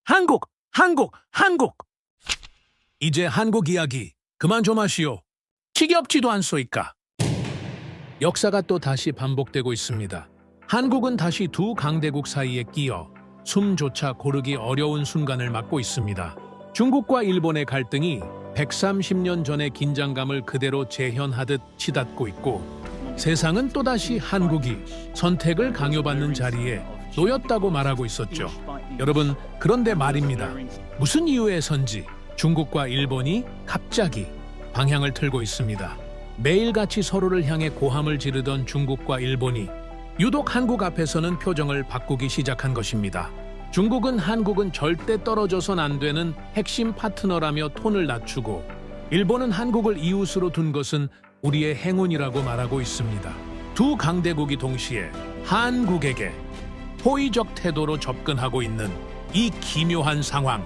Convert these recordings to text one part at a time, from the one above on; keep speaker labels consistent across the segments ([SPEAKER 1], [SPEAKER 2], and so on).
[SPEAKER 1] 한국, 한국, 한국. 이제 한국 이야기 그만 좀 하시오. 지겹지도 않소이까. 역사가 또 다시 반복되고 있습니다. 한국은 다시 두 강대국 사이에 끼어 숨조차 고르기 어려운 순간을 맞고 있습니다. 중국과 일본의 갈등이 130년 전의 긴장감을 그대로 재현하듯 치닫고 있고, 세상은 또다시 한국이 선택을 강요받는 자리에 놓였다고 말하고 있었죠. 여러분, 그런데 말입니다. 무슨 이유에선지 중국과 일본이 갑자기 방향을 틀고 있습니다. 매일같이 서로를 향해 고함을 지르던 중국과 일본이 유독 한국 앞에서는 표정을 바꾸기 시작한 것입니다. 중국은 한국은 절대 떨어져선 안 되는 핵심 파트너라며 톤을 낮추고, 일본은 한국을 이웃으로 둔 것은 우리의 행운이라고 말하고 있습니다. 두 강대국이 동시에 한국에게 호의적 태도로 접근하고 있는 이 기묘한 상황.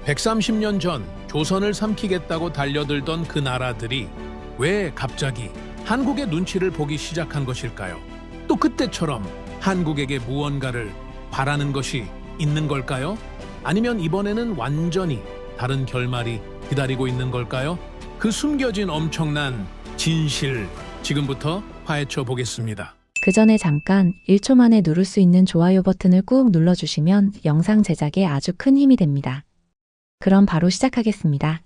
[SPEAKER 1] 130년 전 조선을 삼키겠다고 달려들던 그 나라들이 왜 갑자기 한국의 눈치를 보기 시작한 것일까요? 또 그때처럼 한국에게 무언가를 바라는 것이 있는 걸까요? 아니면 이번에는 완전히 다른 결말이 기다리고 있는 걸까요? 그 숨겨진 엄청난 진실, 지금부터 파헤쳐 보겠습니다.
[SPEAKER 2] 그 전에 잠깐 1초 만에 누를 수 있는 좋아요 버튼을 꾹 눌러주시면 영상 제작에 아주 큰 힘이 됩니다. 그럼 바로 시작하겠습니다.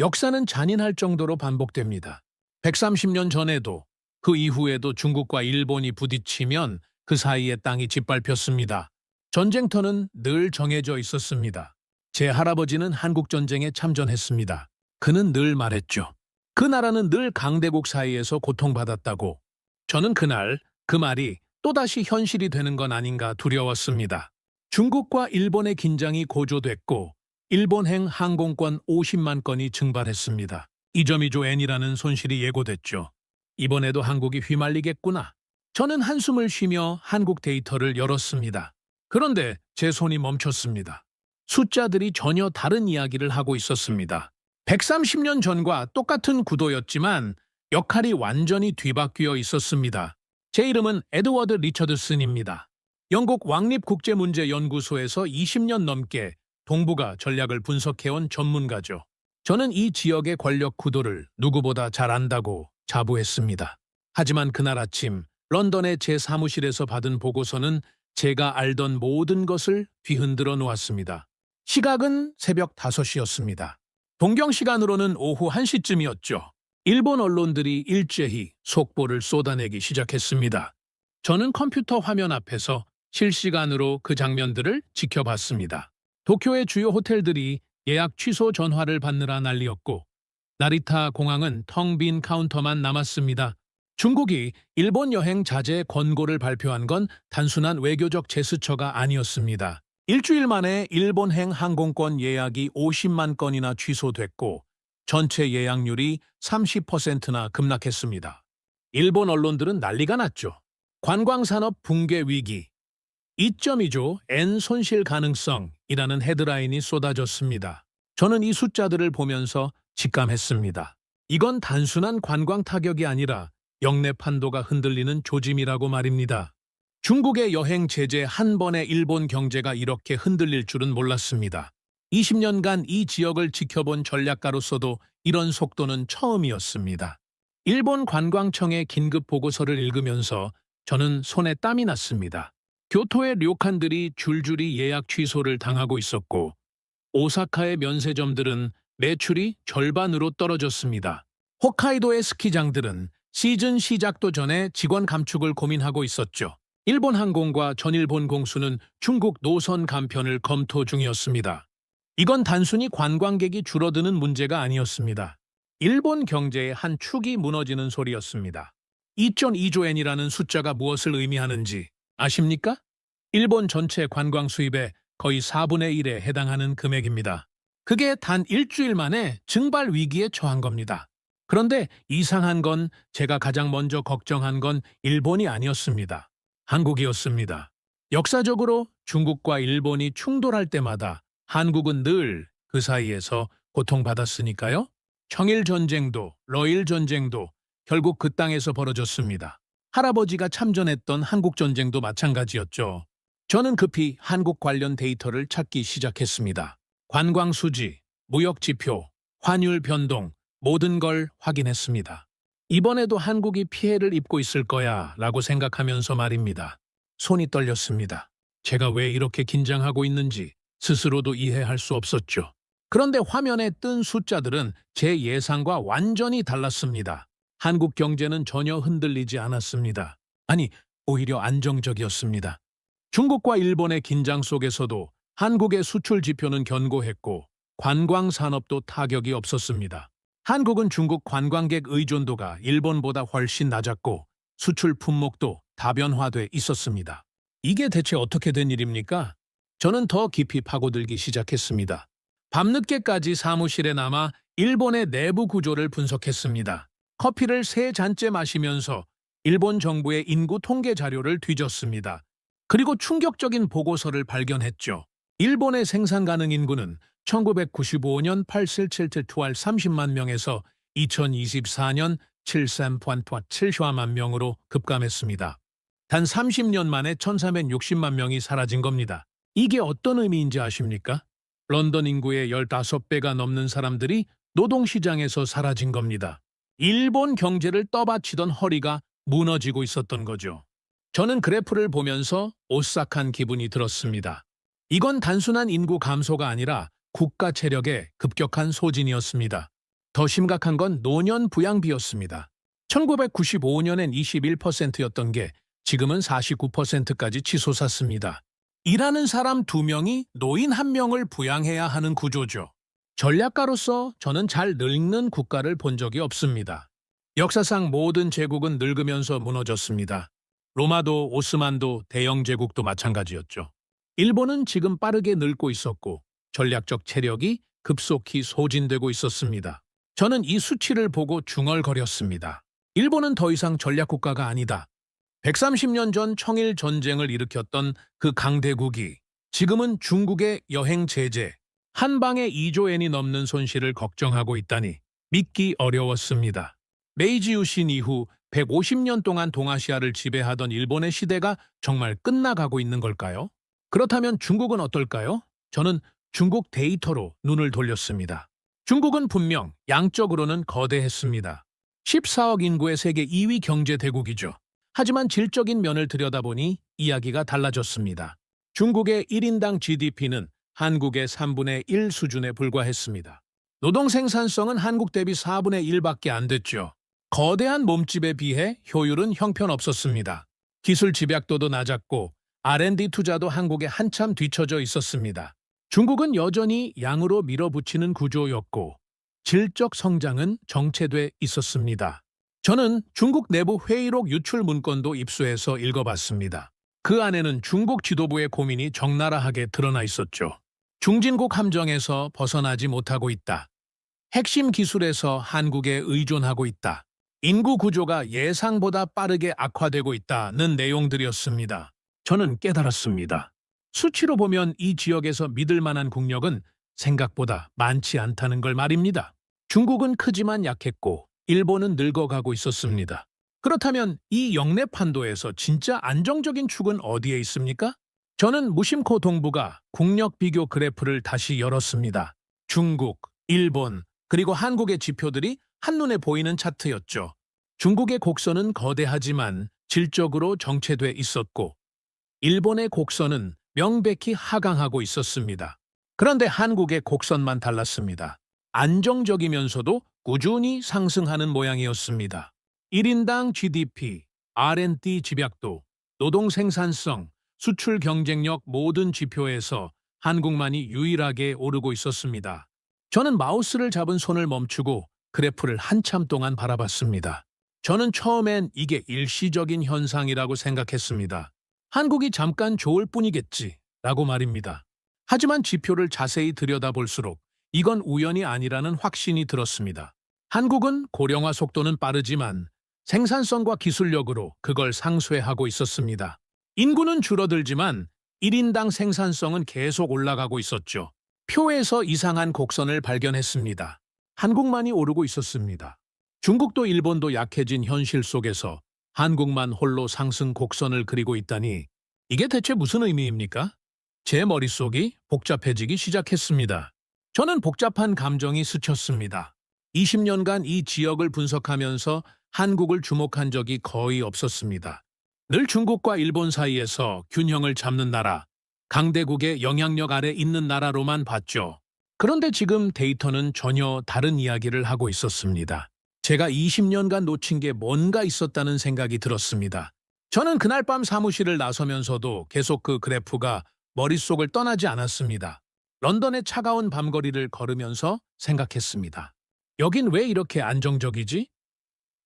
[SPEAKER 1] 역사는 잔인할 정도로 반복됩니다. 130년 전에도 그 이후에도 중국과 일본이 부딪히면 그 사이에 땅이 짓밟혔습니다. 전쟁터는 늘 정해져 있었습니다. 제 할아버지는 한국전쟁에 참전했습니다. 그는 늘 말했죠. 그 나라는 늘 강대국 사이에서 고통받았다고. 저는 그날 그 말이 또다시 현실이 되는 건 아닌가 두려웠습니다. 중국과 일본의 긴장이 고조됐고, 일본행 항공권 50만 건이 증발했습니다. 2.2조 엔이라는 손실이 예고됐죠. 이번에도 한국이 휘말리겠구나. 저는 한숨을 쉬며 한국 데이터를 열었습니다. 그런데 제 손이 멈췄습니다. 숫자들이 전혀 다른 이야기를 하고 있었습니다. 130년 전과 똑같은 구도였지만 역할이 완전히 뒤바뀌어 있었습니다. 제 이름은 에드워드 리처드슨입니다. 영국 왕립국제문제연구소에서 20년 넘게 동북아 전략을 분석해온 전문가죠. 저는 이 지역의 권력 구도를 누구보다 잘 안다고 자부했습니다. 하지만 그날 아침 런던의 제 사무실에서 받은 보고서는 제가 알던 모든 것을 뒤흔들어 놓았습니다. 시각은 새벽 5시였습니다. 동경 시간으로는 오후 1시쯤이었죠. 일본 언론들이 일제히 속보를 쏟아내기 시작했습니다. 저는 컴퓨터 화면 앞에서 실시간으로 그 장면들을 지켜봤습니다. 도쿄의 주요 호텔들이 예약 취소 전화를 받느라 난리였고, 나리타 공항은 텅 빈 카운터만 남았습니다. 중국이 일본 여행 자제 권고를 발표한 건 단순한 외교적 제스처가 아니었습니다. 일주일 만에 일본행 항공권 예약이 50만 건이나 취소됐고, 전체 예약률이 30%나 급락했습니다. 일본 언론들은 난리가 났죠. 관광산업 붕괴 위기, 2.2조 엔 손실 가능성이라는 헤드라인이 쏟아졌습니다. 저는 이 숫자들을 보면서 직감했습니다. 이건 단순한 관광 타격이 아니라 영내 판도가 흔들리는 조짐이라고 말입니다. 중국의 여행 제재 한 번에 일본 경제가 이렇게 흔들릴 줄은 몰랐습니다. 20년간 이 지역을 지켜본 전략가로서도 이런 속도는 처음이었습니다. 일본 관광청의 긴급 보고서를 읽으면서 저는 손에 땀이 났습니다. 교토의 료칸들이 줄줄이 예약 취소를 당하고 있었고, 오사카의 면세점들은 매출이 절반으로 떨어졌습니다. 홋카이도의 스키장들은 시즌 시작도 전에 직원 감축을 고민하고 있었죠. 일본 항공과 전일본 공수는 중국 노선 감편을 검토 중이었습니다. 이건 단순히 관광객이 줄어드는 문제가 아니었습니다. 일본 경제의 한 축이 무너지는 소리였습니다. 2.2조 엔이라는 숫자가 무엇을 의미하는지 아십니까? 일본 전체 관광 수입의 거의 4분의 1에 해당하는 금액입니다. 그게 단 일주일 만에 증발 위기에 처한 겁니다. 그런데 이상한 건, 제가 가장 먼저 걱정한 건 일본이 아니었습니다. 한국이었습니다. 역사적으로 중국과 일본이 충돌할 때마다 한국은 늘 그 사이에서 고통받았으니까요. 청일전쟁도 러일전쟁도 결국 그 땅에서 벌어졌습니다. 할아버지가 참전했던 한국전쟁도 마찬가지였죠. 저는 급히 한국 관련 데이터를 찾기 시작했습니다. 관광 수지, 무역 지표, 환율 변동, 모든 걸 확인했습니다. 이번에도 한국이 피해를 입고 있을 거야 라고 생각하면서 말입니다. 손이 떨렸습니다. 제가 왜 이렇게 긴장하고 있는지 스스로도 이해할 수 없었죠. 그런데 화면에 뜬 숫자들은 제 예상과 완전히 달랐습니다. 한국 경제는 전혀 흔들리지 않았습니다. 아니, 오히려 안정적이었습니다. 중국과 일본의 긴장 속에서도 한국의 수출 지표는 견고했고 관광 산업도 타격이 없었습니다. 한국은 중국 관광객 의존도가 일본보다 훨씬 낮았고 수출 품목도 다변화돼 있었습니다. 이게 대체 어떻게 된 일입니까? 저는 더 깊이 파고들기 시작했습니다. 밤늦게까지 사무실에 남아 일본의 내부 구조를 분석했습니다. 커피를 3잔째 마시면서 일본 정부의 인구 통계 자료를 뒤졌습니다. 그리고 충격적인 보고서를 발견했죠. 일본의 생산 가능 인구는 1995년 877투알 30만 명에서 2024년 73.7만 명으로 급감했습니다. 단 30년 만에 1360만 명이 사라진 겁니다. 이게 어떤 의미인지 아십니까? 런던 인구의 15배가 넘는 사람들이 노동시장에서 사라진 겁니다. 일본 경제를 떠받치던 허리가 무너지고 있었던 거죠. 저는 그래프를 보면서 오싹한 기분이 들었습니다. 이건 단순한 인구 감소가 아니라 국가 체력의 급격한 소진이었습니다. 더 심각한 건 노년 부양비였습니다. 1995년엔 21%였던 게 지금은 49%까지 치솟았습니다. 일하는 사람 2명이 노인 1명을 부양해야 하는 구조죠. 전략가로서 저는 잘 늙는 국가를 본 적이 없습니다. 역사상 모든 제국은 늙으면서 무너졌습니다. 로마도 오스만도 대영 제국도 마찬가지였죠. 일본은 지금 빠르게 늙고 있었고 전략적 체력이 급속히 소진되고 있었습니다. 저는 이 수치를 보고 중얼거렸습니다. 일본은 더 이상 전략국가가 아니다. 130년 전 청일 전쟁을 일으켰던 그 강대국이 지금은 중국의 여행 제재, 한 방에 2조 엔이 넘는 손실을 걱정하고 있다니 믿기 어려웠습니다. 메이지 유신 이후 150년 동안 동아시아를 지배하던 일본의 시대가 정말 끝나가고 있는 걸까요? 그렇다면 중국은 어떨까요? 저는 중국 데이터로 눈을 돌렸습니다. 중국은 분명 양적으로는 거대했습니다. 14억 인구의 세계 2위 경제 대국이죠. 하지만 질적인 면을 들여다보니 이야기가 달라졌습니다. 중국의 1인당 GDP는 한국의 3분의 1 수준에 불과했습니다. 노동 생산성은 한국 대비 4분의 1밖에 안 됐죠. 거대한 몸집에 비해 효율은 형편없었습니다. 기술 집약도도 낮았고 R&D 투자도 한국에 한참 뒤처져 있었습니다. 중국은 여전히 양으로 밀어붙이는 구조였고 질적 성장은 정체돼 있었습니다. 저는 중국 내부 회의록 유출 문건도 입수해서 읽어봤습니다. 그 안에는 중국 지도부의 고민이 적나라하게 드러나 있었죠. 중진국 함정에서 벗어나지 못하고 있다. 핵심 기술에서 한국에 의존하고 있다. 인구 구조가 예상보다 빠르게 악화되고 있다는 내용들이었습니다. 저는 깨달았습니다. 수치로 보면 이 지역에서 믿을 만한 국력은 생각보다 많지 않다는 걸 말입니다. 중국은 크지만 약했고 일본은 늙어가고 있었습니다. 그렇다면 이 영내 판도에서 진짜 안정적인 축은 어디에 있습니까? 저는 무심코 동부가 국력 비교 그래프를 다시 열었습니다. 중국, 일본, 그리고 한국의 지표들이 한눈에 보이는 차트였죠. 중국의 곡선은 거대하지만 질적으로 정체돼 있었고 일본의 곡선은 명백히 하강하고 있었습니다. 그런데 한국의 곡선만 달랐습니다. 안정적이면서도 꾸준히 상승하는 모양이었습니다. 1인당 GDP, R&D 집약도, 노동 생산성, 수출 경쟁력 모든 지표에서 한국만이 유일하게 오르고 있었습니다. 저는 마우스를 잡은 손을 멈추고 그래프를 한참 동안 바라봤습니다. 저는 처음엔 이게 일시적인 현상이라고 생각했습니다. 한국이 잠깐 좋을 뿐이겠지 라고 말입니다. 하지만 지표를 자세히 들여다볼수록 이건 우연이 아니라는 확신이 들었습니다. 한국은 고령화 속도는 빠르지만 생산성과 기술력으로 그걸 상쇄하고 있었습니다. 인구는 줄어들지만 1인당 생산성은 계속 올라가고 있었죠. 표에서 이상한 곡선을 발견했습니다. 한국만이 오르고 있었습니다. 중국도 일본도 약해진 현실 속에서 한국만 홀로 상승 곡선을 그리고 있다니 이게 대체 무슨 의미입니까? 제 머릿속이 복잡해지기 시작했습니다. 저는 복잡한 감정이 스쳤습니다. 20년간 이 지역을 분석하면서 한국을 주목한 적이 거의 없었습니다. 늘 중국과 일본 사이에서 균형을 잡는 나라, 강대국의 영향력 아래 있는 나라로만 봤죠. 그런데 지금 데이터는 전혀 다른 이야기를 하고 있었습니다. 제가 20년간 놓친 게 뭔가 있었다는 생각이 들었습니다. 저는 그날 밤 사무실을 나서면서도 계속 그 그래프가 머릿속을 떠나지 않았습니다. 런던의 차가운 밤거리를 걸으면서 생각했습니다. 여긴 왜 이렇게 안정적이지?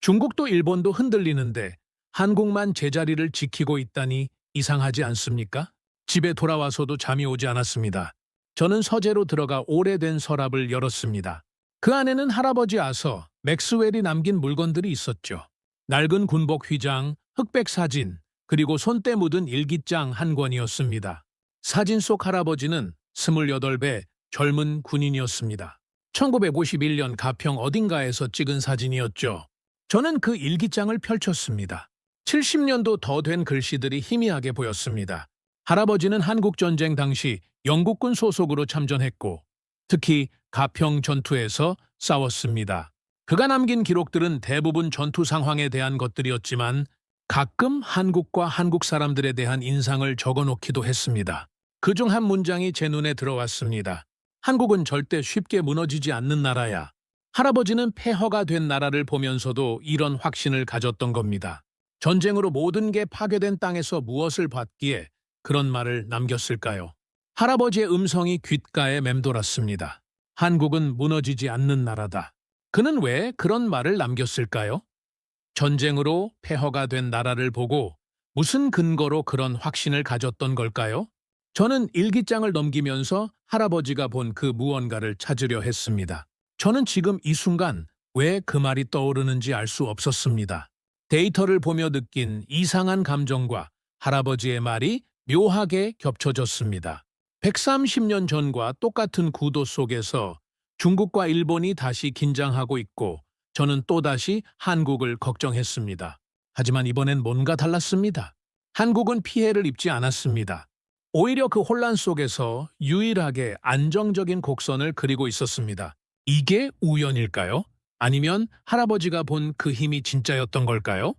[SPEAKER 1] 중국도 일본도 흔들리는데 한국만 제자리를 지키고 있다니 이상하지 않습니까? 집에 돌아와서도 잠이 오지 않았습니다. 저는 서재로 들어가 오래된 서랍을 열었습니다. 그 안에는 할아버지 아서, 맥스웰이 남긴 물건들이 있었죠. 낡은 군복 휘장, 흑백 사진, 그리고 손때 묻은 일기장 한 권이었습니다. 사진 속 할아버지는 28배 젊은 군인이었습니다. 1951년 가평 어딘가에서 찍은 사진이었죠. 저는 그 일기장을 펼쳤습니다. 70년도 더 된 글씨들이 희미하게 보였습니다. 할아버지는 한국전쟁 당시 영국군 소속으로 참전했고 특히 가평 전투에서 싸웠습니다. 그가 남긴 기록들은 대부분 전투 상황에 대한 것들이었지만 가끔 한국과 한국 사람들에 대한 인상을 적어놓기도 했습니다. 그중 한 문장이 제 눈에 들어왔습니다. 한국은 절대 쉽게 무너지지 않는 나라야. 할아버지는 폐허가 된 나라를 보면서도 이런 확신을 가졌던 겁니다. 전쟁으로 모든 게 파괴된 땅에서 무엇을 받기에 그런 말을 남겼을까요? 할아버지의 음성이 귓가에 맴돌았습니다. 한국은 무너지지 않는 나라다. 그는 왜 그런 말을 남겼을까요? 전쟁으로 폐허가 된 나라를 보고 무슨 근거로 그런 확신을 가졌던 걸까요? 저는 일기장을 넘기면서 할아버지가 본 그 무언가를 찾으려 했습니다. 저는 지금 이 순간 왜 그 말이 떠오르는지 알 수 없었습니다. 데이터를 보며 느낀 이상한 감정과 할아버지의 말이 묘하게 겹쳐졌습니다. 130년 전과 똑같은 구도 속에서 중국과 일본이 다시 긴장하고 있고 저는 또다시 한국을 걱정했습니다. 하지만 이번엔 뭔가 달랐습니다. 한국은 피해를 입지 않았습니다. 오히려 그 혼란 속에서 유일하게 안정적인 곡선을 그리고 있었습니다. 이게 우연일까요? 아니면 할아버지가 본 그 힘이 진짜였던 걸까요?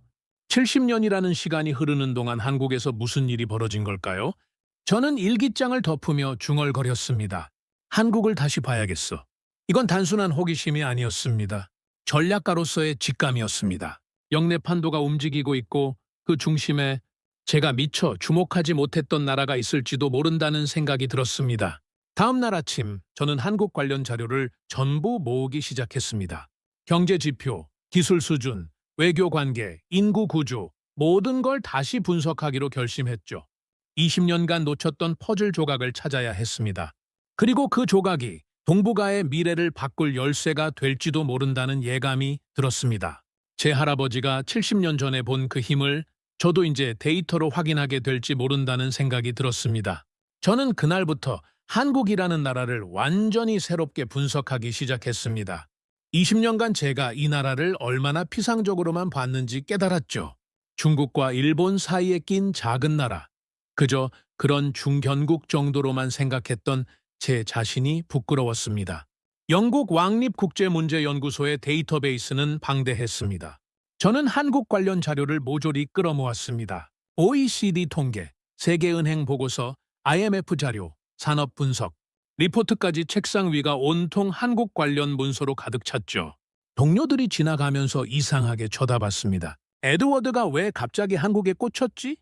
[SPEAKER 1] 70년이라는 시간이 흐르는 동안 한국에서 무슨 일이 벌어진 걸까요? 저는 일기장을 덮으며 중얼거렸습니다. 한국을 다시 봐야겠어. 이건 단순한 호기심이 아니었습니다. 전략가로서의 직감이었습니다. 영내 판도가 움직이고 있고 그 중심에 제가 미처 주목하지 못했던 나라가 있을지도 모른다는 생각이 들었습니다. 다음 날 아침 저는 한국 관련 자료를 전부 모으기 시작했습니다. 경제 지표, 기술 수준, 외교 관계, 인구 구조, 모든 걸 다시 분석하기로 결심했죠. 20년간 놓쳤던 퍼즐 조각을 찾아야 했습니다. 그리고 그 조각이 동북아의 미래를 바꿀 열쇠가 될지도 모른다는 예감이 들었습니다. 제 할아버지가 70년 전에 본 그 힘을 저도 이제 데이터로 확인하게 될지 모른다는 생각이 들었습니다. 저는 그날부터 한국이라는 나라를 완전히 새롭게 분석하기 시작했습니다. 20년간 제가 이 나라를 얼마나 피상적으로만 봤는지 깨달았죠. 중국과 일본 사이에 낀 작은 나라. 그저 그런 중견국 정도로만 생각했던 제 자신이 부끄러웠습니다. 영국 왕립국제문제연구소의 데이터베이스는 방대했습니다. 저는 한국 관련 자료를 모조리 끌어모았습니다. OECD 통계, 세계은행 보고서, IMF 자료, 산업 분석, 리포트까지 책상 위가 온통 한국 관련 문서로 가득 찼죠. 동료들이 지나가면서 이상하게 쳐다봤습니다. 에드워드가 왜 갑자기 한국에 꽂혔지?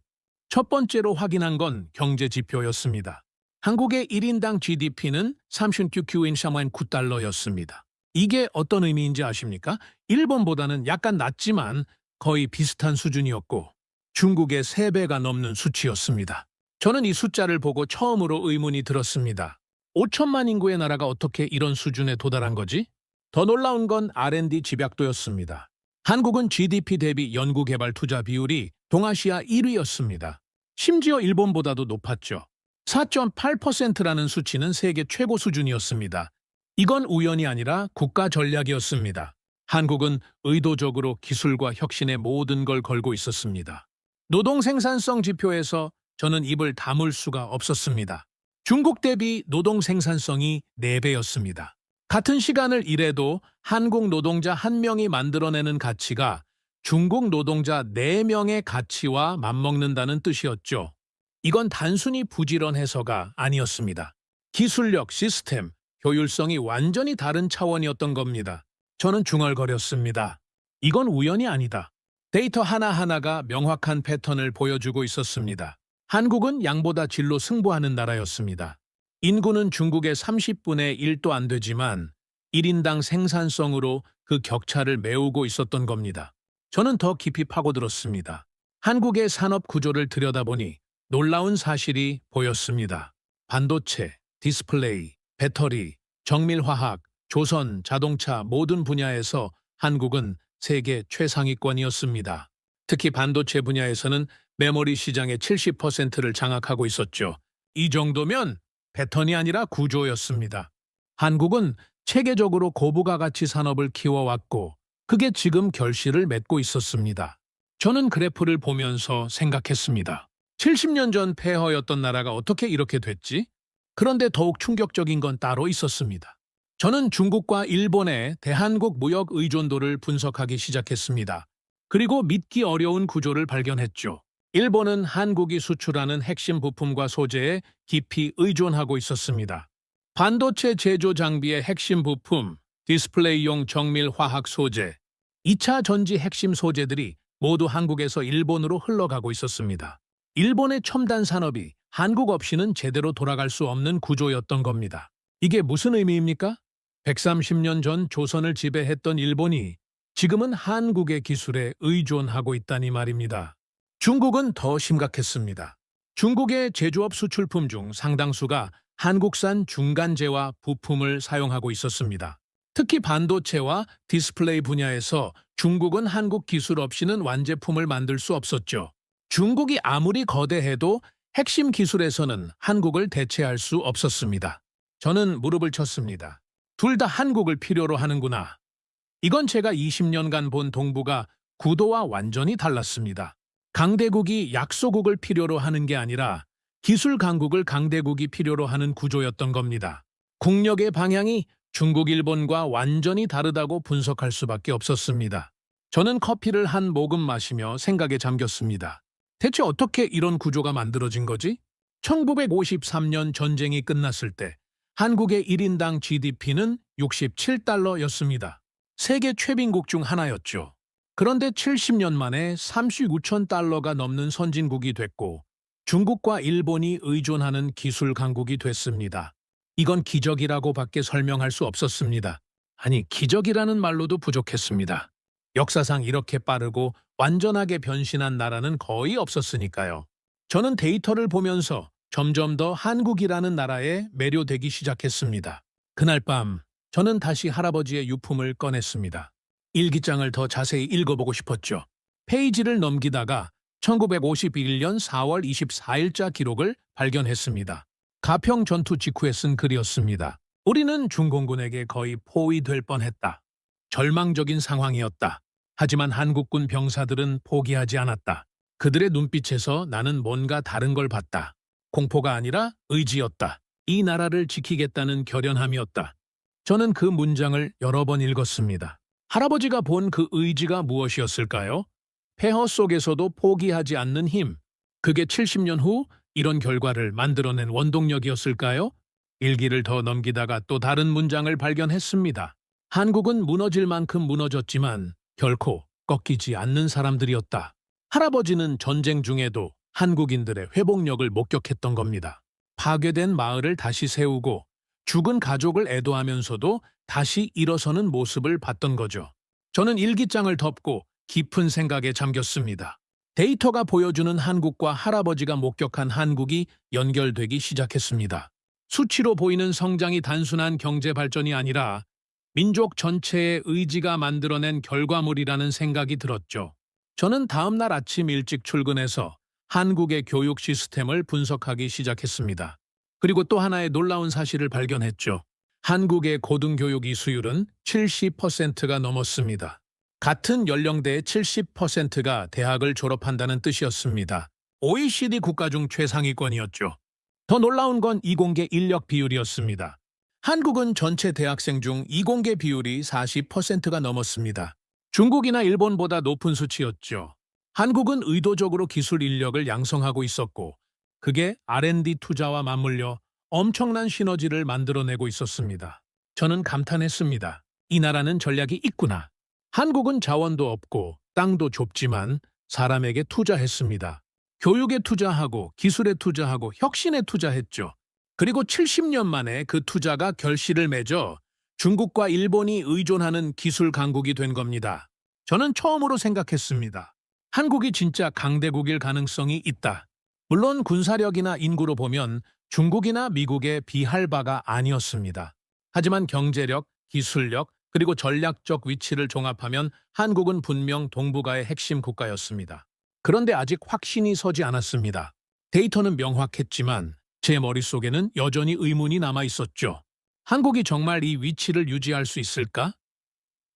[SPEAKER 1] 첫 번째로 확인한 건 경제 지표였습니다. 한국의 1인당 GDP는 39.9달러였습니다. 이게 어떤 의미인지 아십니까? 일본보다는 약간 낮지만 거의 비슷한 수준이었고 중국의 3배가 넘는 수치였습니다. 저는 이 숫자를 보고 처음으로 의문이 들었습니다. 5천만 인구의 나라가 어떻게 이런 수준에 도달한 거지? 더 놀라운 건 R&D 집약도였습니다. 한국은 GDP 대비 연구개발 투자 비율이 동아시아 1위였습니다. 심지어 일본보다도 높았죠. 4.8%라는 수치는 세계 최고 수준이었습니다. 이건 우연이 아니라 국가 전략이었습니다. 한국은 의도적으로 기술과 혁신에 모든 걸 걸고 있었습니다. 노동 생산성 지표에서 저는 입을 다물 수가 없었습니다. 중국 대비 노동 생산성이 4배였습니다. 같은 시간을 일해도 한국 노동자 1명이 만들어내는 가치가 중국 노동자 4명의 가치와 맞먹는다는 뜻이었죠. 이건 단순히 부지런해서가 아니었습니다. 기술력, 시스템, 효율성이 완전히 다른 차원이었던 겁니다. 저는 중얼거렸습니다. 이건 우연이 아니다. 데이터 하나하나가 명확한 패턴을 보여주고 있었습니다. 한국은 양보다 질로 승부하는 나라였습니다. 인구는 중국의 30분의 1도 안 되지만 1인당 생산성으로 그 격차를 메우고 있었던 겁니다. 저는 더 깊이 파고들었습니다. 한국의 산업 구조를 들여다보니 놀라운 사실이 보였습니다. 반도체, 디스플레이, 배터리, 정밀화학, 조선, 자동차 모든 분야에서 한국은 세계 최상위권이었습니다. 특히 반도체 분야에서는 메모리 시장의 70%를 장악하고 있었죠. 이 정도면 패턴이 아니라 구조였습니다. 한국은 체계적으로 고부가 가치 산업을 키워왔고 그게 지금 결실을 맺고 있었습니다. 저는 그래프를 보면서 생각했습니다. 70년 전 폐허였던 나라가 어떻게 이렇게 됐지? 그런데 더욱 충격적인 건 따로 있었습니다. 저는 중국과 일본의 대한국 무역 의존도를 분석하기 시작했습니다. 그리고 믿기 어려운 구조를 발견했죠. 일본은 한국이 수출하는 핵심 부품과 소재에 깊이 의존하고 있었습니다. 반도체 제조 장비의 핵심 부품, 디스플레이용 정밀 화학 소재, 2차 전지 핵심 소재들이 모두 한국에서 일본으로 흘러가고 있었습니다. 일본의 첨단 산업이 한국 없이는 제대로 돌아갈 수 없는 구조였던 겁니다. 이게 무슨 의미입니까? 130년 전 조선을 지배했던 일본이 지금은 한국의 기술에 의존하고 있다니 말입니다. 중국은 더 심각했습니다. 중국의 제조업 수출품 중 상당수가 한국산 중간재와 부품을 사용하고 있었습니다. 특히 반도체와 디스플레이 분야에서 중국은 한국 기술 없이는 완제품을 만들 수 없었죠. 중국이 아무리 거대해도 핵심 기술에서는 한국을 대체할 수 없었습니다. 저는 무릎을 쳤습니다. 둘 다 한국을 필요로 하는구나. 이건 제가 20년간 본 동북아 구도와 완전히 달랐습니다. 강대국이 약소국을 필요로 하는 게 아니라 기술 강국을 강대국이 필요로 하는 구조였던 겁니다. 국력의 방향이 중국, 일본과 완전히 다르다고 분석할 수밖에 없었습니다. 저는 커피를 한 모금 마시며 생각에 잠겼습니다. 대체 어떻게 이런 구조가 만들어진 거지? 1953년 전쟁이 끝났을 때 한국의 1인당 GDP는 67달러였습니다. 세계 최빈국 중 하나였죠. 그런데 70년 만에 39천 달러가 넘는 선진국이 됐고 중국과 일본이 의존하는 기술 강국이 됐습니다. 이건 기적이라고 밖에 설명할 수 없었습니다. 아니, 기적이라는 말로도 부족했습니다. 역사상 이렇게 빠르고 완전하게 변신한 나라는 거의 없었으니까요. 저는 데이터를 보면서 점점 더 한국이라는 나라에 매료되기 시작했습니다. 그날 밤 저는 다시 할아버지의 유품을 꺼냈습니다. 일기장을 더 자세히 읽어보고 싶었죠. 페이지를 넘기다가 1951년 4월 24일자 기록을 발견했습니다. 가평 전투 직후에 쓴 글이었습니다. 우리는 중공군에게 거의 포위될 뻔했다. 절망적인 상황이었다. 하지만 한국군 병사들은 포기하지 않았다. 그들의 눈빛에서 나는 뭔가 다른 걸 봤다. 공포가 아니라 의지였다. 이 나라를 지키겠다는 결연함이었다. 저는 그 문장을 여러 번 읽었습니다. 할아버지가 본 그 의지가 무엇이었을까요? 폐허 속에서도 포기하지 않는 힘. 그게 70년 후 이런 결과를 만들어낸 원동력이었을까요? 일기를 더 넘기다가 또 다른 문장을 발견했습니다. 한국은 무너질 만큼 무너졌지만 결코 꺾이지 않는 사람들이었다. 할아버지는 전쟁 중에도 한국인들의 회복력을 목격했던 겁니다. 파괴된 마을을 다시 세우고 죽은 가족을 애도하면서도 다시 일어서는 모습을 봤던 거죠. 저는 일기장을 덮고 깊은 생각에 잠겼습니다. 데이터가 보여주는 한국과 할아버지가 목격한 한국이 연결되기 시작했습니다. 수치로 보이는 성장이 단순한 경제 발전이 아니라 민족 전체의 의지가 만들어낸 결과물이라는 생각이 들었죠. 저는 다음 날 아침 일찍 출근해서 한국의 교육 시스템을 분석하기 시작했습니다. 그리고 또 하나의 놀라운 사실을 발견했죠. 한국의 고등교육 이수율은 70%가 넘었습니다. 같은 연령대의 70%가 대학을 졸업한다는 뜻이었습니다. OECD 국가 중 최상위권이었죠. 더 놀라운 건 이공계 인력 비율이었습니다. 한국은 전체 대학생 중 이공계 비율이 40%가 넘었습니다. 중국이나 일본보다 높은 수치였죠. 한국은 의도적으로 기술 인력을 양성하고 있었고, 그게 R&D 투자와 맞물려 엄청난 시너지를 만들어내고 있었습니다. 저는 감탄했습니다. 이 나라는 전략이 있구나. 한국은 자원도 없고 땅도 좁지만 사람에게 투자했습니다. 교육에 투자하고 기술에 투자하고 혁신에 투자했죠. 그리고 70년 만에 그 투자가 결실을 맺어 중국과 일본이 의존하는 기술 강국이 된 겁니다. 저는 처음으로 생각했습니다. 한국이 진짜 강대국일 가능성이 있다. 물론 군사력이나 인구로 보면 중국이나 미국에 비할 바가 아니었습니다. 하지만 경제력, 기술력, 그리고 전략적 위치를 종합하면 한국은 분명 동북아의 핵심 국가였습니다. 그런데 아직 확신이 서지 않았습니다. 데이터는 명확했지만 제 머릿속에는 여전히 의문이 남아 있었죠. 한국이 정말 이 위치를 유지할 수 있을까?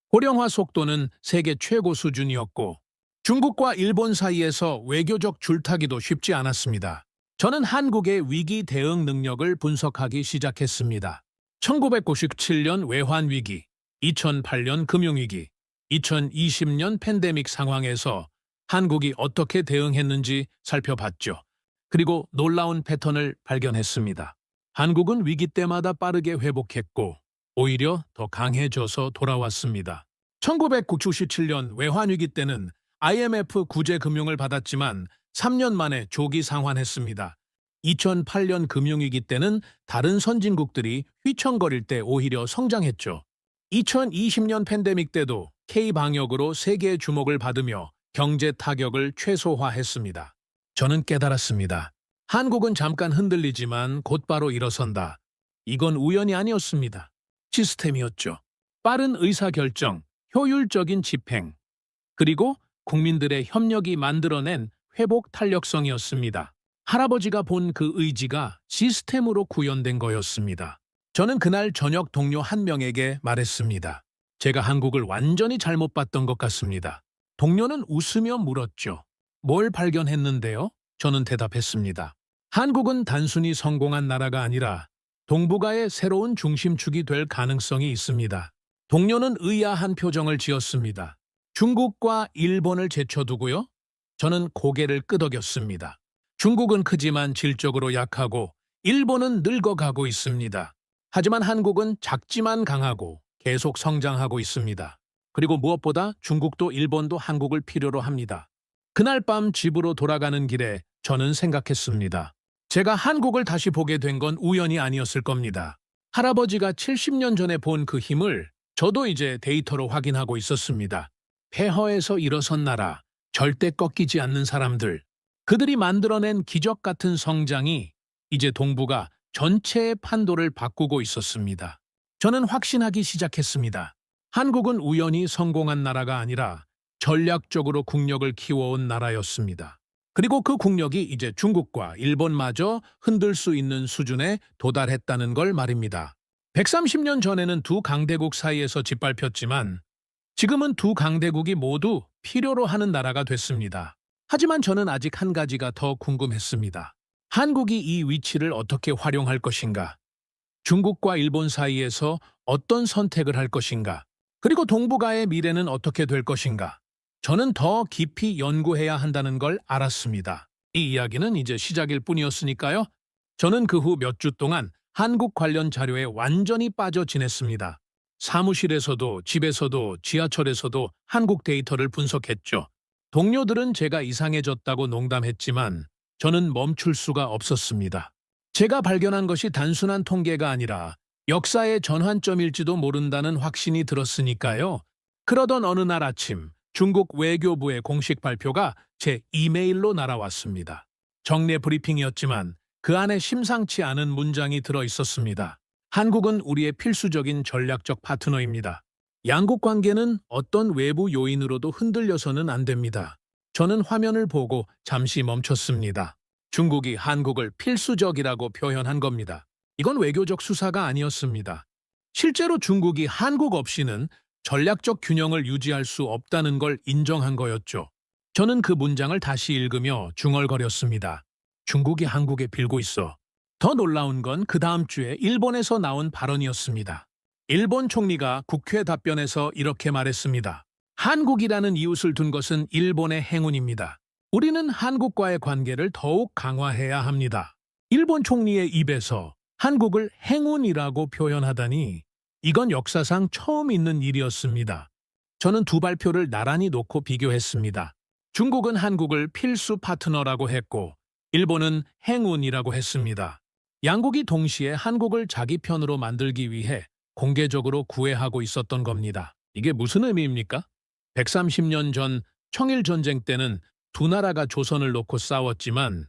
[SPEAKER 1] 고령화 속도는 세계 최고 수준이었고 중국과 일본 사이에서 외교적 줄타기도 쉽지 않았습니다. 저는 한국의 위기 대응 능력을 분석하기 시작했습니다. 1997년 외환위기, 2008년 금융위기, 2020년 팬데믹 상황에서 한국이 어떻게 대응했는지 살펴봤죠. 그리고 놀라운 패턴을 발견했습니다. 한국은 위기 때마다 빠르게 회복했고 오히려 더 강해져서 돌아왔습니다. 1997년 외환위기 때는 IMF 구제 금융을 받았지만 3년 만에 조기 상환했습니다. 2008년 금융위기 때는 다른 선진국들이 휘청거릴 때 오히려 성장했죠. 2020년 팬데믹 때도 K-방역으로 세계의 주목을 받으며 경제 타격을 최소화했습니다. 저는 깨달았습니다. 한국은 잠깐 흔들리지만 곧바로 일어선다. 이건 우연이 아니었습니다. 시스템이었죠. 빠른 의사결정, 효율적인 집행, 그리고 국민들의 협력이 만들어낸 회복 탄력성이었습니다. 할아버지가 본 그 의지가 시스템으로 구현된 거였습니다. 저는 그날 저녁 동료 한 명에게 말했습니다. 제가 한국을 완전히 잘못 봤던 것 같습니다. 동료는 웃으며 물었죠. 뭘 발견했는데요? 저는 대답했습니다. 한국은 단순히 성공한 나라가 아니라 동북아의 새로운 중심축이 될 가능성이 있습니다. 동료는 의아한 표정을 지었습니다. 중국과 일본을 제쳐두고요? 저는 고개를 끄덕였습니다. 중국은 크지만 질적으로 약하고 일본은 늙어가고 있습니다. 하지만 한국은 작지만 강하고 계속 성장하고 있습니다. 그리고 무엇보다 중국도 일본도 한국을 필요로 합니다. 그날 밤 집으로 돌아가는 길에 저는 생각했습니다. 제가 한국을 다시 보게 된 건 우연이 아니었을 겁니다. 할아버지가 70년 전에 본 그 힘을 저도 이제 데이터로 확인하고 있었습니다. 폐허에서 일어선 나라, 절대 꺾이지 않는 사람들, 그들이 만들어낸 기적 같은 성장이 이제 동북아 전체의 판도를 바꾸고 있었습니다. 저는 확신하기 시작했습니다. 한국은 우연히 성공한 나라가 아니라 전략적으로 국력을 키워온 나라였습니다. 그리고 그 국력이 이제 중국과 일본마저 흔들 수 있는 수준에 도달했다는 걸 말입니다. 130년 전에는 두 강대국 사이에서 짓밟혔지만 지금은 두 강대국이 모두 필요로 하는 나라가 됐습니다. 하지만 저는 아직 한 가지가 더 궁금했습니다. 한국이 이 위치를 어떻게 활용할 것인가? 중국과 일본 사이에서 어떤 선택을 할 것인가? 그리고 동북아의 미래는 어떻게 될 것인가? 저는 더 깊이 연구해야 한다는 걸 알았습니다. 이 이야기는 이제 시작일 뿐이었으니까요. 저는 그 후 몇 주 동안 한국 관련 자료에 완전히 빠져 지냈습니다. 사무실에서도 집에서도 지하철에서도 한국 데이터를 분석했죠. 동료들은 제가 이상해졌다고 농담했지만 저는 멈출 수가 없었습니다. 제가 발견한 것이 단순한 통계가 아니라 역사의 전환점일지도 모른다는 확신이 들었으니까요. 그러던 어느 날 아침 중국 외교부의 공식 발표가 제 이메일로 날아왔습니다. 정례 브리핑이었지만 그 안에 심상치 않은 문장이 들어 있었습니다. 한국은 우리의 필수적인 전략적 파트너입니다. 양국 관계는 어떤 외부 요인으로도 흔들려서는 안 됩니다. 저는 화면을 보고 잠시 멈췄습니다. 중국이 한국을 필수적이라고 표현한 겁니다. 이건 외교적 수사가 아니었습니다. 실제로 중국이 한국 없이는 전략적 균형을 유지할 수 없다는 걸 인정한 거였죠. 저는 그 문장을 다시 읽으며 중얼거렸습니다. 중국이 한국에 빌고 있어. 더 놀라운 건 그 다음 주에 일본에서 나온 발언이었습니다. 일본 총리가 국회 답변에서 이렇게 말했습니다. 한국이라는 이웃을 둔 것은 일본의 행운입니다. 우리는 한국과의 관계를 더욱 강화해야 합니다. 일본 총리의 입에서 한국을 행운이라고 표현하다니 이건 역사상 처음 있는 일이었습니다. 저는 두 발표를 나란히 놓고 비교했습니다. 중국은 한국을 필수 파트너라고 했고 일본은 행운이라고 했습니다. 양국이 동시에 한국을 자기 편으로 만들기 위해 공개적으로 구애하고 있었던 겁니다. 이게 무슨 의미입니까? 130년 전 청일전쟁 때는 두 나라가 조선을 놓고 싸웠지만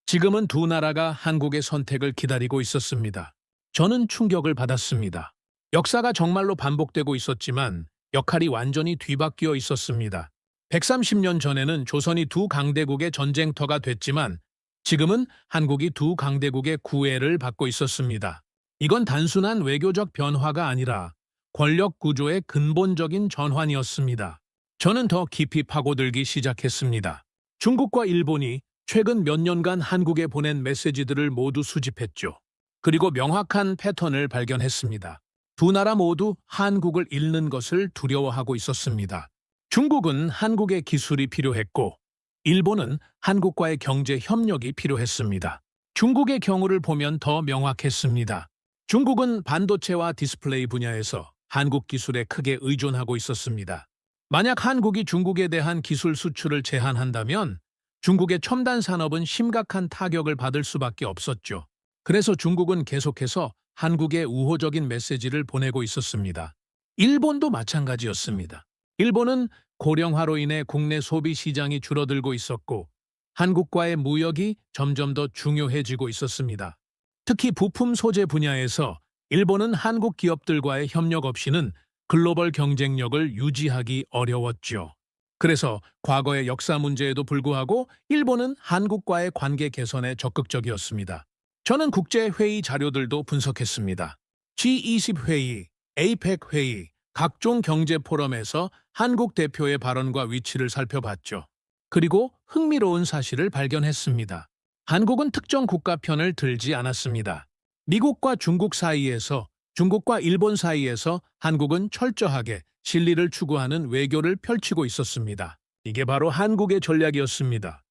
[SPEAKER 1] 지금은 두 나라가 한국의 선택을 기다리고 있었습니다. 저는 충격을 받았습니다. 역사가 정말로 반복되고 있었지만 역할이 완전히 뒤바뀌어 있었습니다. 130년 전에는 조선이 두 강대국의 전쟁터가 됐지만 지금은 한국이 두 강대국의 구애를 받고 있었습니다. 이건 단순한 외교적 변화가 아니라 권력 구조의 근본적인 전환이었습니다. 저는 더 깊이 파고들기 시작했습니다. 중국과 일본이 최근 몇 년간 한국에 보낸 메시지들을 모두 수집했죠. 그리고 명확한 패턴을 발견했습니다. 두 나라 모두 한국을 잃는 것을 두려워하고 있었습니다. 중국은 한국의 기술이 필요했고 일본은 한국과의 경제 협력이 필요했습니다. 중국의 경우를 보면 더 명확했습니다. 중국은 반도체와 디스플레이 분야에서 한국 기술에 크게 의존하고 있었습니다. 만약 한국이 중국에 대한 기술 수출을 제한한다면 중국의 첨단 산업은 심각한 타격을 받을 수밖에 없었죠. 그래서 중국은 계속해서 한국에 우호적인 메시지를 보내고 있었습니다. 일본도 마찬가지였습니다. 일본은 고령화로 인해 국내 소비 시장이 줄어들고 있었고 한국과의 무역이 점점 더 중요해지고 있었습니다. 특히 부품 소재 분야에서 일본은 한국 기업들과의 협력 없이는 글로벌 경쟁력을 유지하기 어려웠죠. 그래서 과거의 역사 문제에도 불구하고 일본은 한국과의 관계 개선에 적극적이었습니다. 저는 국제회의 자료들도 분석했습니다. G20 회의, APEC 회의, 각종 경제 포럼에서 한국 대표의 발언과 위치를 살펴봤죠. 그리고 흥미로운 사실을 발견했습니다. 한국은 특정 국가 편을 들지 않았습니다. 미국과 중국 사이에서, 중국과 일본 사이에서 한국은 철저하게 실리를 추구하는 외교를 펼치고 있었습니다. 이게 바로 한국의 전략이었습니다.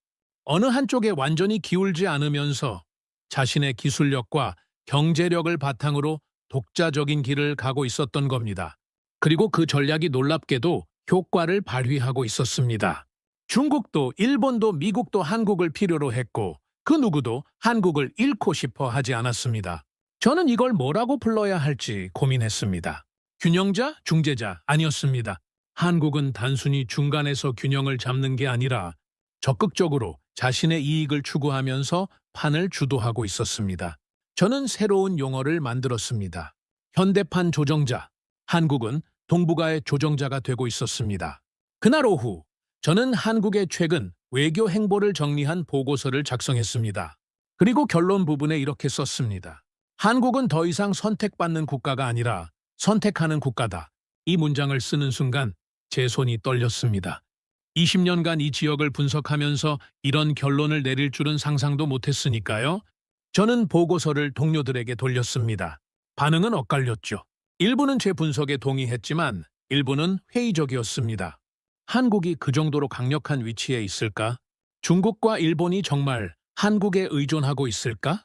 [SPEAKER 1] 어느 한쪽에 완전히 기울지 않으면서 자신의 기술력과 경제력을 바탕으로 독자적인 길을 가고 있었던 겁니다. 그리고 그 전략이 놀랍게도 효과를 발휘하고 있었습니다. 중국도 일본도 미국도 한국을 필요로 했고 그 누구도 한국을 잃고 싶어 하지 않았습니다. 저는 이걸 뭐라고 불러야 할지 고민했습니다. 균형자, 중재자 아니었습니다. 한국은 단순히 중간에서 균형을 잡는 게 아니라 적극적으로 자신의 이익을 추구하면서 판을 주도하고 있었습니다. 저는 새로운 용어를 만들었습니다. 현대판 조정자. 한국은 동북아의 조정자가 되고 있었습니다. 그날 오후, 저는 한국의 최근 외교 행보를 정리한 보고서를 작성했습니다. 그리고 결론 부분에 이렇게 썼습니다. 한국은 더 이상 선택받는 국가가 아니라 선택하는 국가다. 이 문장을 쓰는 순간 제 손이 떨렸습니다. 20년간 이 지역을 분석하면서 이런 결론을 내릴 줄은 상상도 못했으니까요. 저는 보고서를 동료들에게 돌렸습니다. 반응은 엇갈렸죠. 일부는 제 분석에 동의했지만 일부는 회의적이었습니다. 한국이 그 정도로 강력한 위치에 있을까? 중국과 일본이 정말 한국에 의존하고 있을까?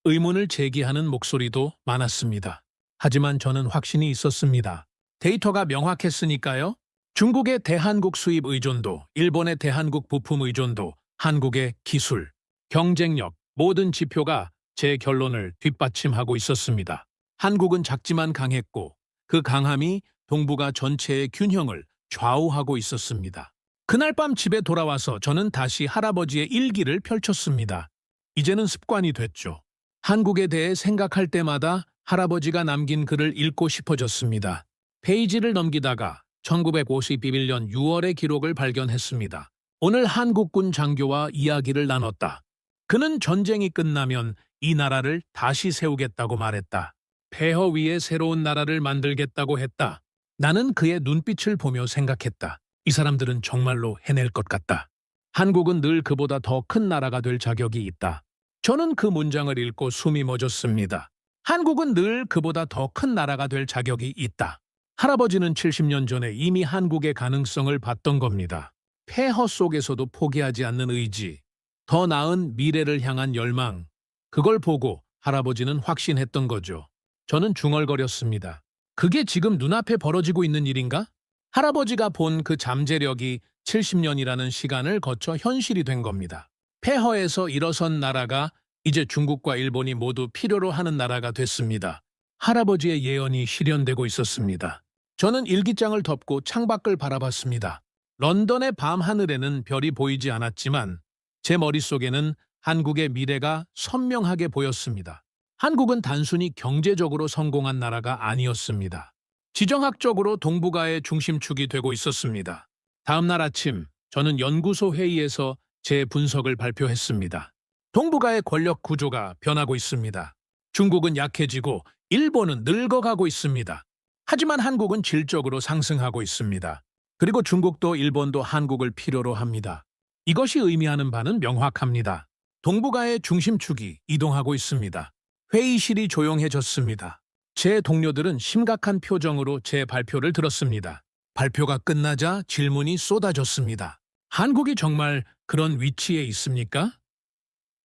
[SPEAKER 1] 의문을 제기하는 목소리도 많았습니다. 하지만 저는 확신이 있었습니다. 데이터가 명확했으니까요. 중국의 대한국 수입 의존도, 일본의 대한국 부품 의존도, 한국의 기술, 경쟁력, 모든 지표가 제 결론을 뒷받침하고 있었습니다. 한국은 작지만 강했고 그 강함이 동북아 전체의 균형을 좌우하고 있었습니다. 그날 밤 집에 돌아와서 저는 다시 할아버지의 일기를 펼쳤습니다. 이제는 습관이 됐죠. 한국에 대해 생각할 때마다 할아버지가 남긴 글을 읽고 싶어졌습니다. 페이지를 넘기다가 1951년 6월의 기록을 발견했습니다. 오늘 한국군 장교와 이야기를 나눴다. 그는 전쟁이 끝나면 이 나라를 다시 세우겠다고 말했다. 폐허 위에 새로운 나라를 만들겠다고 했다. 나는 그의 눈빛을 보며 생각했다. 이 사람들은 정말로 해낼 것 같다. 한국은 늘 그보다 더 큰 나라가 될 자격이 있다. 저는 그 문장을 읽고 숨이 멎었습니다. 한국은 늘 그보다 더 큰 나라가 될 자격이 있다. 할아버지는 70년 전에 이미 한국의 가능성을 봤던 겁니다. 폐허 속에서도 포기하지 않는 의지, 더 나은 미래를 향한 열망, 그걸 보고 할아버지는 확신했던 거죠. 저는 중얼거렸습니다. 그게 지금 눈앞에 벌어지고 있는 일인가? 할아버지가 본 그 잠재력이 70년이라는 시간을 거쳐 현실이 된 겁니다. 폐허에서 일어선 나라가 이제 중국과 일본이 모두 필요로 하는 나라가 됐습니다. 할아버지의 예언이 실현되고 있었습니다. 저는 일기장을 덮고 창밖을 바라봤습니다. 런던의 밤하늘에는 별이 보이지 않았지만 제 머릿속에는 한국의 미래가 선명하게 보였습니다. 한국은 단순히 경제적으로 성공한 나라가 아니었습니다. 지정학적으로 동북아의 중심축이 되고 있었습니다. 다음 날 아침, 저는 연구소 회의에서 제 분석을 발표했습니다. 동북아의 권력 구조가 변하고 있습니다. 중국은 약해지고 일본은 늙어가고 있습니다. 하지만 한국은 질적으로 상승하고 있습니다. 그리고 중국도 일본도 한국을 필요로 합니다. 이것이 의미하는 바는 명확합니다. 동북아의 중심축이 이동하고 있습니다. 회의실이 조용해졌습니다. 제 동료들은 심각한 표정으로 제 발표를 들었습니다. 발표가 끝나자 질문이 쏟아졌습니다. 한국이 정말 그런 위치에 있습니까?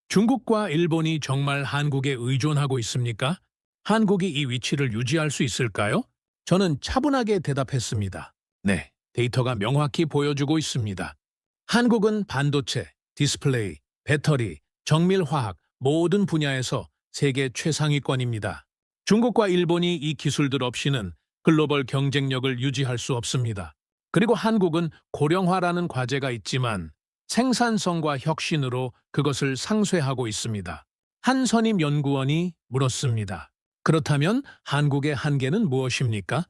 [SPEAKER 1] 중국과 일본이 정말 한국에 의존하고 있습니까? 한국이 이 위치를 유지할 수 있을까요? 저는 차분하게 대답했습니다. 네, 데이터가 명확히 보여주고 있습니다. 한국은 반도체, 디스플레이, 배터리, 정밀화학 모든 분야에서 세계 최상위권입니다. 중국과 일본이 이 기술들 없이는 글로벌 경쟁력을 유지할 수 없습니다. 그리고 한국은 고령화라는 과제가 있지만 생산성과 혁신으로 그것을 상쇄하고 있습니다. 한 선임 연구원이 물었습니다. 그렇다면 한국의 한계는 무엇입니까?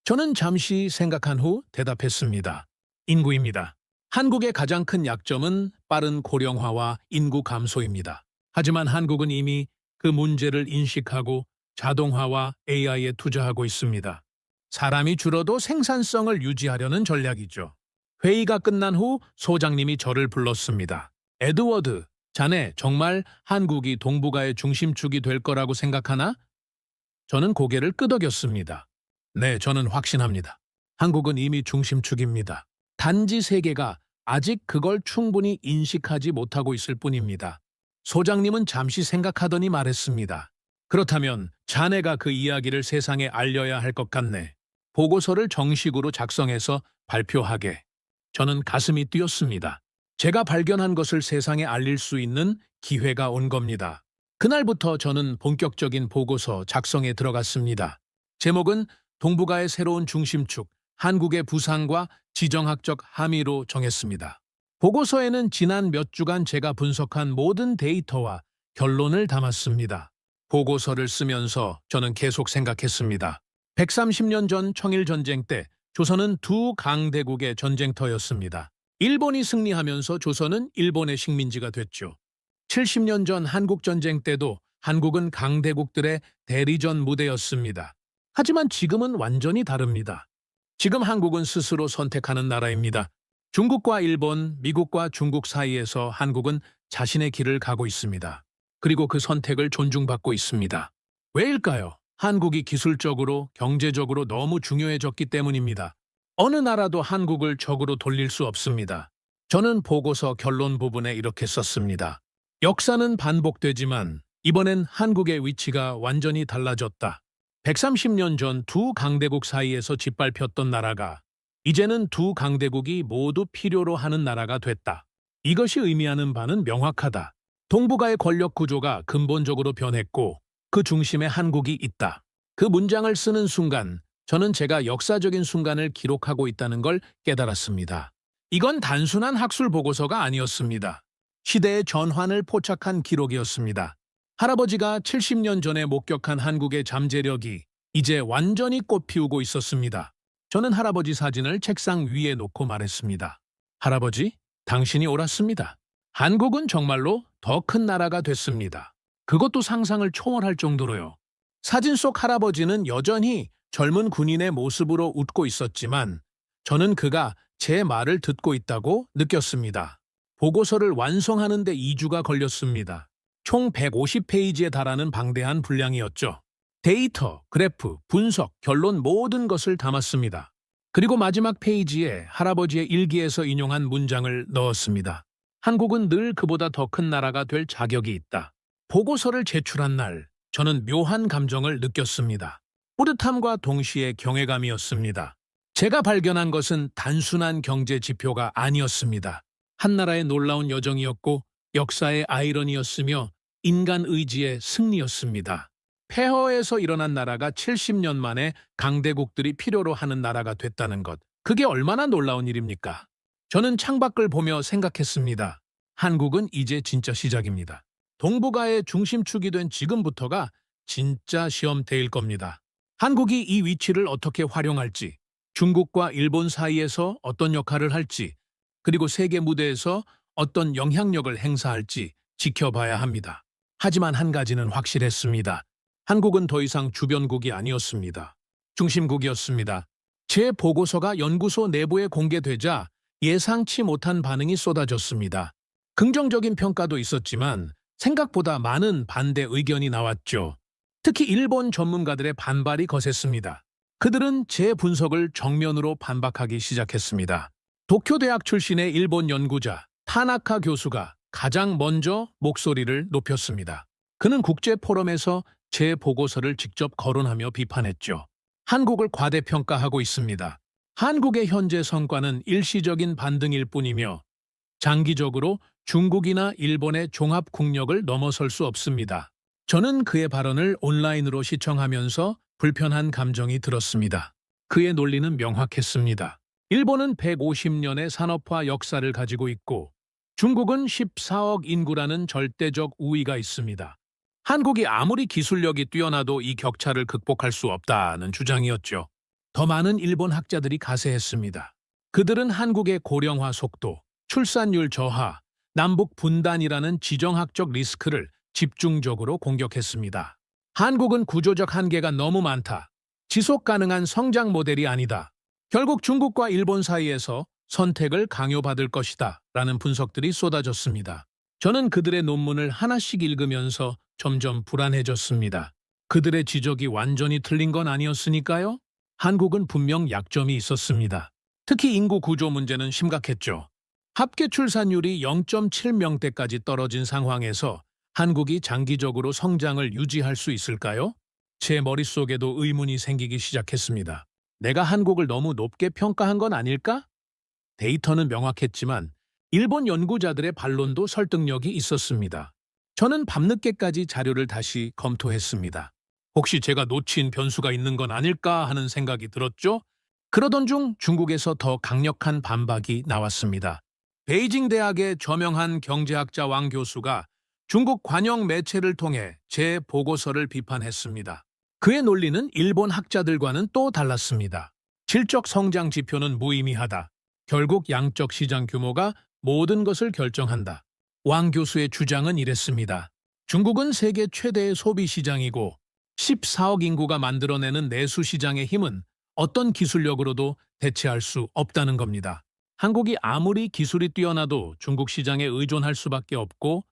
[SPEAKER 1] 저는 잠시 생각한 후 대답했습니다. 인구입니다. 한국의 가장 큰 약점은 빠른 고령화와 인구 감소입니다. 하지만 한국은 이미 그 문제를 인식하고 자동화와 AI에 투자하고 있습니다. 사람이 줄어도 생산성을 유지하려는 전략이죠. 회의가 끝난 후 소장님이 저를 불렀습니다. 에드워드, 자네 정말 한국이 동북아의 중심축이 될 거라고 생각하나? 저는 고개를 끄덕였습니다. 네, 저는 확신합니다. 한국은 이미 중심축입니다. 단지 세계가 아직 그걸 충분히 인식하지 못하고 있을 뿐입니다. 소장님은 잠시 생각하더니 말했습니다. 그렇다면 자네가 그 이야기를 세상에 알려야 할 것 같네. 보고서를 정식으로 작성해서 발표하게. 저는 가슴이 뛰었습니다. 제가 발견한 것을 세상에 알릴 수 있는 기회가 온 겁니다. 그날부터 저는 본격적인 보고서 작성에 들어갔습니다. 제목은 동북아의 새로운 중심축, 한국의 부상과 지정학적 함의로 정했습니다. 보고서에는 지난 몇 주간 제가 분석한 모든 데이터와 결론을 담았습니다. 보고서를 쓰면서 저는 계속 생각했습니다. 130년 전 청일전쟁 때 조선은 두 강대국의 전쟁터였습니다. 일본이 승리하면서 조선은 일본의 식민지가 됐죠. 70년 전 한국전쟁 때도 한국은 강대국들의 대리전 무대였습니다. 하지만 지금은 완전히 다릅니다. 지금 한국은 스스로 선택하는 나라입니다. 중국과 일본, 미국과 중국 사이에서 한국은 자신의 길을 가고 있습니다. 그리고 그 선택을 존중받고 있습니다. 왜일까요? 한국이 기술적으로, 경제적으로 너무 중요해졌기 때문입니다. 어느 나라도 한국을 적으로 돌릴 수 없습니다. 저는 보고서 결론 부분에 이렇게 썼습니다. 역사는 반복되지만 이번엔 한국의 위치가 완전히 달라졌다. 130년 전 두 강대국 사이에서 짓밟혔던 나라가 이제는 두 강대국이 모두 필요로 하는 나라가 됐다. 이것이 의미하는 바는 명확하다. 동북아의 권력 구조가 근본적으로 변했고 그 중심에 한국이 있다. 그 문장을 쓰는 순간 저는 제가 역사적인 순간을 기록하고 있다는 걸 깨달았습니다. 이건 단순한 학술 보고서가 아니었습니다. 시대의 전환을 포착한 기록이었습니다. 할아버지가 70년 전에 목격한 한국의 잠재력이 이제 완전히 꽃피우고 있었습니다. 저는 할아버지 사진을 책상 위에 놓고 말했습니다. 할아버지, 당신이 옳았습니다. 한국은 정말로 더 큰 나라가 됐습니다. 그것도 상상을 초월할 정도로요. 사진 속 할아버지는 여전히 젊은 군인의 모습으로 웃고 있었지만 저는 그가 제 말을 듣고 있다고 느꼈습니다. 보고서를 완성하는 데 2주가 걸렸습니다. 총 150페이지에 달하는 방대한 분량이었죠. 데이터, 그래프, 분석, 결론 모든 것을 담았습니다. 그리고 마지막 페이지에 할아버지의 일기에서 인용한 문장을 넣었습니다. 한국은 늘 그보다 더 큰 나라가 될 자격이 있다. 보고서를 제출한 날, 저는 묘한 감정을 느꼈습니다. 뿌듯함과 동시에 경외감이었습니다. 제가 발견한 것은 단순한 경제 지표가 아니었습니다. 한 나라의 놀라운 여정이었고 역사의 아이러니였으며 인간 의지의 승리였습니다. 폐허에서 일어난 나라가 70년 만에 강대국들이 필요로 하는 나라가 됐다는 것. 그게 얼마나 놀라운 일입니까? 저는 창밖을 보며 생각했습니다. 한국은 이제 진짜 시작입니다. 동북아의 중심축이 된 지금부터가 진짜 시험대일 겁니다. 한국이 이 위치를 어떻게 활용할지, 중국과 일본 사이에서 어떤 역할을 할지, 그리고 세계 무대에서 어떤 영향력을 행사할지 지켜봐야 합니다. 하지만 한 가지는 확실했습니다. 한국은 더 이상 주변국이 아니었습니다. 중심국이었습니다. 제 보고서가 연구소 내부에 공개되자 예상치 못한 반응이 쏟아졌습니다. 긍정적인 평가도 있었지만 생각보다 많은 반대 의견이 나왔죠. 특히 일본 전문가들의 반발이 거셌습니다. 그들은 제 분석을 정면으로 반박하기 시작했습니다. 도쿄대학 출신의 일본 연구자 타나카 교수가 가장 먼저 목소리를 높였습니다. 그는 국제 포럼에서 제 보고서를 직접 거론하며 비판했죠. 한국을 과대평가하고 있습니다. 한국의 현재 성과는 일시적인 반등일 뿐이며 장기적으로 중국이나 일본의 종합 국력을 넘어설 수 없습니다. 저는 그의 발언을 온라인으로 시청하면서 불편한 감정이 들었습니다. 그의 논리는 명확했습니다. 일본은 150년의 산업화 역사를 가지고 있고 중국은 14억 인구라는 절대적 우위가 있습니다. 한국이 아무리 기술력이 뛰어나도 이 격차를 극복할 수 없다는 주장이었죠. 더 많은 일본 학자들이 가세했습니다. 그들은 한국의 고령화 속도, 출산율 저하, 남북 분단이라는 지정학적 리스크를 집중적으로 공격했습니다. 한국은 구조적 한계가 너무 많다. 지속 가능한 성장 모델이 아니다. 결국 중국과 일본 사이에서 선택을 강요받을 것이다. 라는 분석들이 쏟아졌습니다. 저는 그들의 논문을 하나씩 읽으면서 점점 불안해졌습니다. 그들의 지적이 완전히 틀린 건 아니었으니까요? 한국은 분명 약점이 있었습니다. 특히 인구 구조 문제는 심각했죠. 합계 출산율이 0.7명대까지 떨어진 상황에서 한국이 장기적으로 성장을 유지할 수 있을까요? 제 머릿속에도 의문이 생기기 시작했습니다. 내가 한국을 너무 높게 평가한 건 아닐까? 데이터는 명확했지만 일본 연구자들의 반론도 설득력이 있었습니다. 저는 밤늦게까지 자료를 다시 검토했습니다. 혹시 제가 놓친 변수가 있는 건 아닐까 하는 생각이 들었죠? 그러던 중 중국에서 더 강력한 반박이 나왔습니다. 베이징 대학의 저명한 경제학자 왕 교수가 중국 관영 매체를 통해 제 보고서를 비판했습니다. 그의 논리는 일본 학자들과는 또 달랐습니다. 질적 성장 지표는 무의미하다. 결국 양적 시장 규모가 모든 것을 결정한다. 왕 교수의 주장은 이랬습니다. 중국은 세계 최대의 소비 시장이고 14억 인구가 만들어내는 내수 시장의 힘은 어떤 기술력으로도 대체할 수 없다는 겁니다. 한국이 아무리 기술이 뛰어나도 중국 시장에 의존할 수밖에 없고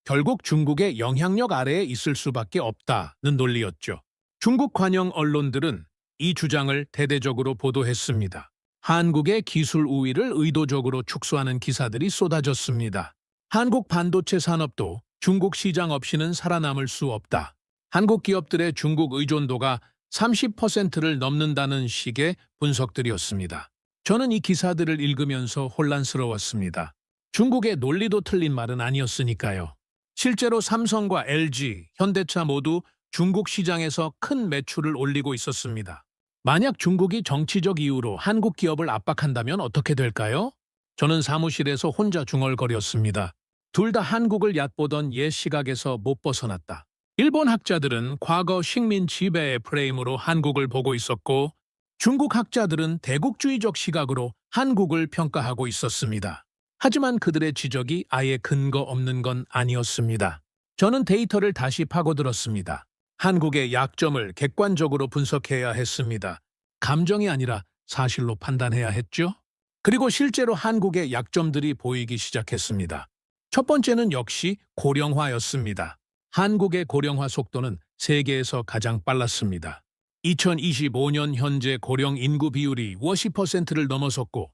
[SPEAKER 1] 결국 중국의 영향력 아래에 있을 수밖에 없다는 논리였죠. 중국 관영 언론들은 이 주장을 대대적으로 보도했습니다. 한국의 기술 우위를 의도적으로 축소하는 기사들이 쏟아졌습니다. 한국 반도체 산업도 중국 시장 없이는 살아남을 수 없다. 한국 기업들의 중국 의존도가 30%를 넘는다는 식의 분석들이었습니다. 저는 이 기사들을 읽으면서 혼란스러웠습니다. 중국의 논리도 틀린 말은 아니었으니까요. 실제로 삼성과 LG, 현대차 모두 중국 시장에서 큰 매출을 올리고 있었습니다. 만약 중국이 정치적 이유로 한국 기업을 압박한다면 어떻게 될까요? 저는 사무실에서 혼자 중얼거렸습니다. 둘 다 한국을 얕보던 옛 시각에서 못 벗어났다. 일본 학자들은 과거 식민 지배의 프레임으로 한국을 보고 있었고 중국 학자들은 대국주의적 시각으로 한국을 평가하고 있었습니다. 하지만 그들의 지적이 아예 근거 없는 건 아니었습니다. 저는 데이터를 다시 파고들었습니다. 한국의 약점을 객관적으로 분석해야 했습니다. 감정이 아니라 사실로 판단해야 했죠. 그리고 실제로 한국의 약점들이 보이기 시작했습니다. 첫 번째는 역시 고령화였습니다. 한국의 고령화 속도는 세계에서 가장 빨랐습니다. 2025년 현재 고령 인구 비율이 50%를 넘어섰고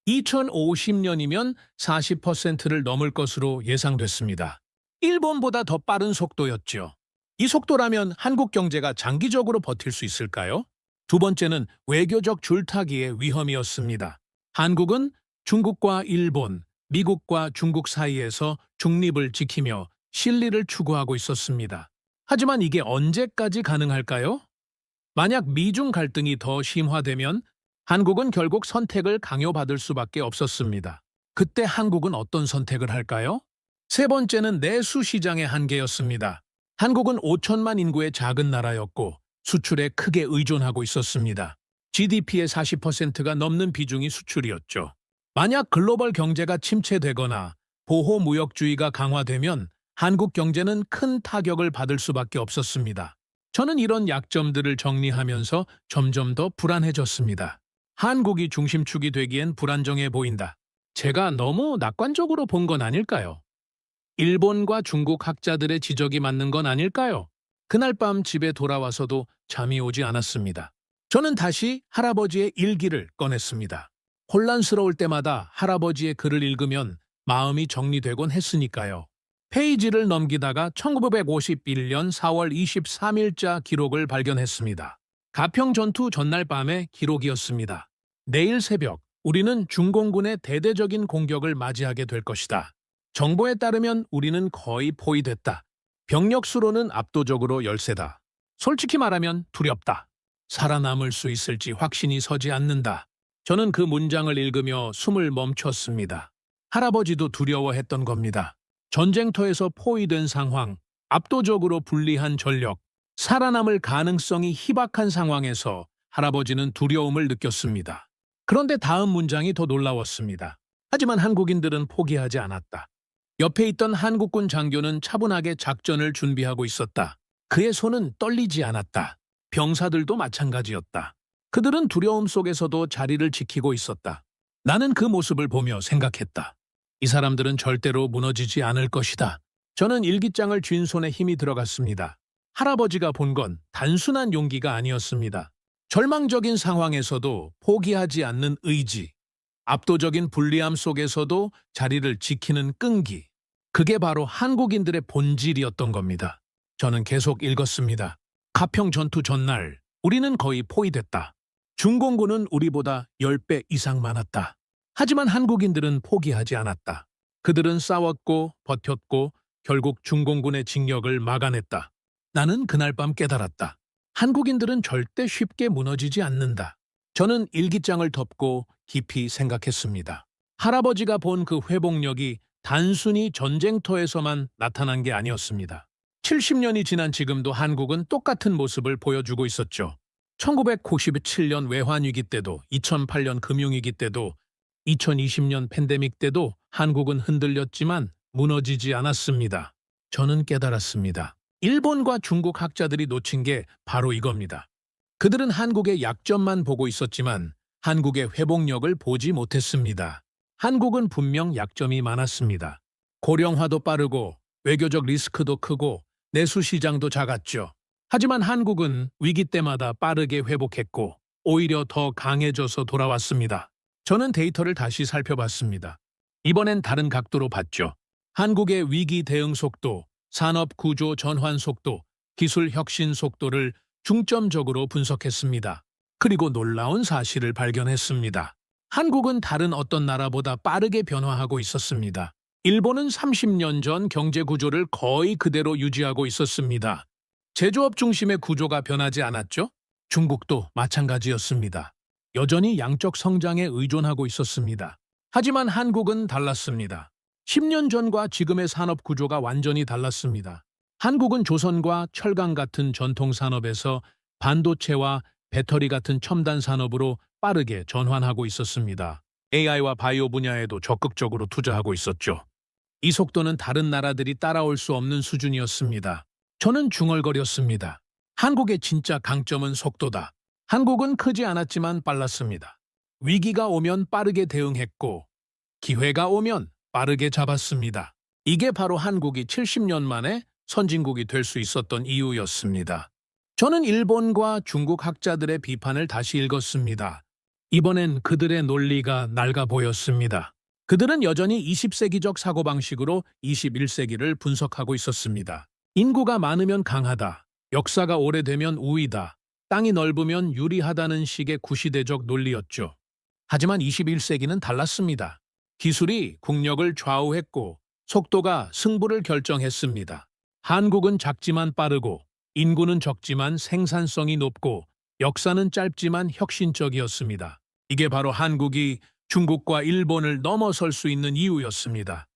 [SPEAKER 1] 2050년이면 40%를 넘을 것으로 예상됐습니다. 일본보다 더 빠른 속도였죠. 이 속도라면 한국 경제가 장기적으로 버틸 수 있을까요? 두 번째는 외교적 줄타기의 위험이었습니다. 한국은 중국과 일본, 미국과 중국 사이에서 중립을 지키며 실리를 추구하고 있었습니다. 하지만 이게 언제까지 가능할까요? 만약 미중 갈등이 더 심화되면 한국은 결국 선택을 강요받을 수밖에 없었습니다. 그때 한국은 어떤 선택을 할까요? 세 번째는 내수 시장의 한계였습니다. 한국은 5천만 인구의 작은 나라였고 수출에 크게 의존하고 있었습니다. GDP의 40%가 넘는 비중이 수출이었죠. 만약 글로벌 경제가 침체되거나 보호무역주의가 강화되면 한국 경제는 큰 타격을 받을 수밖에 없었습니다. 저는 이런 약점들을 정리하면서 점점 더 불안해졌습니다. 한국이 중심축이 되기엔 불안정해 보인다. 제가 너무 낙관적으로 본 건 아닐까요? 일본과 중국 학자들의 지적이 맞는 건 아닐까요? 그날 밤 집에 돌아와서도 잠이 오지 않았습니다. 저는 다시 할아버지의 일기를 꺼냈습니다. 혼란스러울 때마다 할아버지의 글을 읽으면 마음이 정리되곤 했으니까요. 페이지를 넘기다가 1951년 4월 23일자 기록을 발견했습니다. 가평 전투 전날 밤의 기록이었습니다. 내일 새벽, 우리는 중공군의 대대적인 공격을 맞이하게 될 것이다. 정보에 따르면 우리는 거의 포위됐다. 병력 수로는 압도적으로 열세다. 솔직히 말하면 두렵다. 살아남을 수 있을지 확신이 서지 않는다. 저는 그 문장을 읽으며 숨을 멈췄습니다. 할아버지도 두려워했던 겁니다. 전쟁터에서 포위된 상황, 압도적으로 불리한 전력, 살아남을 가능성이 희박한 상황에서 할아버지는 두려움을 느꼈습니다. 그런데 다음 문장이 더 놀라웠습니다. 하지만 한국인들은 포기하지 않았다. 옆에 있던 한국군 장교는 차분하게 작전을 준비하고 있었다. 그의 손은 떨리지 않았다. 병사들도 마찬가지였다. 그들은 두려움 속에서도 자리를 지키고 있었다. 나는 그 모습을 보며 생각했다. 이 사람들은 절대로 무너지지 않을 것이다. 저는 일기장을 쥔 손에 힘이 들어갔습니다. 할아버지가 본 건 단순한 용기가 아니었습니다. 절망적인 상황에서도 포기하지 않는 의지, 압도적인 불리함 속에서도 자리를 지키는 끈기. 그게 바로 한국인들의 본질이었던 겁니다. 저는 계속 읽었습니다. 가평 전투 전날, 우리는 거의 포위됐다. 중공군은 우리보다 10배 이상 많았다. 하지만 한국인들은 포기하지 않았다. 그들은 싸웠고 버텼고 결국 중공군의 진격을 막아냈다. 나는 그날 밤 깨달았다. 한국인들은 절대 쉽게 무너지지 않는다. 저는 일기장을 덮고 깊이 생각했습니다. 할아버지가 본 그 회복력이 단순히 전쟁터에서만 나타난 게 아니었습니다. 70년이 지난 지금도 한국은 똑같은 모습을 보여주고 있었죠. 1997년 외환위기 때도, 2008년 금융위기 때도, 2020년 팬데믹 때도 한국은 흔들렸지만 무너지지 않았습니다. 저는 깨달았습니다. 일본과 중국 학자들이 놓친 게 바로 이겁니다. 그들은 한국의 약점만 보고 있었지만 한국의 회복력을 보지 못했습니다. 한국은 분명 약점이 많았습니다. 고령화도 빠르고 외교적 리스크도 크고 내수 시장도 작았죠. 하지만 한국은 위기 때마다 빠르게 회복했고 오히려 더 강해져서 돌아왔습니다. 저는 데이터를 다시 살펴봤습니다. 이번엔 다른 각도로 봤죠. 한국의 위기 대응 속도, 산업 구조 전환 속도, 기술 혁신 속도를 중점적으로 분석했습니다. 그리고 놀라운 사실을 발견했습니다. 한국은 다른 어떤 나라보다 빠르게 변화하고 있었습니다. 일본은 30년 전 경제 구조를 거의 그대로 유지하고 있었습니다. 제조업 중심의 구조가 변하지 않았죠? 중국도 마찬가지였습니다. 여전히 양적 성장에 의존하고 있었습니다. 하지만 한국은 달랐습니다. 10년 전과 지금의 산업 구조가 완전히 달랐습니다. 한국은 조선과 철강 같은 전통 산업에서 반도체와 배터리 같은 첨단 산업으로 빠르게 전환하고 있었습니다. AI와 바이오 분야에도 적극적으로 투자하고 있었죠. 이 속도는 다른 나라들이 따라올 수 없는 수준이었습니다. 저는 중얼거렸습니다. 한국의 진짜 강점은 속도다. 한국은 크지 않았지만 빨랐습니다. 위기가 오면 빠르게 대응했고 기회가 오면 빠르게 잡았습니다. 이게 바로 한국이 70년 만에 선진국이 될 수 있었던 이유였습니다. 저는 일본과 중국 학자들의 비판을 다시 읽었습니다. 이번엔 그들의 논리가 낡아 보였습니다. 그들은 여전히 20세기적 사고방식으로 21세기를 분석하고 있었습니다. 인구가 많으면 강하다. 역사가 오래되면 우위다. 땅이 넓으면 유리하다는 식의 구시대적 논리였죠. 하지만 21세기는 달랐습니다. 기술이 국력을 좌우했고 속도가 승부를 결정했습니다. 한국은 작지만 빠르고 인구는 적지만 생산성이 높고 역사는 짧지만 혁신적이었습니다. 이게 바로 한국이 중국과 일본을 넘어설 수 있는 이유였습니다.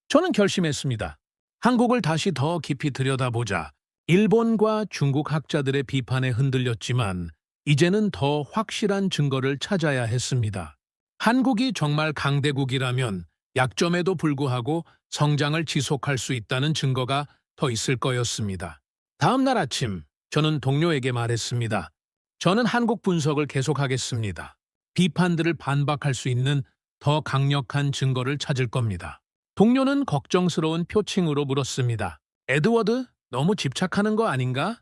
[SPEAKER 1] 저는 결심했습니다. 한국을 다시 더 깊이 들여다보자. 일본과 중국 학자들의 비판에 흔들렸지만 이제는 더 확실한 증거를 찾아야 했습니다. 한국이 정말 강대국이라면 약점에도 불구하고 성장을 지속할 수 있다는 증거가 더 있을 거였습니다. 다음 날 아침, 저는 동료에게 말했습니다. 저는 한국 분석을 계속하겠습니다. 비판들을 반박할 수 있는 더 강력한 증거를 찾을 겁니다. 동료는 걱정스러운 표情으로 물었습니다. 에드워드, 너무 집착하는 거 아닌가?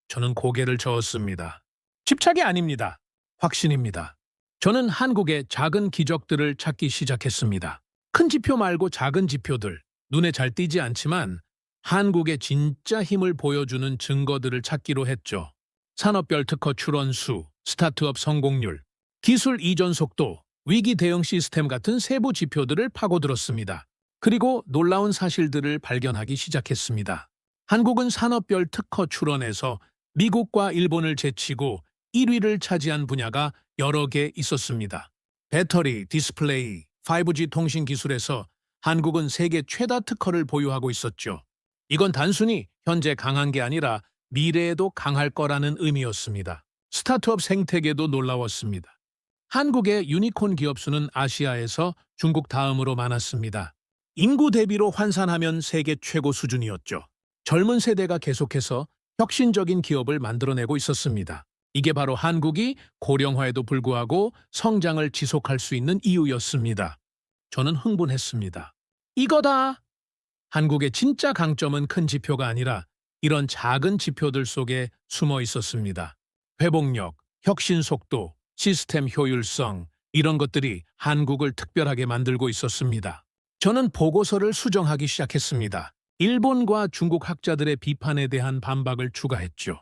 [SPEAKER 1] 저는 고개를 저었습니다. 집착이 아닙니다. 확신입니다. 저는 한국의 작은 기적들을 찾기 시작했습니다. 큰 지표 말고 작은 지표들, 눈에 잘 띄지 않지만 한국의 진짜 힘을 보여주는 증거들을 찾기로 했죠. 산업별 특허 출원수, 스타트업 성공률, 기술 이전 속도, 위기 대응 시스템 같은 세부 지표들을 파고들었습니다. 그리고 놀라운 사실들을 발견하기 시작했습니다. 한국은 산업별 특허 출원에서 미국과 일본을 제치고 1위를 차지한 분야가 여러 개 있었습니다. 배터리, 디스플레이, 5G 통신 기술에서 한국은 세계 최다 특허를 보유하고 있었죠. 이건 단순히 현재 강한 게 아니라 미래에도 강할 거라는 의미였습니다. 스타트업 생태계도 놀라웠습니다. 한국의 유니콘 기업 수는 아시아에서 중국 다음으로 많았습니다. 인구 대비로 환산하면 세계 최고 수준이었죠. 젊은 세대가 계속해서 혁신적인 기업을 만들어내고 있었습니다. 이게 바로 한국이 고령화에도 불구하고 성장을 지속할 수 있는 이유였습니다. 저는 흥분했습니다. 이거다! 한국의 진짜 강점은 큰 지표가 아니라 이런 작은 지표들 속에 숨어 있었습니다. 회복력, 혁신 속도, 시스템 효율성, 이런 것들이 한국을 특별하게 만들고 있었습니다. 저는 보고서를 수정하기 시작했습니다. 일본과 중국 학자들의 비판에 대한 반박을 추가했죠.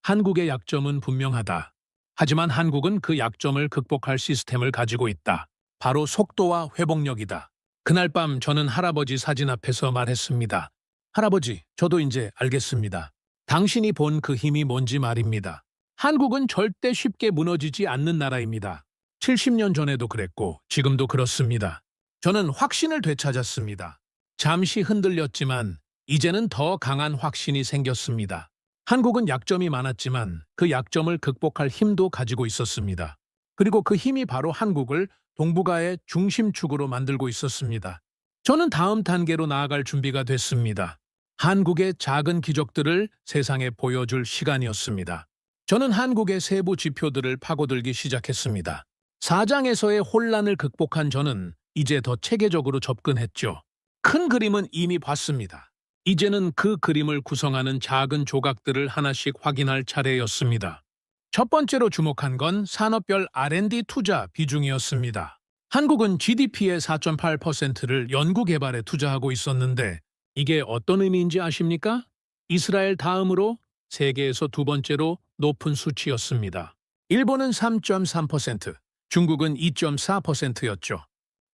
[SPEAKER 1] 한국의 약점은 분명하다. 하지만 한국은 그 약점을 극복할 시스템을 가지고 있다. 바로 속도와 회복력이다. 그날 밤 저는 할아버지 사진 앞에서 말했습니다. 할아버지, 저도 이제 알겠습니다. 당신이 본 그 힘이 뭔지 말입니다. 한국은 절대 쉽게 무너지지 않는 나라입니다. 70년 전에도 그랬고 지금도 그렇습니다. 저는 확신을 되찾았습니다. 잠시 흔들렸지만 이제는 더 강한 확신이 생겼습니다. 한국은 약점이 많았지만 그 약점을 극복할 힘도 가지고 있었습니다. 그리고 그 힘이 바로 한국을 동북아의 중심축으로 만들고 있었습니다. 저는 다음 단계로 나아갈 준비가 됐습니다. 한국의 작은 기적들을 세상에 보여줄 시간이었습니다. 저는 한국의 세부 지표들을 파고들기 시작했습니다. 사장에서의 혼란을 극복한 저는 이제 더 체계적으로 접근했죠. 큰 그림은 이미 봤습니다. 이제는 그 그림을 구성하는 작은 조각들을 하나씩 확인할 차례였습니다. 첫 번째로 주목한 건 산업별 R&D 투자 비중이었습니다. 한국은 GDP의 4.8%를 연구개발에 투자하고 있었는데 이게 어떤 의미인지 아십니까? 이스라엘 다음으로 세계에서 두 번째로 높은 수치였습니다. 일본은 3.3%, 중국은 2.4%였죠.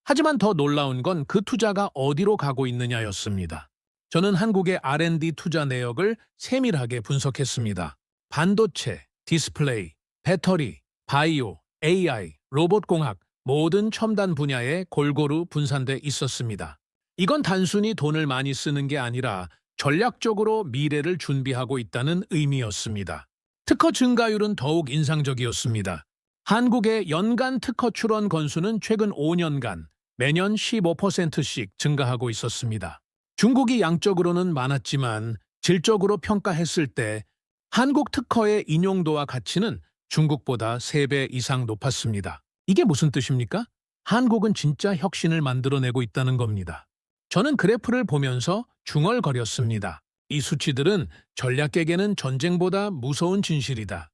[SPEAKER 1] 하지만 더 놀라운 건 그 투자가 어디로 가고 있느냐였습니다. 저는 한국의 R&D 투자 내역을 세밀하게 분석했습니다. 반도체, 디스플레이, 배터리, 바이오, AI, 로봇공학, 모든 첨단 분야에 골고루 분산돼 있었습니다. 이건 단순히 돈을 많이 쓰는 게 아니라 전략적으로 미래를 준비하고 있다는 의미였습니다. 특허 증가율은 더욱 인상적이었습니다. 한국의 연간 특허 출원 건수는 최근 5년간 매년 15%씩 증가하고 있었습니다. 중국이 양적으로는 많았지만 질적으로 평가했을 때 한국 특허의 인용도와 가치는 중국보다 3배 이상 높았습니다. 이게 무슨 뜻입니까? 한국은 진짜 혁신을 만들어내고 있다는 겁니다. 저는 그래프를 보면서 중얼거렸습니다. 이 수치들은 전략계에는 전쟁보다 무서운 진실이다.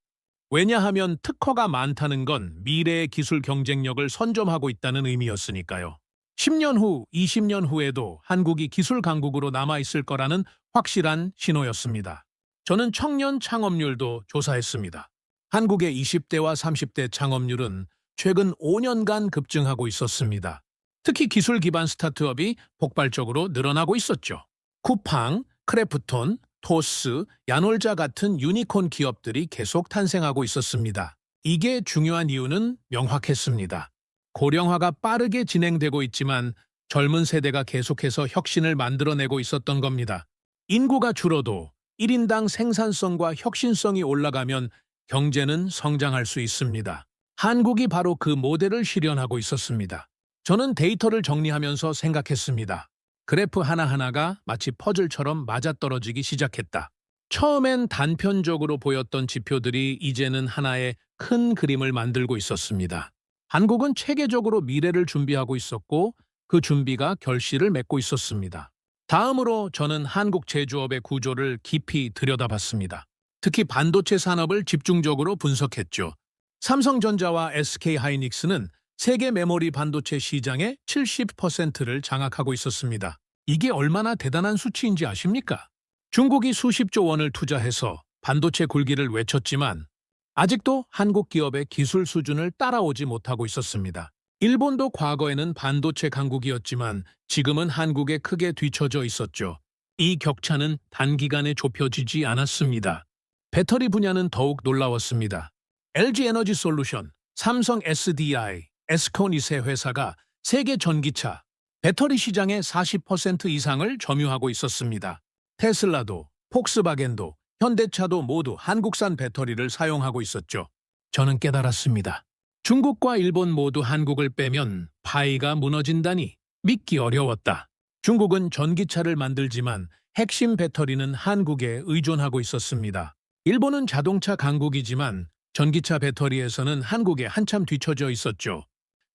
[SPEAKER 1] 왜냐하면 특허가 많다는 건 미래의 기술 경쟁력을 선점하고 있다는 의미였으니까요. 10년 후, 20년 후에도 한국이 기술 강국으로 남아있을 거라는 확실한 신호였습니다. 저는 청년 창업률도 조사했습니다. 한국의 20대와 30대 창업률은 최근 5년간 급증하고 있었습니다. 특히 기술 기반 스타트업이 폭발적으로 늘어나고 있었죠. 쿠팡, 크래프톤, 토스, 야놀자 같은 유니콘 기업들이 계속 탄생하고 있었습니다. 이게 중요한 이유는 명확했습니다. 고령화가 빠르게 진행되고 있지만 젊은 세대가 계속해서 혁신을 만들어내고 있었던 겁니다. 인구가 줄어도 1인당 생산성과 혁신성이 올라가면 경제는 성장할 수 있습니다. 한국이 바로 그 모델을 실현하고 있었습니다. 저는 데이터를 정리하면서 생각했습니다. 그래프 하나하나가 마치 퍼즐처럼 맞아떨어지기 시작했다. 처음엔 단편적으로 보였던 지표들이 이제는 하나의 큰 그림을 만들고 있었습니다. 한국은 체계적으로 미래를 준비하고 있었고 그 준비가 결실을 맺고 있었습니다. 다음으로 저는 한국 제조업의 구조를 깊이 들여다봤습니다. 특히 반도체 산업을 집중적으로 분석했죠. 삼성전자와 SK하이닉스는 세계 메모리 반도체 시장의 70%를 장악하고 있었습니다. 이게 얼마나 대단한 수치인지 아십니까? 중국이 수십조 원을 투자해서 반도체 굴기를 외쳤지만 아직도 한국 기업의 기술 수준을 따라오지 못하고 있었습니다. 일본도 과거에는 반도체 강국이었지만 지금은 한국에 크게 뒤처져 있었죠. 이 격차는 단기간에 좁혀지지 않았습니다. 배터리 분야는 더욱 놀라웠습니다. LG 에너지 솔루션, 삼성 SDI, 에스콘이 세 회사가 세계 전기차, 배터리 시장의 40% 이상을 점유하고 있었습니다. 테슬라도, 폭스바겐도, 현대차도 모두 한국산 배터리를 사용하고 있었죠. 저는 깨달았습니다. 중국과 일본 모두 한국을 빼면 파이가 무너진다니 믿기 어려웠다. 중국은 전기차를 만들지만 핵심 배터리는 한국에 의존하고 있었습니다. 일본은 자동차 강국이지만 전기차 배터리에서는 한국에 한참 뒤처져 있었죠.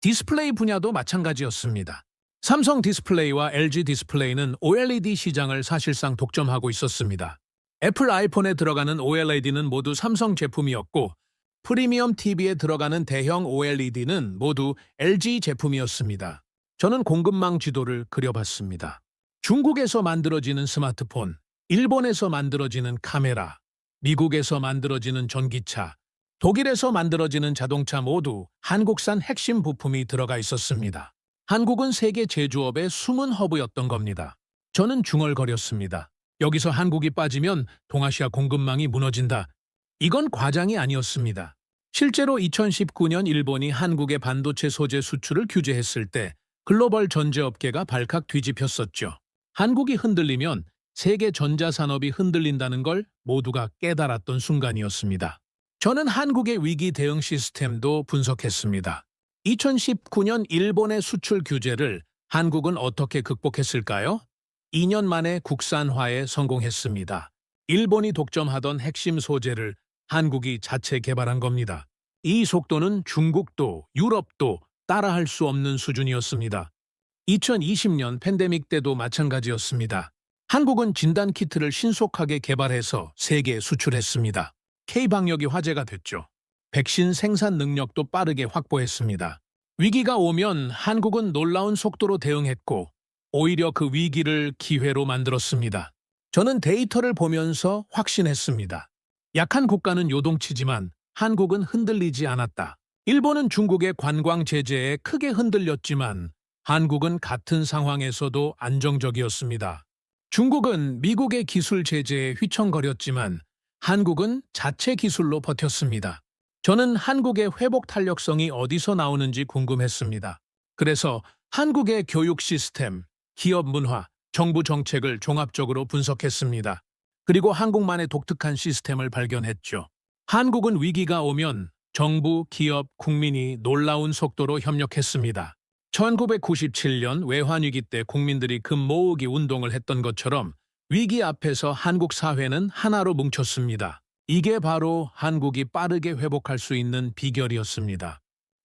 [SPEAKER 1] 디스플레이 분야도 마찬가지였습니다. 삼성 디스플레이와 LG 디스플레이는 OLED 시장을 사실상 독점하고 있었습니다. 애플 아이폰에 들어가는 OLED는 모두 삼성 제품이었고 프리미엄 TV에 들어가는 대형 OLED는 모두 LG 제품이었습니다. 저는 공급망 지도를 그려봤습니다. 중국에서 만들어지는 스마트폰, 일본에서 만들어지는 카메라, 미국에서 만들어지는 전기차, 독일에서 만들어지는 자동차 모두 한국산 핵심 부품이 들어가 있었습니다. 한국은 세계 제조업의 숨은 허브였던 겁니다. 저는 중얼거렸습니다. 여기서 한국이 빠지면 동아시아 공급망이 무너진다. 이건 과장이 아니었습니다. 실제로 2019년 일본이 한국의 반도체 소재 수출을 규제했을 때 글로벌 전제업계가 발칵 뒤집혔었죠. 한국이 흔들리면 세계 전자산업이 흔들린다는 걸 모두가 깨달았던 순간이었습니다. 저는 한국의 위기 대응 시스템도 분석했습니다. 2019년 일본의 수출 규제를 한국은 어떻게 극복했을까요? 2년 만에 국산화에 성공했습니다. 일본이 독점하던 핵심 소재를 한국이 자체 개발한 겁니다. 이 속도는 중국도 유럽도 따라할 수 없는 수준이었습니다. 2020년 팬데믹 때도 마찬가지였습니다. 한국은 진단키트를 신속하게 개발해서 세계에 수출했습니다. K방역이 화제가 됐죠. 백신 생산 능력도 빠르게 확보했습니다. 위기가 오면 한국은 놀라운 속도로 대응했고 오히려 그 위기를 기회로 만들었습니다. 저는 데이터를 보면서 확신했습니다. 약한 국가는 요동치지만 한국은 흔들리지 않았다. 일본은 중국의 관광 제재에 크게 흔들렸지만 한국은 같은 상황에서도 안정적이었습니다. 중국은 미국의 기술 제재에 휘청거렸지만 한국은 자체 기술로 버텼습니다. 저는 한국의 회복 탄력성이 어디서 나오는지 궁금했습니다. 그래서 한국의 교육 시스템, 기업 문화, 정부 정책을 종합적으로 분석했습니다. 그리고 한국만의 독특한 시스템을 발견했죠. 한국은 위기가 오면 정부, 기업, 국민이 놀라운 속도로 협력했습니다. 1997년 외환위기 때 국민들이 금 모으기 운동을 했던 것처럼 위기 앞에서 한국 사회는 하나로 뭉쳤습니다. 이게 바로 한국이 빠르게 회복할 수 있는 비결이었습니다.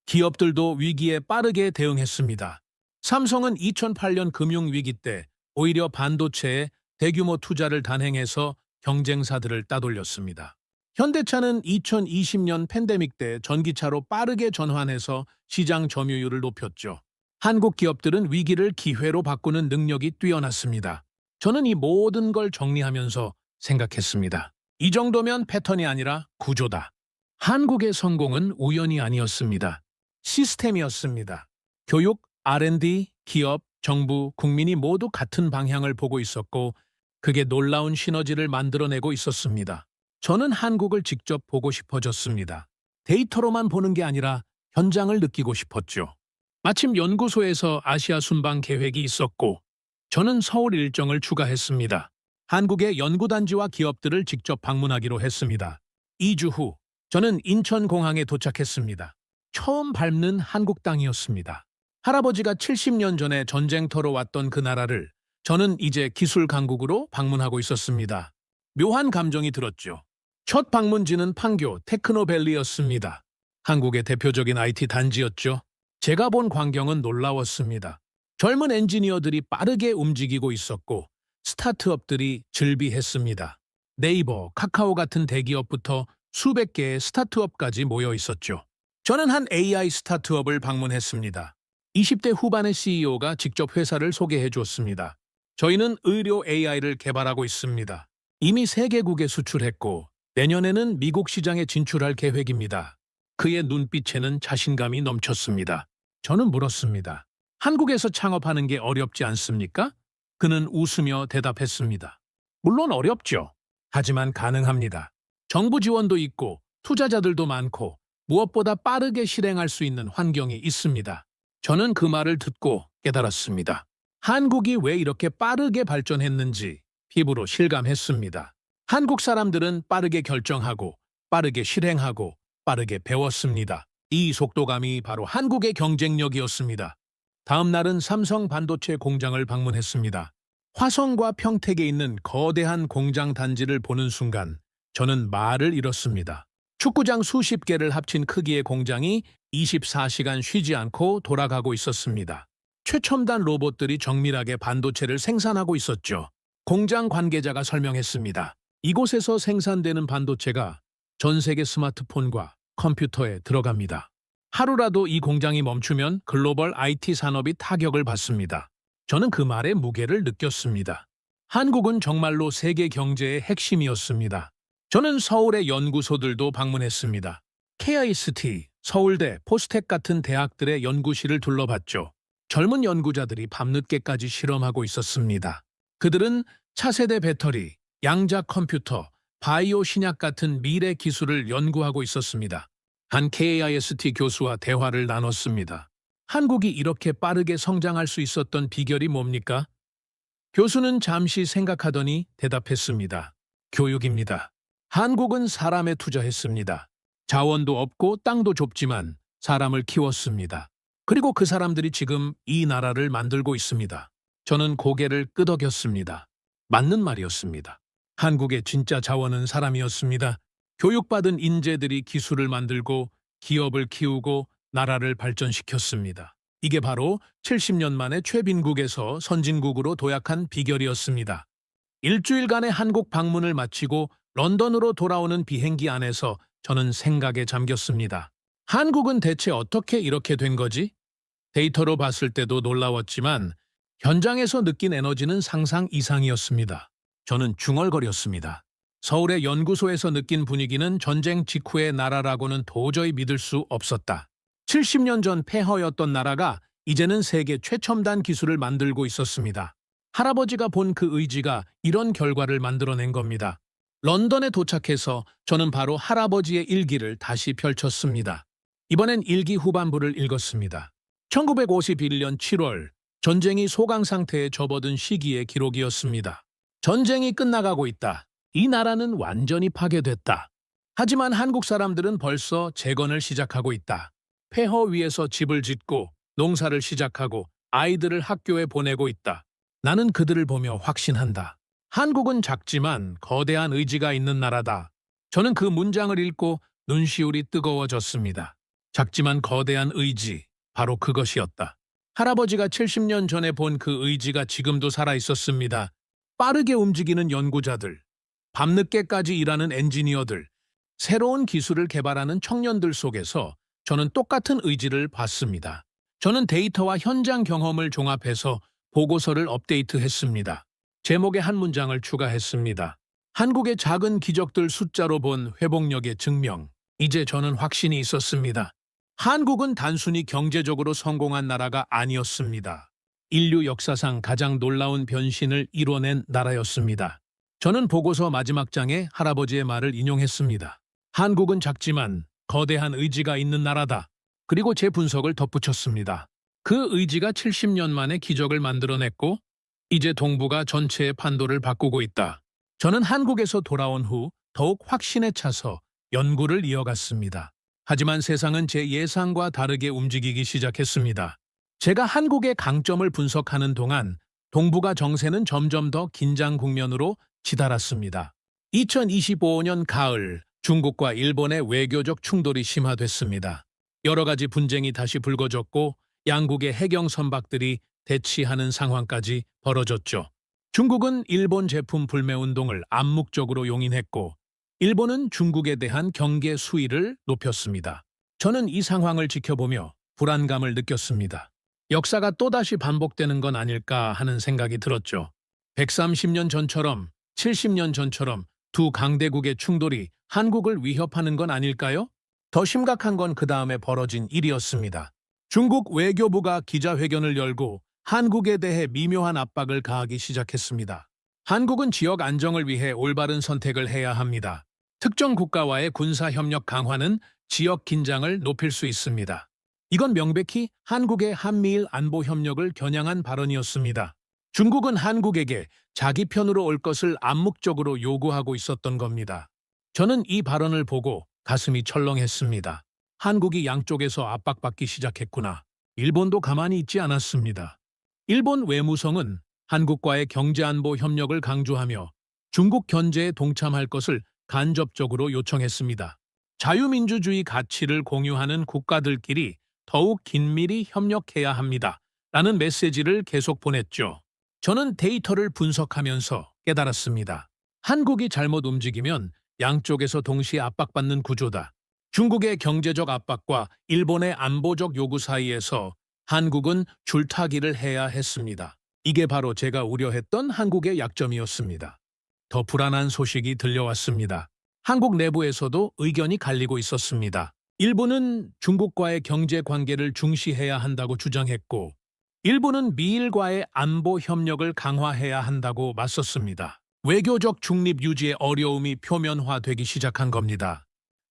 [SPEAKER 1] 기업들도 위기에 빠르게 대응했습니다. 삼성은 2008년 금융위기 때 오히려 반도체에 대규모 투자를 단행해서 경쟁사들을 따돌렸습니다. 현대차는 2020년 팬데믹 때 전기차로 빠르게 전환해서 시장 점유율을 높였죠. 한국 기업들은 위기를 기회로 바꾸는 능력이 뛰어났습니다. 저는 이 모든 걸 정리하면서 생각했습니다. 이 정도면 패턴이 아니라 구조다. 한국의 성공은 우연이 아니었습니다. 시스템이었습니다. 교육, R&D, 기업, 정부, 국민이 모두 같은 방향을 보고 있었고 그게 놀라운 시너지를 만들어내고 있었습니다. 저는 한국을 직접 보고 싶어졌습니다. 데이터로만 보는 게 아니라 현장을 느끼고 싶었죠. 마침 연구소에서 아시아 순방 계획이 있었고 저는 서울 일정을 추가했습니다. 한국의 연구단지와 기업들을 직접 방문하기로 했습니다. 2주 후 저는 인천공항에 도착했습니다. 처음 밟는 한국 땅이었습니다. 할아버지가 70년 전에 전쟁터로 왔던 그 나라를 저는 이제 기술 강국으로 방문하고 있었습니다. 묘한 감정이 들었죠. 첫 방문지는 판교 테크노밸리였습니다. 한국의 대표적인 IT 단지였죠. 제가 본 광경은 놀라웠습니다. 젊은 엔지니어들이 빠르게 움직이고 있었고 스타트업들이 즐비했습니다. 네이버, 카카오 같은 대기업부터 수백 개의 스타트업까지 모여 있었죠. 저는 한 AI 스타트업을 방문했습니다. 20대 후반의 CEO가 직접 회사를 소개해 주었습니다. 저희는 의료 AI를 개발하고 있습니다. 이미 세계국에 수출했고 내년에는 미국 시장에 진출할 계획입니다. 그의 눈빛에는 자신감이 넘쳤습니다. 저는 물었습니다. 한국에서 창업하는 게 어렵지 않습니까? 그는 웃으며 대답했습니다. 물론 어렵죠. 하지만 가능합니다. 정부 지원도 있고 투자자들도 많고 무엇보다 빠르게 실행할 수 있는 환경이 있습니다. 저는 그 말을 듣고 깨달았습니다. 한국이 왜 이렇게 빠르게 발전했는지 피부로 실감했습니다. 한국 사람들은 빠르게 결정하고 빠르게 실행하고 빠르게 배웠습니다. 이 속도감이 바로 한국의 경쟁력이었습니다. 다음 날은 삼성 반도체 공장을 방문했습니다. 화성과 평택에 있는 거대한 공장 단지를 보는 순간 저는 말을 잃었습니다. 축구장 수십 개를 합친 크기의 공장이 24시간 쉬지 않고 돌아가고 있었습니다. 최첨단 로봇들이 정밀하게 반도체를 생산하고 있었죠. 공장 관계자가 설명했습니다. 이곳에서 생산되는 반도체가 전 세계 스마트폰과 컴퓨터에 들어갑니다. 하루라도 이 공장이 멈추면 글로벌 IT 산업이 타격을 받습니다. 저는 그 말의 무게를 느꼈습니다. 한국은 정말로 세계 경제의 핵심이었습니다. 저는 서울의 연구소들도 방문했습니다. KIST, 서울대, 포스텍 같은 대학들의 연구실을 둘러봤죠. 젊은 연구자들이 밤늦게까지 실험하고 있었습니다. 그들은 차세대 배터리, 양자 컴퓨터, 바이오 신약 같은 미래 기술을 연구하고 있었습니다. 한 KIST 교수와 대화를 나눴습니다. 한국이 이렇게 빠르게 성장할 수 있었던 비결이 뭡니까? 교수는 잠시 생각하더니 대답했습니다. 교육입니다. 한국은 사람에 투자했습니다. 자원도 없고 땅도 좁지만 사람을 키웠습니다. 그리고 그 사람들이 지금 이 나라를 만들고 있습니다. 저는 고개를 끄덕였습니다. 맞는 말이었습니다. 한국의 진짜 자원은 사람이었습니다. 교육받은 인재들이 기술을 만들고 기업을 키우고 나라를 발전시켰습니다. 이게 바로 70년 만에 최빈국에서 선진국으로 도약한 비결이었습니다. 일주일간의 한국 방문을 마치고 런던으로 돌아오는 비행기 안에서 저는 생각에 잠겼습니다. 한국은 대체 어떻게 이렇게 된 거지? 데이터로 봤을 때도 놀라웠지만 현장에서 느낀 에너지는 상상 이상이었습니다. 저는 중얼거렸습니다. 서울의 연구소에서 느낀 분위기는 전쟁 직후의 나라라고는 도저히 믿을 수 없었다. 70년 전 폐허였던 나라가 이제는 세계 최첨단 기술을 만들고 있었습니다. 할아버지가 본 그 의지가 이런 결과를 만들어낸 겁니다. 런던에 도착해서 저는 바로 할아버지의 일기를 다시 펼쳤습니다. 이번엔 일기 후반부를 읽었습니다. 1951년 7월, 전쟁이 소강 상태에 접어든 시기의 기록이었습니다. 전쟁이 끝나가고 있다. 이 나라는 완전히 파괴됐다. 하지만 한국 사람들은 벌써 재건을 시작하고 있다. 폐허 위에서 집을 짓고 농사를 시작하고 아이들을 학교에 보내고 있다. 나는 그들을 보며 확신한다. 한국은 작지만 거대한 의지가 있는 나라다. 저는 그 문장을 읽고 눈시울이 뜨거워졌습니다. 작지만 거대한 의지, 바로 그것이었다. 할아버지가 70년 전에 본 그 의지가 지금도 살아 있었습니다. 빠르게 움직이는 연구자들, 밤늦게까지 일하는 엔지니어들, 새로운 기술을 개발하는 청년들 속에서 저는 똑같은 의지를 봤습니다. 저는 데이터와 현장 경험을 종합해서 보고서를 업데이트했습니다. 제목에 한 문장을 추가했습니다. 한국의 작은 기적들 숫자로 본 회복력의 증명. 이제 저는 확신이 있었습니다. 한국은 단순히 경제적으로 성공한 나라가 아니었습니다. 인류 역사상 가장 놀라운 변신을 이뤄낸 나라였습니다. 저는 보고서 마지막 장에 할아버지의 말을 인용했습니다. 한국은 작지만 거대한 의지가 있는 나라다. 그리고 제 분석을 덧붙였습니다. 그 의지가 70년 만에 기적을 만들어냈고 이제 동북아 전체의 판도를 바꾸고 있다. 저는 한국에서 돌아온 후 더욱 확신에 차서 연구를 이어갔습니다. 하지만 세상은 제 예상과 다르게 움직이기 시작했습니다. 제가 한국의 강점을 분석하는 동안 동북아 정세는 점점 더 긴장 국면으로 치달았습니다. 2025년 가을, 중국과 일본의 외교적 충돌이 심화됐습니다. 여러 가지 분쟁이 다시 불거졌고 양국의 해경 선박들이 대치하는 상황까지 벌어졌죠. 중국은 일본 제품 불매 운동을 암묵적으로 용인했고 일본은 중국에 대한 경계 수위를 높였습니다. 저는 이 상황을 지켜보며 불안감을 느꼈습니다. 역사가 또다시 반복되는 건 아닐까 하는 생각이 들었죠. 130년 전처럼 70년 전처럼 두 강대국의 충돌이 한국을 위협하는 건 아닐까요? 더 심각한 건 그 다음에 벌어진 일이었습니다. 중국 외교부가 기자회견을 열고 한국에 대해 미묘한 압박을 가하기 시작했습니다. 한국은 지역 안정을 위해 올바른 선택을 해야 합니다. 특정 국가와의 군사협력 강화는 지역 긴장을 높일 수 있습니다. 이건 명백히 한국의 한미일 안보 협력을 겨냥한 발언이었습니다. 중국은 한국에게 자기 편으로 올 것을 암묵적으로 요구하고 있었던 겁니다. 저는 이 발언을 보고 가슴이 철렁했습니다. 한국이 양쪽에서 압박받기 시작했구나. 일본도 가만히 있지 않았습니다. 일본 외무성은 한국과의 경제안보 협력을 강조하며 중국 견제에 동참할 것을 간접적으로 요청했습니다. 자유민주주의 가치를 공유하는 국가들끼리 더욱 긴밀히 협력해야 합니다. 라는 메시지를 계속 보냈죠. 저는 데이터를 분석하면서 깨달았습니다. 한국이 잘못 움직이면 양쪽에서 동시에 압박받는 구조다. 중국의 경제적 압박과 일본의 안보적 요구 사이에서 한국은 줄타기를 해야 했습니다. 이게 바로 제가 우려했던 한국의 약점이었습니다. 더 불안한 소식이 들려왔습니다. 한국 내부에서도 의견이 갈리고 있었습니다. 일본은 중국과의 경제 관계를 중시해야 한다고 주장했고, 일본은 미일과의 안보 협력을 강화해야 한다고 맞섰습니다. 외교적 중립 유지의 어려움이 표면화되기 시작한 겁니다.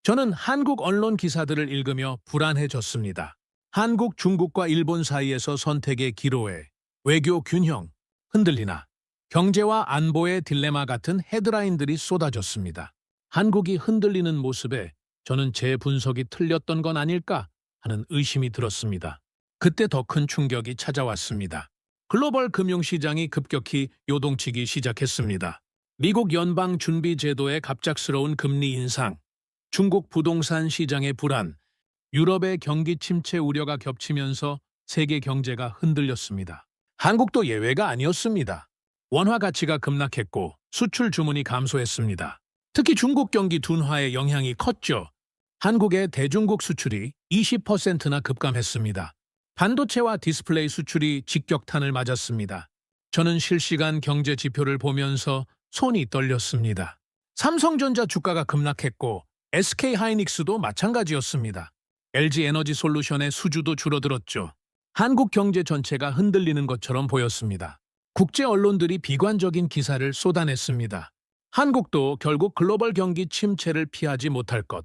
[SPEAKER 1] 저는 한국 언론 기사들을 읽으며 불안해졌습니다. 한국, 중국과 일본 사이에서 선택의 기로에 외교 균형, 흔들리나 경제와 안보의 딜레마 같은 헤드라인들이 쏟아졌습니다. 한국이 흔들리는 모습에 저는 제 분석이 틀렸던 건 아닐까 하는 의심이 들었습니다. 그때 더 큰 충격이 찾아왔습니다. 글로벌 금융시장이 급격히 요동치기 시작했습니다. 미국 연방준비제도의 갑작스러운 금리 인상, 중국 부동산 시장의 불안, 유럽의 경기 침체 우려가 겹치면서 세계 경제가 흔들렸습니다. 한국도 예외가 아니었습니다. 원화 가치가 급락했고 수출 주문이 감소했습니다. 특히 중국 경기 둔화의 영향이 컸죠. 한국의 대중국 수출이 20%나 급감했습니다. 반도체와 디스플레이 수출이 직격탄을 맞았습니다. 저는 실시간 경제 지표를 보면서 손이 떨렸습니다. 삼성전자 주가가 급락했고 SK하이닉스도 마찬가지였습니다. LG에너지솔루션의 수주도 줄어들었죠. 한국 경제 전체가 흔들리는 것처럼 보였습니다. 국제 언론들이 비관적인 기사를 쏟아냈습니다. 한국도 결국 글로벌 경기 침체를 피하지 못할 것.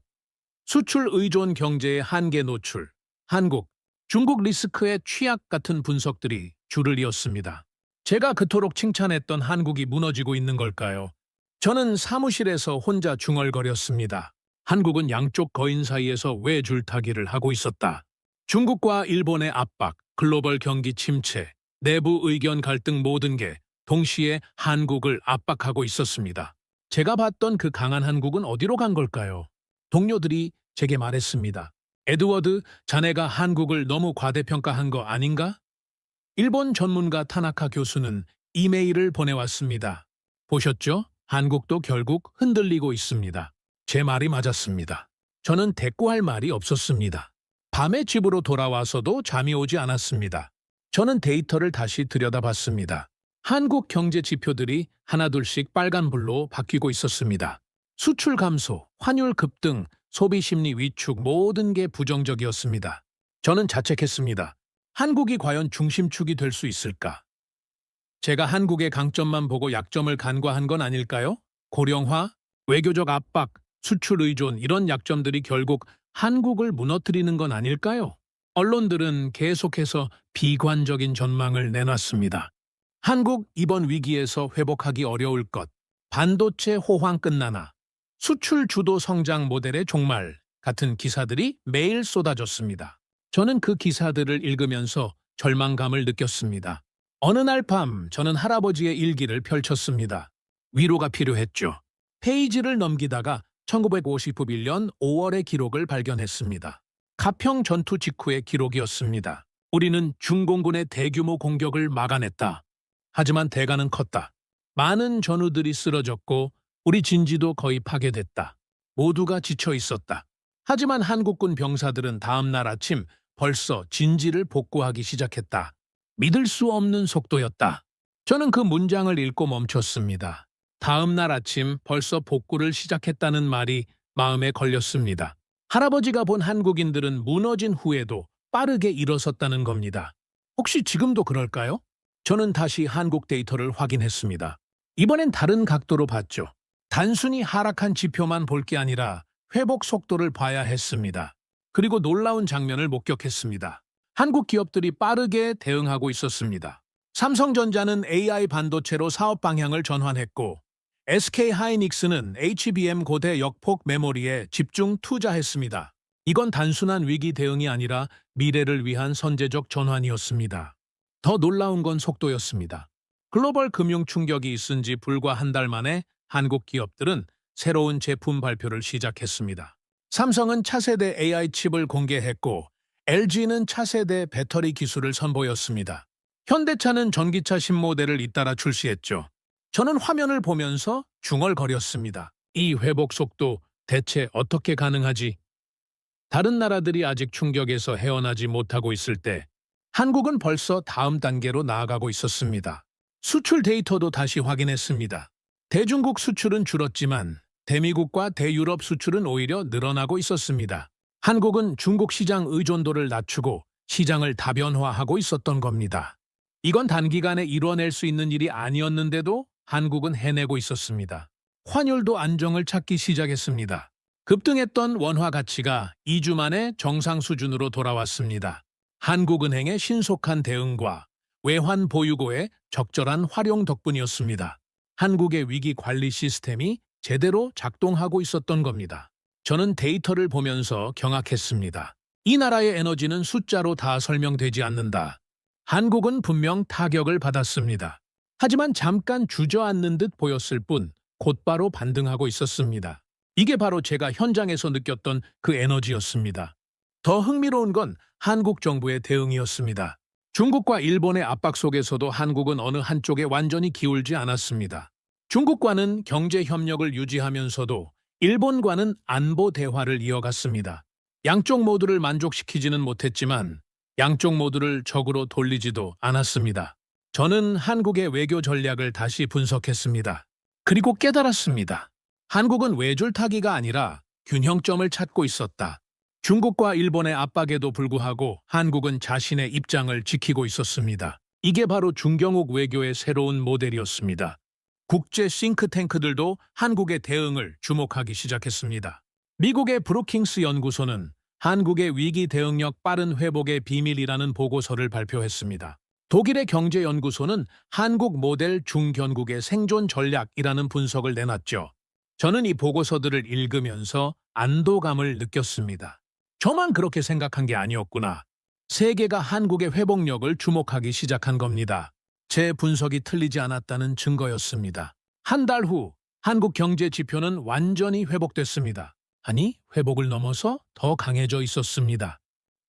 [SPEAKER 1] 수출 의존 경제의 한계 노출, 한국, 중국 리스크의 취약 같은 분석들이 줄을 이었습니다. 제가 그토록 칭찬했던 한국이 무너지고 있는 걸까요? 저는 사무실에서 혼자 중얼거렸습니다. 한국은 양쪽 거인 사이에서 왜 줄타기를 하고 있었다. 중국과 일본의 압박, 글로벌 경기 침체, 내부 의견 갈등 모든 게 동시에 한국을 압박하고 있었습니다. 제가 봤던 그 강한 한국은 어디로 간 걸까요? 동료들이 제게 말했습니다. 에드워드, 자네가 한국을 너무 과대평가한 거 아닌가? 일본 전문가 타나카 교수는 이메일을 보내왔습니다. 보셨죠? 한국도 결국 흔들리고 있습니다. 제 말이 맞았습니다. 저는 대꾸할 말이 없었습니다. 밤에 집으로 돌아와서도 잠이 오지 않았습니다. 저는 데이터를 다시 들여다봤습니다. 한국 경제 지표들이 하나둘씩 빨간불로 바뀌고 있었습니다. 수출 감소, 환율 급등, 소비 심리 위축 모든 게 부정적이었습니다. 저는 자책했습니다. 한국이 과연 중심축이 될 수 있을까? 제가 한국의 강점만 보고 약점을 간과한 건 아닐까요? 고령화, 외교적 압박, 수출 의존 이런 약점들이 결국 한국을 무너뜨리는 건 아닐까요? 언론들은 계속해서 비관적인 전망을 내놨습니다. 한국 이번 위기에서 회복하기 어려울 것, 반도체 호황 끝나나, 수출 주도 성장 모델의 종말 같은 기사들이 매일 쏟아졌습니다. 저는 그 기사들을 읽으면서 절망감을 느꼈습니다. 어느 날 밤 저는 할아버지의 일기를 펼쳤습니다. 위로가 필요했죠. 페이지를 넘기다가 1951년 5월의 기록을 발견했습니다. 가평 전투 직후의 기록이었습니다. 우리는 중공군의 대규모 공격을 막아냈다. 하지만 대가는 컸다. 많은 전우들이 쓰러졌고 우리 진지도 거의 파괴됐다. 모두가 지쳐 있었다. 하지만 한국군 병사들은 다음 날 아침 벌써 진지를 복구하기 시작했다. 믿을 수 없는 속도였다. 저는 그 문장을 읽고 멈췄습니다. 다음 날 아침 벌써 복구를 시작했다는 말이 마음에 걸렸습니다. 할아버지가 본 한국인들은 무너진 후에도 빠르게 일어섰다는 겁니다. 혹시 지금도 그럴까요? 저는 다시 한국 데이터를 확인했습니다. 이번엔 다른 각도로 봤죠. 단순히 하락한 지표만 볼 게 아니라 회복 속도를 봐야 했습니다. 그리고 놀라운 장면을 목격했습니다. 한국 기업들이 빠르게 대응하고 있었습니다. 삼성전자는 AI 반도체로 사업 방향을 전환했고 SK하이닉스는 HBM 고대 역폭 메모리에 집중 투자했습니다. 이건 단순한 위기 대응이 아니라 미래를 위한 선제적 전환이었습니다. 더 놀라운 건 속도였습니다. 글로벌 금융 충격이 있은 지 불과 한 달 만에 한국 기업들은 새로운 제품 발표를 시작했습니다. 삼성은 차세대 AI 칩을 공개했고 LG는 차세대 배터리 기술을 선보였습니다. 현대차는 전기차 신모델을 잇따라 출시했죠. 저는 화면을 보면서 중얼거렸습니다. 이 회복 속도 대체 어떻게 가능하지? 다른 나라들이 아직 충격에서 헤어나지 못하고 있을 때 한국은 벌써 다음 단계로 나아가고 있었습니다. 수출 데이터도 다시 확인했습니다. 대중국 수출은 줄었지만 대미국과 대유럽 수출은 오히려 늘어나고 있었습니다. 한국은 중국 시장 의존도를 낮추고 시장을 다변화하고 있었던 겁니다. 이건 단기간에 이뤄낼 수 있는 일이 아니었는데도 한국은 해내고 있었습니다. 환율도 안정을 찾기 시작했습니다. 급등했던 원화 가치가 2주 만에 정상 수준으로 돌아왔습니다. 한국은행의 신속한 대응과 외환 보유고의 적절한 활용 덕분이었습니다. 한국의 위기 관리 시스템이 제대로 작동하고 있었던 겁니다. 저는 데이터를 보면서 경악했습니다. 이 나라의 에너지는 숫자로 다 설명되지 않는다. 한국은 분명 타격을 받았습니다. 하지만 잠깐 주저앉는 듯 보였을 뿐 곧바로 반등하고 있었습니다. 이게 바로 제가 현장에서 느꼈던 그 에너지였습니다. 더 흥미로운 건 한국 정부의 대응이었습니다. 중국과 일본의 압박 속에서도 한국은 어느 한쪽에 완전히 기울지 않았습니다. 중국과는 경제 협력을 유지하면서도 일본과는 안보 대화를 이어갔습니다. 양쪽 모두를 만족시키지는 못했지만 양쪽 모두를 적으로 돌리지도 않았습니다. 저는 한국의 외교 전략을 다시 분석했습니다. 그리고 깨달았습니다. 한국은 외줄타기가 아니라 균형점을 찾고 있었다. 중국과 일본의 압박에도 불구하고 한국은 자신의 입장을 지키고 있었습니다. 이게 바로 중경욱 외교의 새로운 모델이었습니다. 국제 싱크탱크들도 한국의 대응을 주목하기 시작했습니다. 미국의 브루킹스 연구소는 한국의 위기 대응력 빠른 회복의 비밀이라는 보고서를 발표했습니다. 독일의 경제연구소는 한국 모델 중견국의 생존 전략이라는 분석을 내놨죠. 저는 이 보고서들을 읽으면서 안도감을 느꼈습니다. 저만 그렇게 생각한 게 아니었구나. 세계가 한국의 회복력을 주목하기 시작한 겁니다. 제 분석이 틀리지 않았다는 증거였습니다. 한 달 후 한국 경제 지표는 완전히 회복됐습니다. 아니, 회복을 넘어서 더 강해져 있었습니다.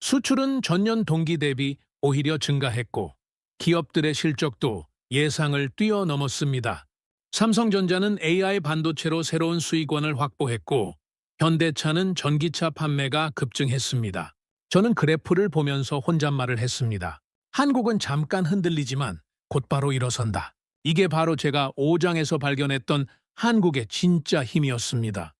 [SPEAKER 1] 수출은 전년 동기 대비 오히려 증가했고 기업들의 실적도 예상을 뛰어넘었습니다. 삼성전자는 AI 반도체로 새로운 수익원을 확보했고 현대차는 전기차 판매가 급증했습니다. 저는 그래프를 보면서 혼잣말을 했습니다. 한국은 잠깐 흔들리지만 곧바로 일어선다. 이게 바로 제가 5장에서 발견했던 한국의 진짜 힘이었습니다.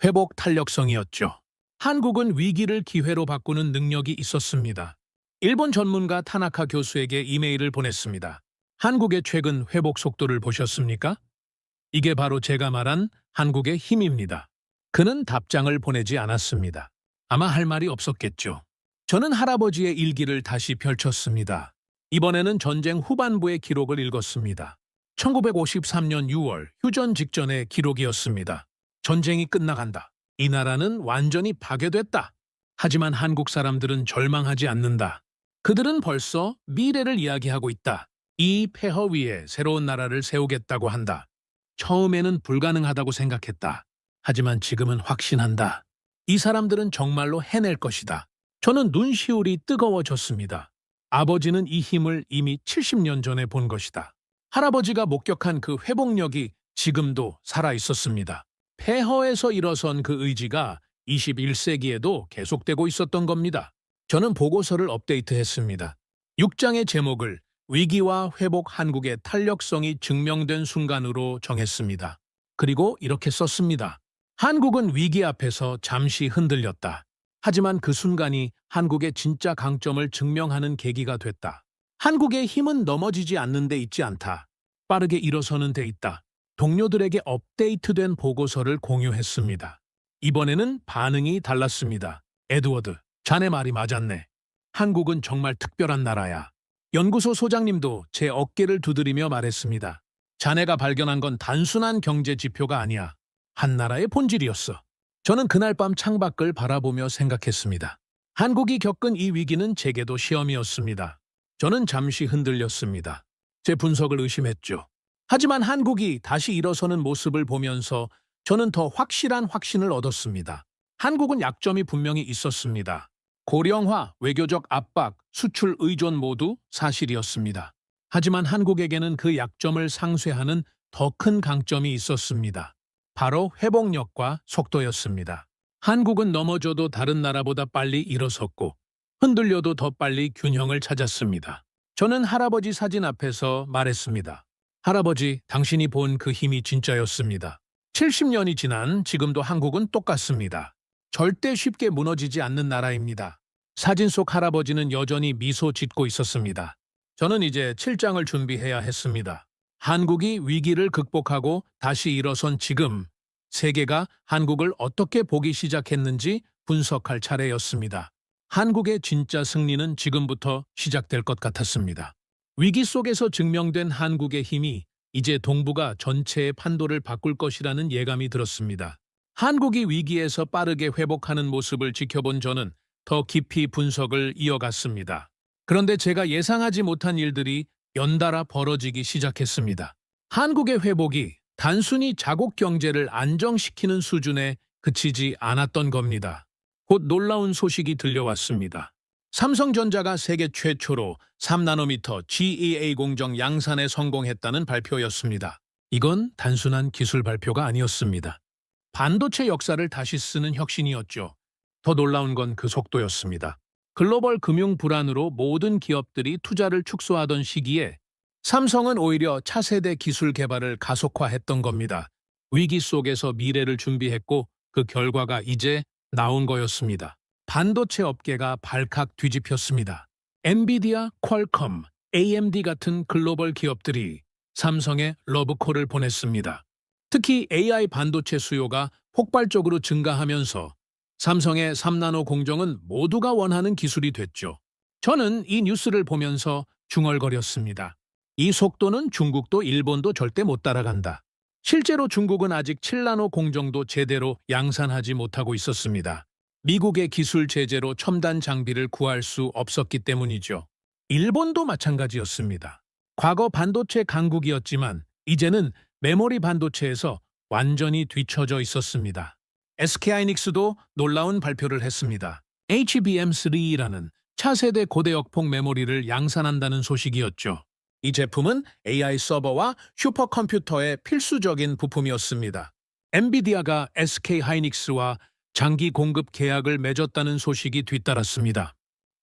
[SPEAKER 1] 회복 탄력성이었죠. 한국은 위기를 기회로 바꾸는 능력이 있었습니다. 일본 전문가 타나카 교수에게 이메일을 보냈습니다. 한국의 최근 회복 속도를 보셨습니까? 이게 바로 제가 말한 한국의 힘입니다. 그는 답장을 보내지 않았습니다. 아마 할 말이 없었겠죠. 저는 할아버지의 일기를 다시 펼쳤습니다. 이번에는 전쟁 후반부의 기록을 읽었습니다. 1953년 6월 휴전 직전의 기록이었습니다. 전쟁이 끝나간다. 이 나라는 완전히 파괴됐다. 하지만 한국 사람들은 절망하지 않는다. 그들은 벌써 미래를 이야기하고 있다. 이 폐허 위에 새로운 나라를 세우겠다고 한다. 처음에는 불가능하다고 생각했다. 하지만 지금은 확신한다. 이 사람들은 정말로 해낼 것이다. 저는 눈시울이 뜨거워졌습니다. 아버지는 이 힘을 이미 70년 전에 본 것이다. 할아버지가 목격한 그 회복력이 지금도 살아있었습니다. 폐허에서 일어선 그 의지가 21세기에도 계속되고 있었던 겁니다. 저는 보고서를 업데이트했습니다. 6장의 제목을 위기와 회복 한국의 탄력성이 증명된 순간으로 정했습니다. 그리고 이렇게 썼습니다. 한국은 위기 앞에서 잠시 흔들렸다. 하지만 그 순간이 한국의 진짜 강점을 증명하는 계기가 됐다. 한국의 힘은 넘어지지 않는 데 있지 않다. 빠르게 일어서는 데 있다. 동료들에게 업데이트된 보고서를 공유했습니다. 이번에는 반응이 달랐습니다. 에드워드, 자네 말이 맞았네. 한국은 정말 특별한 나라야. 연구소 소장님도 제 어깨를 두드리며 말했습니다. 자네가 발견한 건 단순한 경제 지표가 아니야. 한 나라의 본질이었어. 저는 그날 밤 창밖을 바라보며 생각했습니다. 한국이 겪은 이 위기는 제게도 시험이었습니다. 저는 잠시 흔들렸습니다. 제 분석을 의심했죠. 하지만 한국이 다시 일어서는 모습을 보면서 저는 더 확실한 확신을 얻었습니다. 한국은 약점이 분명히 있었습니다. 고령화, 외교적 압박, 수출 의존 모두 사실이었습니다. 하지만 한국에게는 그 약점을 상쇄하는 더 큰 강점이 있었습니다. 바로 회복력과 속도였습니다. 한국은 넘어져도 다른 나라보다 빨리 일어섰고 흔들려도 더 빨리 균형을 찾았습니다. 저는 할아버지 사진 앞에서 말했습니다. 할아버지, 당신이 본 그 힘이 진짜였습니다. 70년이 지난 지금도 한국은 똑같습니다. 절대 쉽게 무너지지 않는 나라입니다. 사진 속 할아버지는 여전히 미소 짓고 있었습니다. 저는 이제 7장을 준비해야 했습니다. 한국이 위기를 극복하고 다시 일어선 지금, 세계가 한국을 어떻게 보기 시작했는지 분석할 차례였습니다. 한국의 진짜 승리는 지금부터 시작될 것 같았습니다. 위기 속에서 증명된 한국의 힘이 이제 동북아 전체의 판도를 바꿀 것이라는 예감이 들었습니다. 한국이 위기에서 빠르게 회복하는 모습을 지켜본 저는 더 깊이 분석을 이어갔습니다. 그런데 제가 예상하지 못한 일들이 연달아 벌어지기 시작했습니다. 한국의 회복이 단순히 자국 경제를 안정시키는 수준에 그치지 않았던 겁니다. 곧 놀라운 소식이 들려왔습니다. 삼성전자가 세계 최초로 3나노미터 GEA 공정 양산에 성공했다는 발표였습니다. 이건 단순한 기술 발표가 아니었습니다. 반도체 역사를 다시 쓰는 혁신이었죠. 더 놀라운 건 그 속도였습니다. 글로벌 금융 불안으로 모든 기업들이 투자를 축소하던 시기에 삼성은 오히려 차세대 기술 개발을 가속화했던 겁니다. 위기 속에서 미래를 준비했고 그 결과가 이제 나온 거였습니다. 반도체 업계가 발칵 뒤집혔습니다. 엔비디아, 퀄컴, AMD 같은 글로벌 기업들이 삼성에 러브콜을 보냈습니다. 특히 AI 반도체 수요가 폭발적으로 증가하면서 삼성의 3나노 공정은 모두가 원하는 기술이 됐죠. 저는 이 뉴스를 보면서 중얼거렸습니다. 이 속도는 중국도 일본도 절대 못 따라간다. 실제로 중국은 아직 7나노 공정도 제대로 양산하지 못하고 있었습니다. 미국의 기술 제재로 첨단 장비를 구할 수 없었기 때문이죠. 일본도 마찬가지였습니다. 과거 반도체 강국이었지만 이제는 메모리 반도체에서 완전히 뒤처져 있었습니다. SK하이닉스도 놀라운 발표를 했습니다. HBM3라는 차세대 고대 역폭 메모리를 양산한다는 소식이었죠. 이 제품은 AI 서버와 슈퍼컴퓨터의 필수적인 부품이었습니다. 엔비디아가 SK하이닉스와 장기 공급 계약을 맺었다는 소식이 뒤따랐습니다.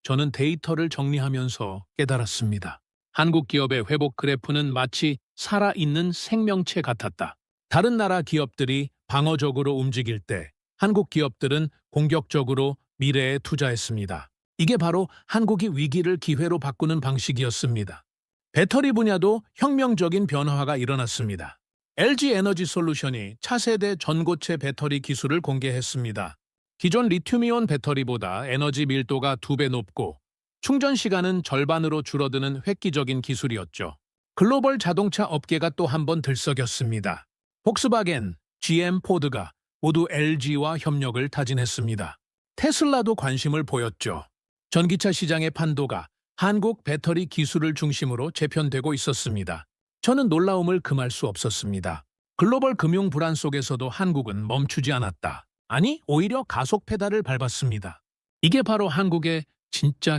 [SPEAKER 1] 저는 데이터를 정리하면서 깨달았습니다. 한국 기업의 회복 그래프는 마치 살아있는 생명체 같았다. 다른 나라 기업들이 방어적으로 움직일 때 한국 기업들은 공격적으로 미래에 투자했습니다. 이게 바로 한국이 위기를 기회로 바꾸는 방식이었습니다. 배터리 분야도 혁명적인 변화가 일어났습니다. LG 에너지 솔루션이 차세대 전고체 배터리 기술을 공개했습니다. 기존 리튬이온 배터리보다 에너지 밀도가 2배 높고 충전 시간은 절반으로 줄어드는 획기적인 기술이었죠. 글로벌 자동차 업계가 또 한 번 들썩였습니다. 폭스바겐, GM, 포드가 모두 LG와 협력을 타진했습니다. 테슬라도 관심을 보였죠. 전기차 시장의 판도가 한국 배터리 기술을 중심으로 재편되고 있었습니다. 저는 놀라움을 금할 수 없었습니다. 글로벌 금융 불안 속에서도 한국은 멈추지 않았다. 아니, 오히려 가속 페달을 밟았습니다. 이게 바로 한국의 진짜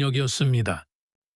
[SPEAKER 1] 경쟁력이었습니다.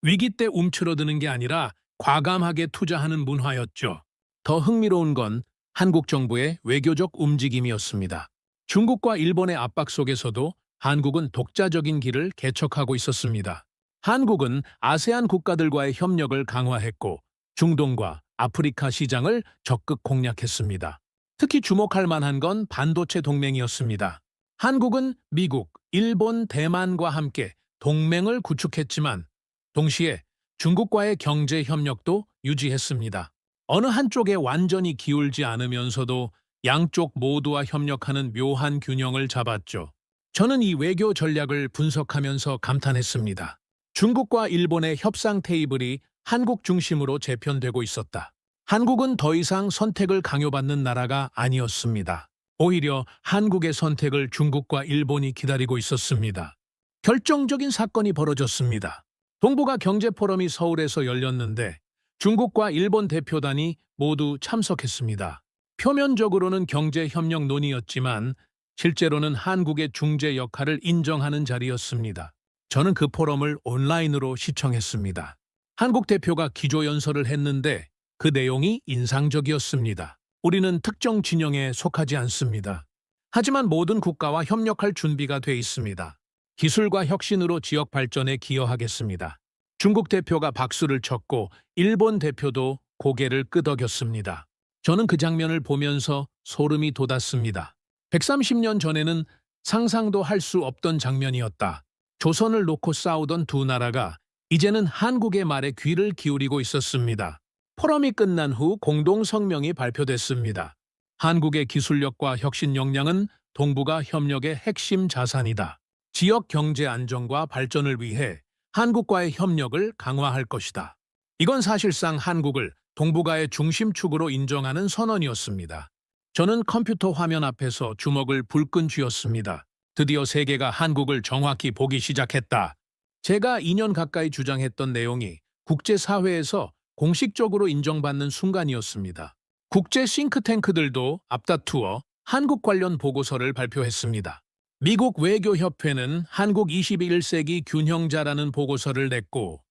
[SPEAKER 1] 위기 때 움츠러드는 게 아니라 과감하게 투자하는 문화였죠. 더 흥미로운 건 한국 정부의 외교적 움직임이었습니다. 중국과 일본의 압박 속에서도 한국은 독자적인 길을 개척하고 있었습니다. 한국은 아세안 국가들과의 협력을 강화했고 중동과 아프리카 시장을 적극 공략했습니다. 특히 주목할 만한 건 반도체 동맹이었습니다. 한국은 미국, 일본, 대만과 함께 동맹을 구축했지만 동시에 중국과의 경제 협력도 유지했습니다. 어느 한쪽에 완전히 기울지 않으면서도 양쪽 모두와 협력하는 묘한 균형을 잡았죠. 저는 이 외교 전략을 분석하면서 감탄했습니다. 중국과 일본의 협상 테이블이 한국 중심으로 재편되고 있었다. 한국은 더 이상 선택을 강요받는 나라가 아니었습니다. 오히려 한국의 선택을 중국과 일본이 기다리고 있었습니다. 결정적인 사건이 벌어졌습니다. 동북아 경제포럼이 서울에서 열렸는데 중국과 일본 대표단이 모두 참석했습니다. 표면적으로는 경제협력 논의였지만 실제로는 한국의 중재 역할을 인정하는 자리였습니다. 저는 그 포럼을 온라인으로 시청했습니다. 한국 대표가 기조연설을 했는데 그 내용이 인상적이었습니다. 우리는 특정 진영에 속하지 않습니다. 하지만 모든 국가와 협력할 준비가 돼 있습니다. 기술과 혁신으로 지역 발전에 기여하겠습니다. 중국 대표가 박수를 쳤고 일본 대표도 고개를 끄덕였습니다. 저는 그 장면을 보면서 소름이 돋았습니다. 130년 전에는 상상도 할 수 없던 장면이었다. 조선을 놓고 싸우던 두 나라가 이제는 한국의 말에 귀를 기울이고 있었습니다. 포럼이 끝난 후 공동성명이 발표됐습니다. 한국의 기술력과 혁신 역량은 동북아 협력의 핵심 자산이다. 지역 경제 안정과 발전을 위해 한국과의 협력을 강화할 것이다. 이건 사실상 한국을 동북아의 중심축으로 인정하는 선언이었습니다. 저는 컴퓨터 화면 앞에서 주먹을 불끈 쥐었습니다. 드디어 세계가 한국을 정확히 보기 시작했다. 제가 2년 가까이 주장했던 내용이 국제사회에서 공식적으로 인정받는 순간이었습니다. 국제 싱크탱크들도 앞다투어 한국 관련 보고서를 발표했습니다. 미국 외교협회는 한국 21세기 균형자라는 보고서를 냈고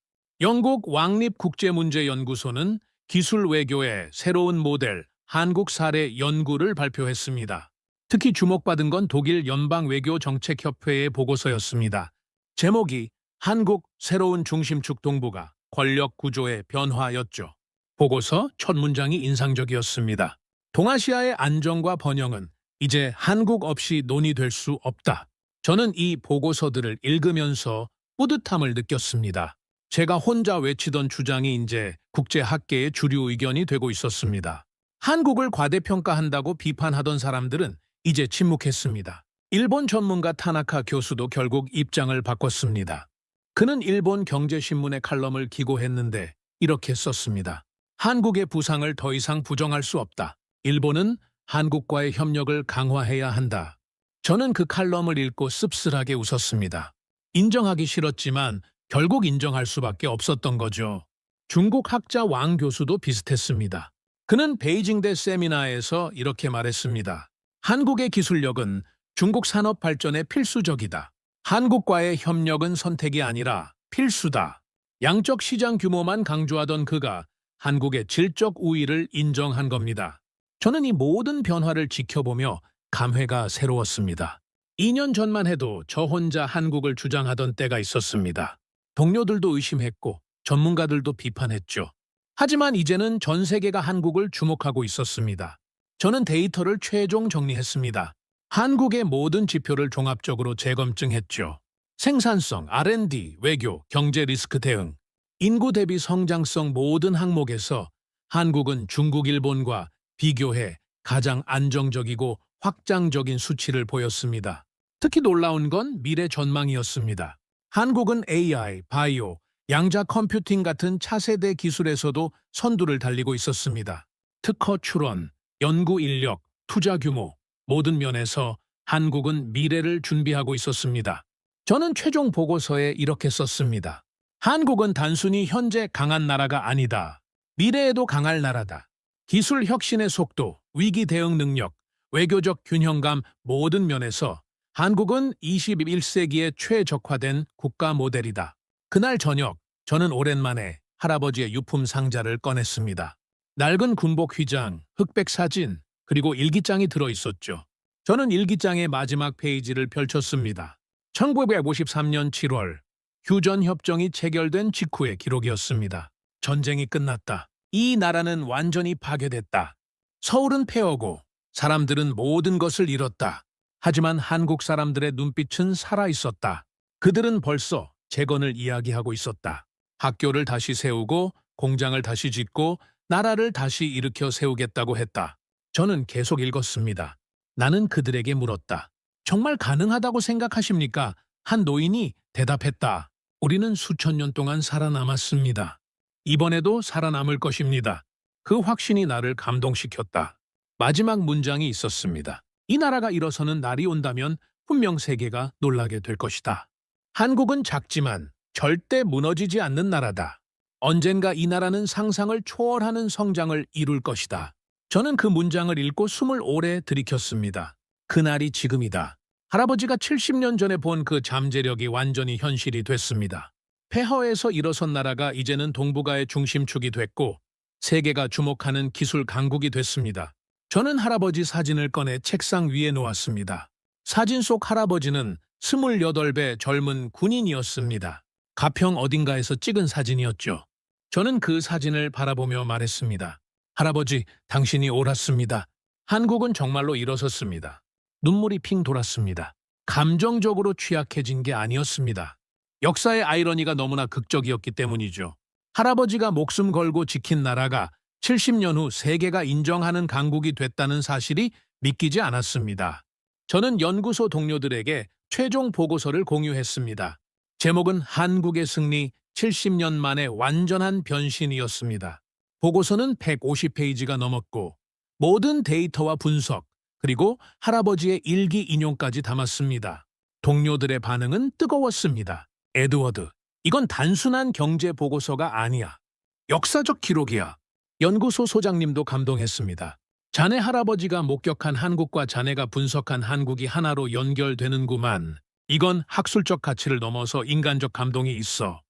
[SPEAKER 1] 영국 왕립국제문제연구소는 기술 외교의 새로운 모델 한국 사례 연구를 발표했습니다. 특히 주목받은 건 독일 연방외교정책협회의 보고서였습니다. 제목이 한국 새로운 중심축 동북아 권력 구조의 변화였죠. 보고서 첫 문장이 인상적이었습니다. 동아시아의 안정과 번영은 이제 한국 없이 논의될 수 없다. 저는 이 보고서들을 읽으면서 뿌듯함을 느꼈습니다. 제가 혼자 외치던 주장이 이제 국제학계의 주류 의견이 되고 있었습니다. 한국을 과대평가한다고 비판하던 사람들은 이제 침묵했습니다. 일본 전문가 타나카 교수도 결국 입장을 바꿨습니다. 그는 일본 경제신문의 칼럼을 기고했는데 이렇게 썼습니다. 한국의 부상을 더 이상 부정할 수 없다. 일본은 한국과의 협력을 강화해야 한다. 저는 그 칼럼을 읽고 씁쓸하게 웃었습니다. 인정하기 싫었지만 결국 인정할 수밖에 없었던 거죠. 중국 학자 왕 교수도 비슷했습니다. 그는 베이징대 세미나에서 이렇게 말했습니다. 한국의 기술력은 중국 산업 발전에 필수적이다. 한국과의 협력은 선택이 아니라 필수다. 양적 시장 규모만 강조하던 그가 한국의 질적 우위를 인정한 겁니다. 저는 이 모든 변화를 지켜보며 감회가 새로웠습니다. 2년 전만 해도 저 혼자 한국을 주장하던 때가 있었습니다. 동료들도 의심했고 전문가들도 비판했죠. 하지만 이제는 전 세계가 한국을 주목하고 있었습니다. 저는 데이터를 최종 정리했습니다. 한국의 모든 지표를 종합적으로 재검증했죠. 생산성, R&D, 외교, 경제 리스크 대응, 인구 대비 성장성 모든 항목에서 한국은 중국, 일본과 비교해 가장 안정적이고 확장적인 수치를 보였습니다. 특히 놀라운 건 미래 전망이었습니다. 한국은 AI, 바이오, 양자 컴퓨팅 같은 차세대 기술에서도 선두를 달리고 있었습니다. 특허 출원, 연구 인력, 투자 규모, 모든 면에서 한국은 미래를 준비하고 있었습니다. 저는 최종 보고서에 이렇게 썼습니다. 한국은 단순히 현재 강한 나라가 아니다. 미래에도 강할 나라다. 기술 혁신의 속도, 위기 대응 능력, 외교적 균형감 모든 면에서 한국은 21세기에 최적화된 국가 모델이다. 그날 저녁, 저는 오랜만에 할아버지의 유품 상자를 꺼냈습니다. 낡은 군복 휘장, 흑백 사진, 그리고 일기장이 들어있었죠. 저는 일기장의 마지막 페이지를 펼쳤습니다. 1953년 7월, 휴전협정이 체결된 직후의 기록이었습니다. 전쟁이 끝났다. 이 나라는 완전히 파괴됐다. 서울은 폐허고 사람들은 모든 것을 잃었다. 하지만 한국 사람들의 눈빛은 살아있었다. 그들은 벌써 재건을 이야기하고 있었다. 학교를 다시 세우고 공장을 다시 짓고 나라를 다시 일으켜 세우겠다고 했다. 저는 계속 읽었습니다. 나는 그들에게 물었다. 정말 가능하다고 생각하십니까? 한 노인이 대답했다. 우리는 수천 년 동안 살아남았습니다. 이번에도 살아남을 것입니다. 그 확신이 나를 감동시켰다. 마지막 문장이 있었습니다. 이 나라가 일어서는 날이 온다면 분명 세계가 놀라게 될 것이다. 한국은 작지만 절대 무너지지 않는 나라다. 언젠가 이 나라는 상상을 초월하는 성장을 이룰 것이다. 저는 그 문장을 읽고 숨을 오래 들이켰습니다. 그날이 지금이다. 할아버지가 70년 전에 본 그 잠재력이 완전히 현실이 됐습니다. 폐허에서 일어선 나라가 이제는 동북아의 중심축이 됐고 세계가 주목하는 기술 강국이 됐습니다. 저는 할아버지 사진을 꺼내 책상 위에 놓았습니다. 사진 속 할아버지는 28배 젊은 군인이었습니다. 가평 어딘가에서 찍은 사진이었죠. 저는 그 사진을 바라보며 말했습니다. 할아버지, 당신이 옳았습니다. 한국은 정말로 일어섰습니다. 눈물이 핑 돌았습니다. 감정적으로 취약해진 게 아니었습니다. 역사의 아이러니가 너무나 극적이었기 때문이죠. 할아버지가 목숨 걸고 지킨 나라가 70년 후 세계가 인정하는 강국이 됐다는 사실이 믿기지 않았습니다. 저는 연구소 동료들에게 최종 보고서를 공유했습니다. 제목은 한국의 승리 70년 만에 완전한 변신이었습니다. 보고서는 150페이지가 넘었고 모든 데이터와 분석, 그리고 할아버지의 일기 인용까지 담았습니다. 동료들의 반응은 뜨거웠습니다. 에드워드, 이건 단순한 경제 보고서가 아니야. 역사적 기록이야. 연구소 소장님도 감동했습니다. 자네 할아버지가 목격한 한국과 자네가 분석한 한국이 하나로 연결되는구만. 이건 학술적 가치를 넘어서 인간적 감동이 있어.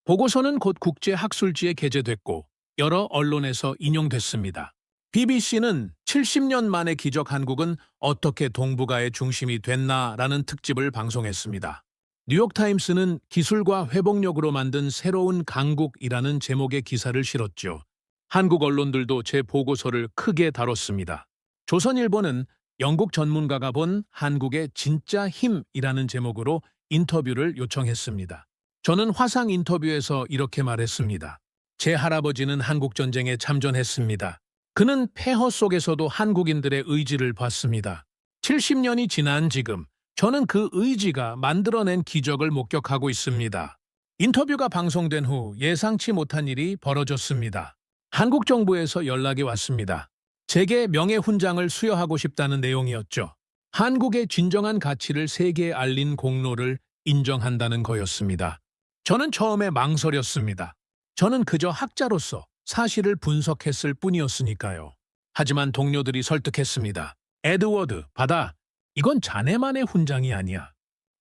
[SPEAKER 1] 보고서는 곧 국제학술지에 게재됐고 여러 언론에서 인용됐습니다. BBC는 70년 만에 기적 한국은 어떻게 동북아의 중심이 됐나라는 특집을 방송했습니다. 뉴욕타임스는 기술과 회복력으로 만든 새로운 강국이라는 제목의 기사를 실었죠. 한국 언론들도 제 보고서를 크게 다뤘습니다. 조선일보는 영국 전문가가 본 한국의 진짜 힘이라는 제목으로 인터뷰를 요청했습니다. 저는 화상 인터뷰에서 이렇게 말했습니다. 제 할아버지는 한국전쟁에 참전했습니다. 그는 폐허 속에서도 한국인들의 의지를 봤습니다. 70년이 지난 지금 저는 그 의지가 만들어낸 기적을 목격하고 있습니다. 인터뷰가 방송된 후 예상치 못한 일이 벌어졌습니다. 한국 정부에서 연락이 왔습니다. 제게 명예훈장을 수여하고 싶다는 내용이었죠. 한국의 진정한 가치를 세계에 알린 공로를 인정한다는 거였습니다. 저는 처음에 망설였습니다. 저는 그저 학자로서 사실을 분석했을 뿐이었으니까요. 하지만 동료들이 설득했습니다. 에드워드, 받아. 이건 자네만의 훈장이 아니야.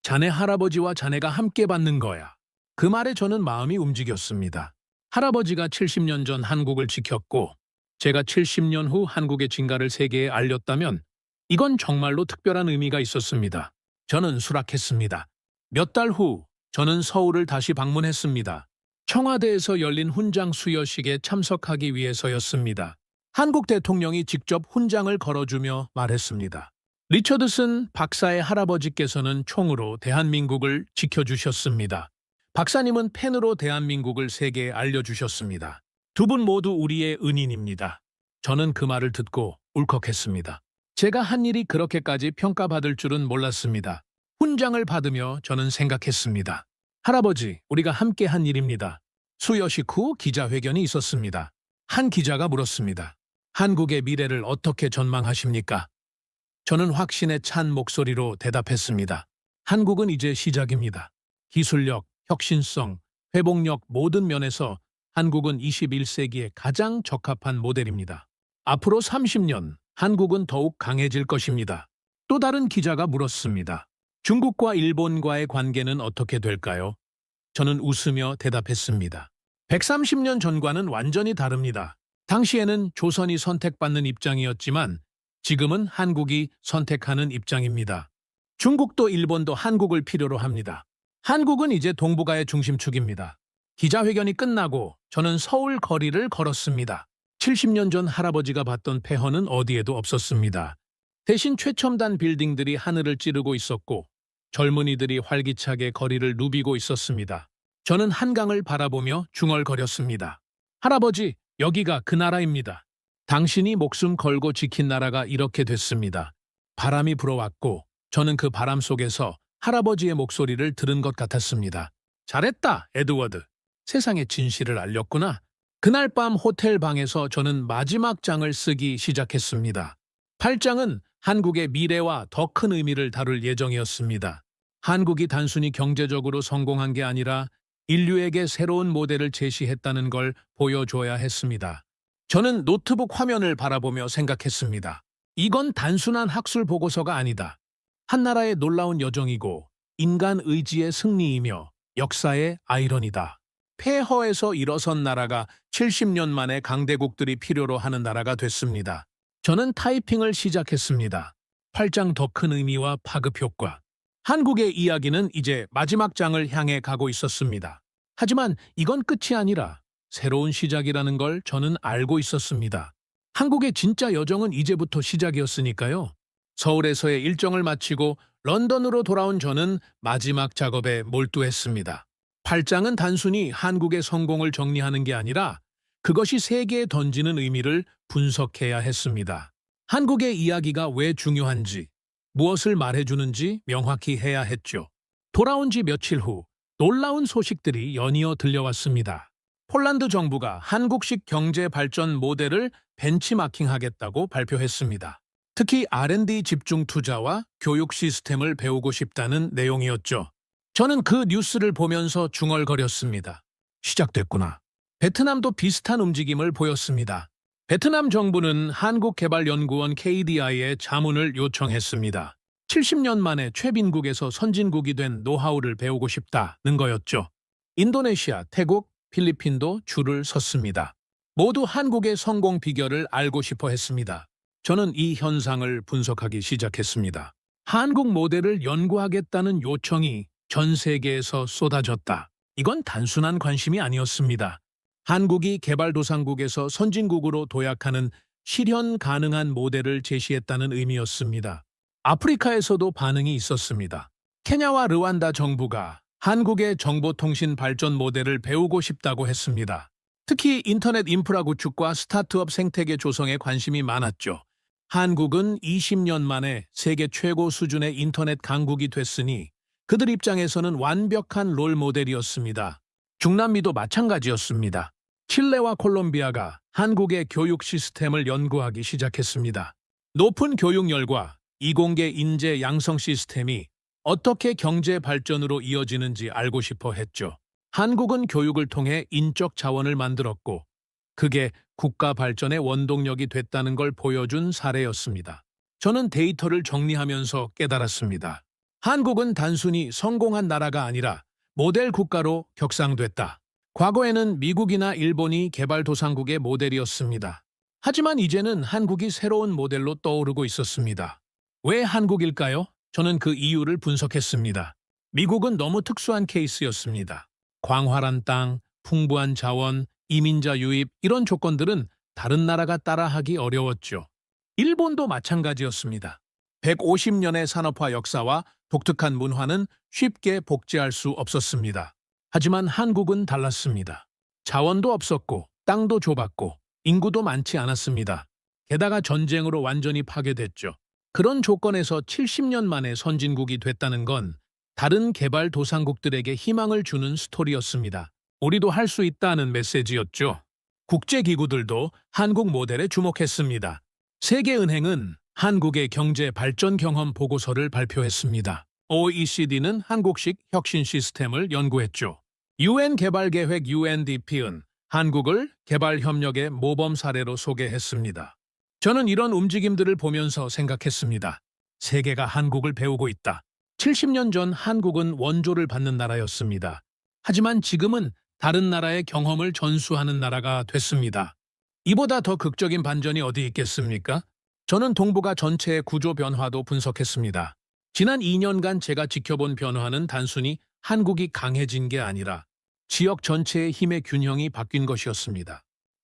[SPEAKER 1] 자네 할아버지와 자네가 함께 받는 거야. 그 말에 저는 마음이 움직였습니다. 할아버지가 70년 전 한국을 지켰고 제가 70년 후 한국의 진가를 세계에 알렸다면 이건 정말로 특별한 의미가 있었습니다. 저는 수락했습니다. 몇 달 후 저는 서울을 다시 방문했습니다. 청와대에서 열린 훈장 수여식에 참석하기 위해서였습니다. 한국 대통령이 직접 훈장을 걸어주며 말했습니다. 리처드슨 박사의 할아버지께서는 총으로 대한민국을 지켜주셨습니다. 박사님은 펜으로 대한민국을 세계에 알려주셨습니다. 두 분 모두 우리의 은인입니다. 저는 그 말을 듣고 울컥했습니다. 제가 한 일이 그렇게까지 평가받을 줄은 몰랐습니다. 훈장을 받으며 저는 생각했습니다. 할아버지, 우리가 함께 한 일입니다. 수여식 후 기자회견이 있었습니다. 한 기자가 물었습니다. 한국의 미래를 어떻게 전망하십니까? 저는 확신에 찬 목소리로 대답했습니다. 한국은 이제 시작입니다. 기술력, 혁신성, 회복력 모든 면에서 한국은 21세기에 가장 적합한 모델입니다. 앞으로 30년 한국은 더욱 강해질 것입니다. 또 다른 기자가 물었습니다. 중국과 일본과의 관계는 어떻게 될까요? 저는 웃으며 대답했습니다. 130년 전과는 완전히 다릅니다. 당시에는 조선이 선택받는 입장이었지만 지금은 한국이 선택하는 입장입니다. 중국도 일본도 한국을 필요로 합니다. 한국은 이제 동북아의 중심축입니다. 기자회견이 끝나고 저는 서울 거리를 걸었습니다. 70년 전 할아버지가 봤던 폐허는 어디에도 없었습니다. 대신 최첨단 빌딩들이 하늘을 찌르고 있었고 젊은이들이 활기차게 거리를 누비고 있었습니다. 저는 한강을 바라보며 중얼거렸습니다. 할아버지, 여기가 그 나라입니다. 당신이 목숨 걸고 지킨 나라가 이렇게 됐습니다. 바람이 불어왔고 저는 그 바람 속에서 할아버지의 목소리를 들은 것 같았습니다. 잘했다, 에드워드. 세상의 진실을 알렸구나. 그날 밤 호텔 방에서 저는 마지막 장을 쓰기 시작했습니다. 8장은 한국의 미래와 더 큰 의미를 다룰 예정이었습니다. 한국이 단순히 경제적으로 성공한 게 아니라 인류에게 새로운 모델을 제시했다는 걸 보여줘야 했습니다. 저는 노트북 화면을 바라보며 생각했습니다. 이건 단순한 학술 보고서가 아니다. 한 나라의 놀라운 여정이고 인간 의지의 승리이며 역사의 아이러니다. 폐허에서 일어선 나라가 70년 만에 강대국들이 필요로 하는 나라가 됐습니다. 저는 타이핑을 시작했습니다. 8장 더 큰 의미와 파급 효과. 한국의 이야기는 이제 마지막 장을 향해 가고 있었습니다. 하지만 이건 끝이 아니라 새로운 시작이라는 걸 저는 알고 있었습니다. 한국의 진짜 여정은 이제부터 시작이었으니까요. 서울에서의 일정을 마치고 런던으로 돌아온 저는 마지막 작업에 몰두했습니다. 8장은 단순히 한국의 성공을 정리하는 게 아니라 그것이 세계에 던지는 의미를 분석해야 했습니다. 한국의 이야기가 왜 중요한지, 무엇을 말해주는지 명확히 해야 했죠. 돌아온 지 며칠 후 놀라운 소식들이 연이어 들려왔습니다. 폴란드 정부가 한국식 경제 발전 모델을 벤치마킹하겠다고 발표했습니다. 특히 R&D 집중 투자와 교육 시스템을 배우고 싶다는 내용이었죠. 저는 그 뉴스를 보면서 중얼거렸습니다. 시작됐구나. 베트남도 비슷한 움직임을 보였습니다. 베트남 정부는 한국개발연구원 KDI에 자문을 요청했습니다. 70년 만에 최빈국에서 선진국이 된 노하우를 배우고 싶다는 거였죠. 인도네시아, 태국, 필리핀도 줄을 섰습니다. 모두 한국의 성공 비결을 알고 싶어 했습니다. 저는 이 현상을 분석하기 시작했습니다. 한국 모델을 연구하겠다는 요청이 전 세계에서 쏟아졌다. 이건 단순한 관심이 아니었습니다. 한국이 개발도상국에서 선진국으로 도약하는 실현 가능한 모델을 제시했다는 의미였습니다. 아프리카에서도 반응이 있었습니다. 케냐와 르완다 정부가 한국의 정보통신 발전 모델을 배우고 싶다고 했습니다. 특히 인터넷 인프라 구축과 스타트업 생태계 조성에 관심이 많았죠. 한국은 20년 만에 세계 최고 수준의 인터넷 강국이 됐으니 그들 입장에서는 완벽한 롤 모델이었습니다. 중남미도 마찬가지였습니다. 칠레와 콜롬비아가 한국의 교육 시스템을 연구하기 시작했습니다. 높은 교육열과 이공계 인재 양성 시스템이 어떻게 경제 발전으로 이어지는지 알고 싶어 했죠. 한국은 교육을 통해 인적 자원을 만들었고 그게 국가 발전의 원동력이 됐다는 걸 보여준 사례였습니다. 저는 데이터를 정리하면서 깨달았습니다. 한국은 단순히 성공한 나라가 아니라 모델 국가로 격상됐다. 과거에는 미국이나 일본이 개발도상국의 모델이었습니다. 하지만 이제는 한국이 새로운 모델로 떠오르고 있었습니다. 왜 한국일까요? 저는 그 이유를 분석했습니다. 미국은 너무 특수한 케이스였습니다. 광활한 땅, 풍부한 자원, 이민자 유입 이런 조건들은 다른 나라가 따라하기 어려웠죠. 일본도 마찬가지였습니다. 150년의 산업화 역사와 독특한 문화는 쉽게 복제할 수 없었습니다. 하지만 한국은 달랐습니다. 자원도 없었고 땅도 좁았고 인구도 많지 않았습니다. 게다가 전쟁으로 완전히 파괴됐죠. 그런 조건에서 70년 만에 선진국이 됐다는 건 다른 개발도상국들에게 희망을 주는 스토리였습니다. 우리도 할 수 있다는 메시지였죠. 국제기구들도 한국 모델에 주목했습니다. 세계은행은 한국의 경제 발전 경험 보고서를 발표했습니다. OECD는 한국식 혁신 시스템을 연구했죠. UN 개발계획 UNDP는 한국을 개발협력의 모범 사례로 소개했습니다. 저는 이런 움직임들을 보면서 생각했습니다. 세계가 한국을 배우고 있다. 70년 전 한국은 원조를 받는 나라였습니다. 하지만 지금은 다른 나라의 경험을 전수하는 나라가 됐습니다. 이보다 더 극적인 반전이 어디 있겠습니까? 저는 동북아 전체의 구조 변화도 분석했습니다. 지난 2년간 제가 지켜본 변화는 단순히 한국이 강해진 게 아니라 지역 전체의 힘의 균형이 바뀐 것이었습니다.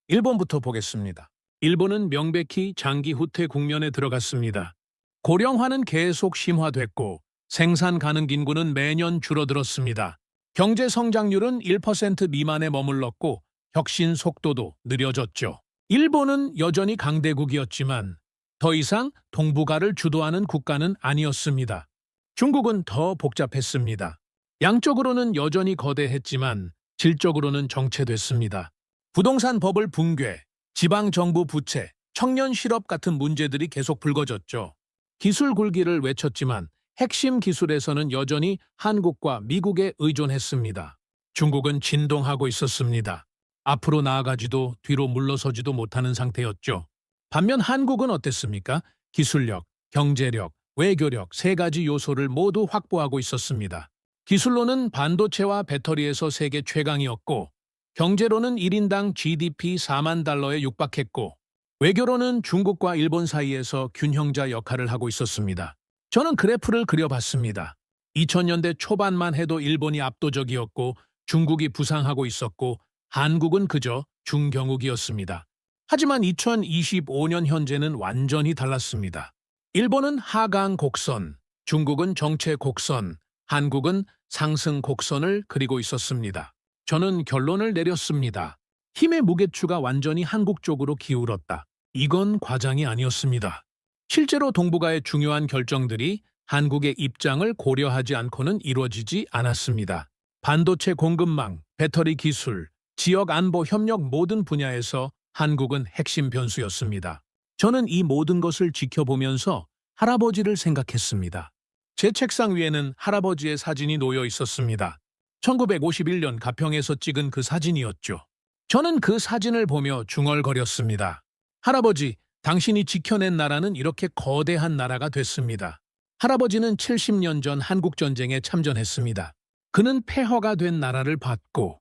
[SPEAKER 1] 일본부터 보겠습니다. 일본은 명백히 장기 후퇴 국면에 들어갔습니다. 고령화는 계속 심화됐고 생산 가능 인구는 매년 줄어들었습니다. 경제 성장률은 1% 미만에 머물렀고 혁신 속도도 느려졌죠. 일본은 여전히 강대국이었지만 더 이상 동북아를 주도하는 국가는 아니었습니다. 중국은 더 복잡했습니다. 양적으로는 여전히 거대했지만 질적으로는 정체됐습니다. 부동산 버블 붕괴, 지방정부 부채, 청년 실업 같은 문제들이 계속 불거졌죠. 기술 굴기를 외쳤지만 핵심 기술에서는 여전히 한국과 미국에 의존했습니다. 중국은 진동하고 있었습니다. 앞으로 나아가지도 뒤로 물러서지도 못하는 상태였죠. 반면 한국은 어땠습니까? 기술력, 경제력, 외교력 세 가지 요소를 모두 확보하고 있었습니다. 기술로는 반도체와 배터리에서 세계 최강이었고 경제로는 1인당 GDP 4만 달러에 육박했고 외교로는 중국과 일본 사이에서 균형자 역할을 하고 있었습니다. 저는 그래프를 그려봤습니다. 2000년대 초반만 해도 일본이 압도적이었고 중국이 부상하고 있었고 한국은 그저 중경국이었습니다. 하지만 2025년 현재는 완전히 달랐습니다. 일본은 하강 곡선, 중국은 정체 곡선, 한국은 상승 곡선을 그리고 있었습니다. 저는 결론을 내렸습니다. 힘의 무게추가 완전히 한국 쪽으로 기울었다. 이건 과장이 아니었습니다. 실제로 동북아의 중요한 결정들이 한국의 입장을 고려하지 않고는 이루어지지 않았습니다. 반도체 공급망, 배터리 기술, 지역 안보 협력 모든 분야에서 한국은 핵심 변수였습니다. 저는 이 모든 것을 지켜보면서 할아버지를 생각했습니다. 제 책상 위에는 할아버지의 사진이 놓여 있었습니다. 1951년 가평에서 찍은 그 사진이었죠. 저는 그 사진을 보며 중얼거렸습니다. 할아버지, 당신이 지켜낸 나라는 이렇게 거대한 나라가 됐습니다. 할아버지는 70년 전 한국전쟁에 참전했습니다. 그는 폐허가 된 나라를 봤고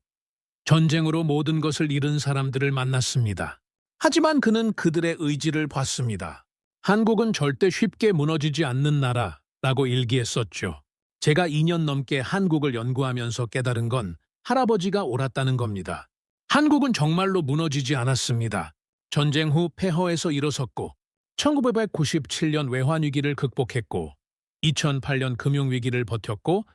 [SPEAKER 1] 전쟁으로 모든 것을 잃은 사람들을 만났습니다. 하지만 그는 그들의 의지를 봤습니다. 한국은 절대 쉽게 무너지지 않는 나라라고 일기했었죠. 제가 2년 넘게 한국을 연구하면서 깨달은 건 할아버지가 옳았다는 겁니다. 한국은 정말로 무너지지 않았습니다. 전쟁 후 폐허에서 일어섰고 1997년 외환위기를 극복했고 2008년 금융위기를 버텼고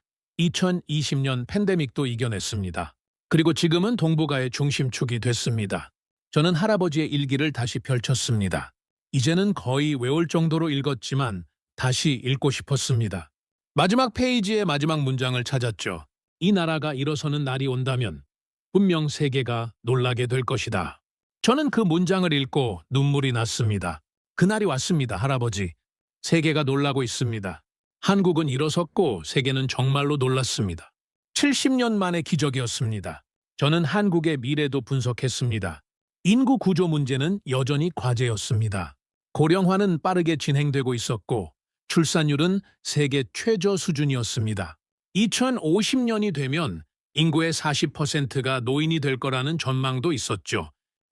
[SPEAKER 1] 2020년 팬데믹도 이겨냈습니다. 그리고 지금은 동북아의 중심축이 됐습니다. 저는 할아버지의 일기를 다시 펼쳤습니다. 이제는 거의 외울 정도로 읽었지만 다시 읽고 싶었습니다. 마지막 페이지의 마지막 문장을 찾았죠. 이 나라가 일어서는 날이 온다면 분명 세계가 놀라게 될 것이다. 저는 그 문장을 읽고 눈물이 났습니다. 그날이 왔습니다, 할아버지. 세계가 놀라고 있습니다. 한국은 일어섰고 세계는 정말로 놀랐습니다. 70년 만의 기적이었습니다. 저는 한국의 미래도 분석했습니다. 인구 구조 문제는 여전히 과제였습니다. 고령화는 빠르게 진행되고 있었고 출산율은 세계 최저 수준이었습니다. 2050년이 되면 인구의 40%가 노인이 될 거라는 전망도 있었죠.